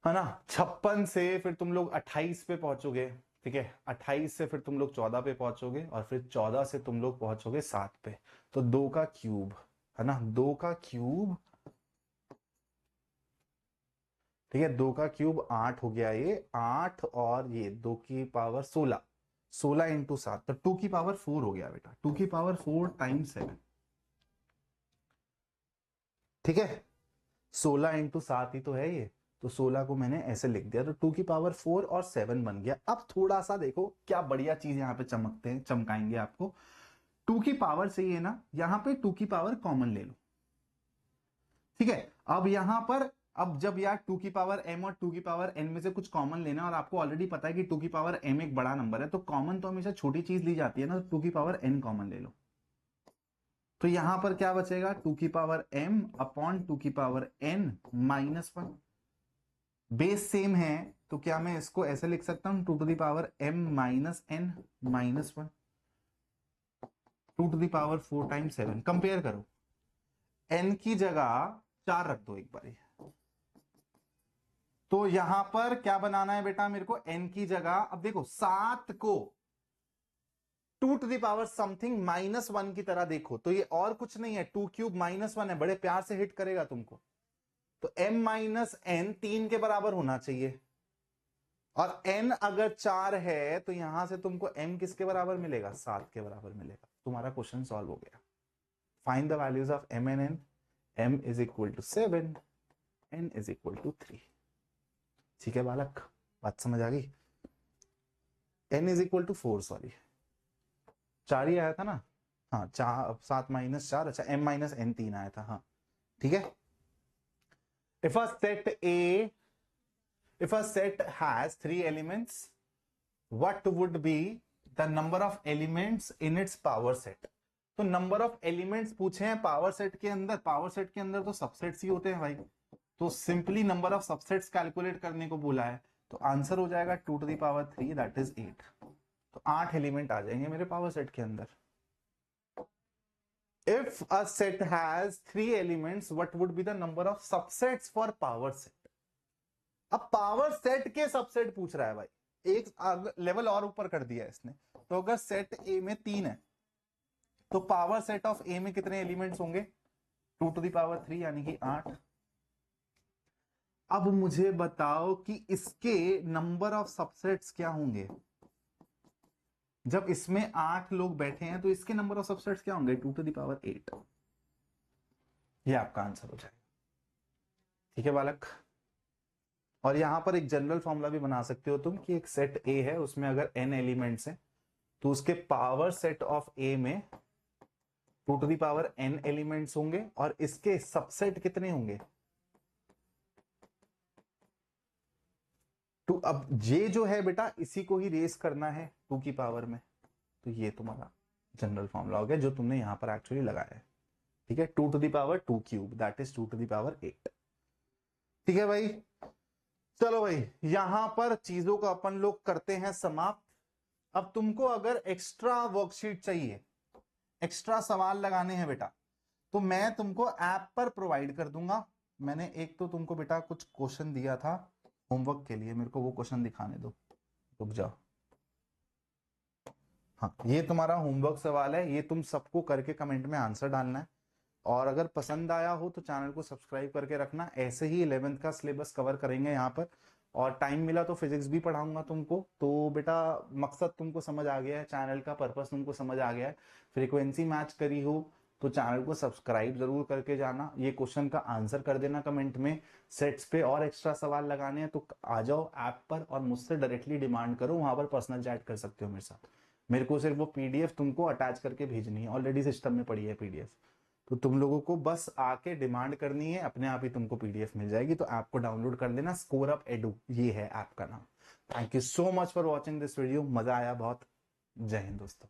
है ना। 56 से फिर तुम लोग 28 पे पहुंचोगे, ठीक है। 28 से फिर तुम लोग 14 पे पहुंचोगे, और फिर 14 से तुम लोग पहुंचोगे 7 पे। तो 2 का क्यूब, है ना, 2 का क्यूब, ठीक है, 2 का क्यूब 8 हो गया। ये 8 और ये 2 की पावर 16, 16 इंटू 7, तो 2 की पावर 4 हो गया बेटा। 2 की पावर 4 टाइम्स 7, ठीक है। 16 इंटू 7 ही तो है ये, तो 16 को मैंने ऐसे लिख दिया। तो 2 की पावर 4 और 7 बन गया। अब थोड़ा सा देखो क्या बढ़िया चीज यहाँ पे चमकते हैं, चमकाएंगे आपको। 2 की पावर से ही है ना, यहां पे 2 की पावर कॉमन ले लो, ठीक है। अब यहां पर, अब जब यार 2 की पावर m और 2 की पावर n में से कुछ कॉमन लेना, और आपको ऑलरेडी पता है कि 2 की पावर m एक बड़ा नंबर है, तो कॉमन तो हमेशा छोटी चीज ली जाती है ना। तो 2 की पावर n कॉमन ले लो। तो यहां पर क्या बचेगा? 2 की पावर m अपॉन 2 की पावर n -1। बेस सेम है, तो क्या मैं इसको ऐसे लिख सकता हूं? 2 to the power m minus n -1, 2 to the power 4 times 7। Compare करो, n की जगह 4 रख दो एक बार, तो यहां पर क्या बनाना है बेटा मेरे को, n की जगह, अब देखो 7 को 2 टू द पावर समथिंग -1 की तरह देखो तो ये और कुछ नहीं है, 2 क्यूब -1 है, बड़े प्यार से हिट करेगा तुमको। तो m माइनस n 3 के बराबर होना चाहिए, और n अगर 4 है तो यहां से तुमको m किसके बराबर मिलेगा, 7 के बराबर मिलेगा। तुम्हारा क्वेश्चन सॉल्व हो गया। Find the values of m and n। m is equal to 7, n is equal to 3। ठीक है बालक, बात समझ आ गई। n is equal to 4, sorry 4 ही आया था ना, हाँ 7 माइनस 4, अच्छा m माइनस n 3 आया था, हाँ ठीक है। If a set has 3 elements, what would be the number of elements in its power set? तो नंबर ऑफ एलिमेंट्स पूछे हैं पावर सेट के अंदर, पावर सेट के अंदर तो सबसेट्स ही होते हैं भाई, तो simply number of subsets calculate करने को बोला है, तो आंसर हो जाएगा 2 to the power 3 that is 8। तो 8 एलिमेंट आ जाएंगे मेरे पावर सेट के अंदर। If a set has 3 elements what would be the number of subsets for power set. अब पावर सेट के सबसेट पूछ रहा है भाई, एक लेवल और ऊपर कर दिया है इसने। तो अगर सेट ए में 3 है तो पावर सेट ऑफ ए में कितने एलिमेंट्स होंगे, 2 टू द पावर 3 यानी कि 8। अब मुझे बताओ कि इसके नंबर ऑफ सबसेट्स क्या होंगे। जब इसमें 8 लोग बैठे हैं तो इसके नंबर ऑफ सबसेट्स क्या होंगे, 2 टू द पावर 8। ये आपका आंसर हो जाएगा। ठीक है बालक, और यहां पर एक जनरल फॉर्मूला भी बना सकते हो तुम कि एक सेट ए है, उसमें अगर n एलिमेंट्स हैं तो उसके पावर सेट ऑफ ए में 2 to the power n elements होंगे, और इसके सबसेट कितने होंगे, टू। अब ये जो है बेटा इसी को ही रेस करना है 2 की पावर में, तो ये तुम्हारा जनरल फॉर्मूला हो गया जो तुमने यहां पर एक्चुअली लगाया है। ठीक है, 2 to the power 2 cube that is 2 to the power 8। ठीक है भाई, चलो भाई यहां पर चीजों को अपन लोग करते हैं समाप्त। अब तुमको अगर एक्स्ट्रा वर्कशीट चाहिए, एक्स्ट्रा सवाल लगाने हैं बेटा, तो मैं तुमको ऐप पर प्रोवाइड कर दूंगा। मैंने एक तो तुमको बेटा कुछ क्वेश्चन दिया था होमवर्क के लिए, मेरे को वो क्वेश्चन दिखाने दो, रुक जाओ। हाँ ये तुम्हारा होमवर्क सवाल है, ये तुम सबको करके कमेंट में आंसर डालना है, और अगर पसंद आया हो तो चैनल को सब्सक्राइब करके रखना। ऐसे ही 11th का सिलेबस कवर करेंगे यहाँ पर, और टाइम मिला तो फिजिक्स भी पढ़ाऊंगा तुमको। तो बेटा मकसद तुमको समझ आ गया है, चैनल का पर्पस तुमको समझ आ गया है, फ्रीक्वेंसी मैच करी हो तो चैनल को सब्सक्राइब जरूर करके जाना। ये क्वेश्चन का आंसर कर देना कमेंट में। सेट्स पे और एक्स्ट्रा सवाल लगाने हैं तो आ जाओ ऐप पर और मुझसे डायरेक्टली डिमांड करो, वहां पर पर्सनल चैट कर सकते हो मेरे साथ। मेरे को सिर्फ वो पीडीएफ तुमको अटैच करके भेजनी है, ऑलरेडी सिस्टम में पड़ी है पीडीएफ, तो तुम लोगों को बस आके डिमांड करनी है, अपने आप ही तुमको पीडीएफ मिल जाएगी। तो ऐप को डाउनलोड कर लेना, स्कोर अप एडू ये है ऐप का नाम। Thank you so much for watching this video, मजा आया बहुत। जय हिंद दोस्तों।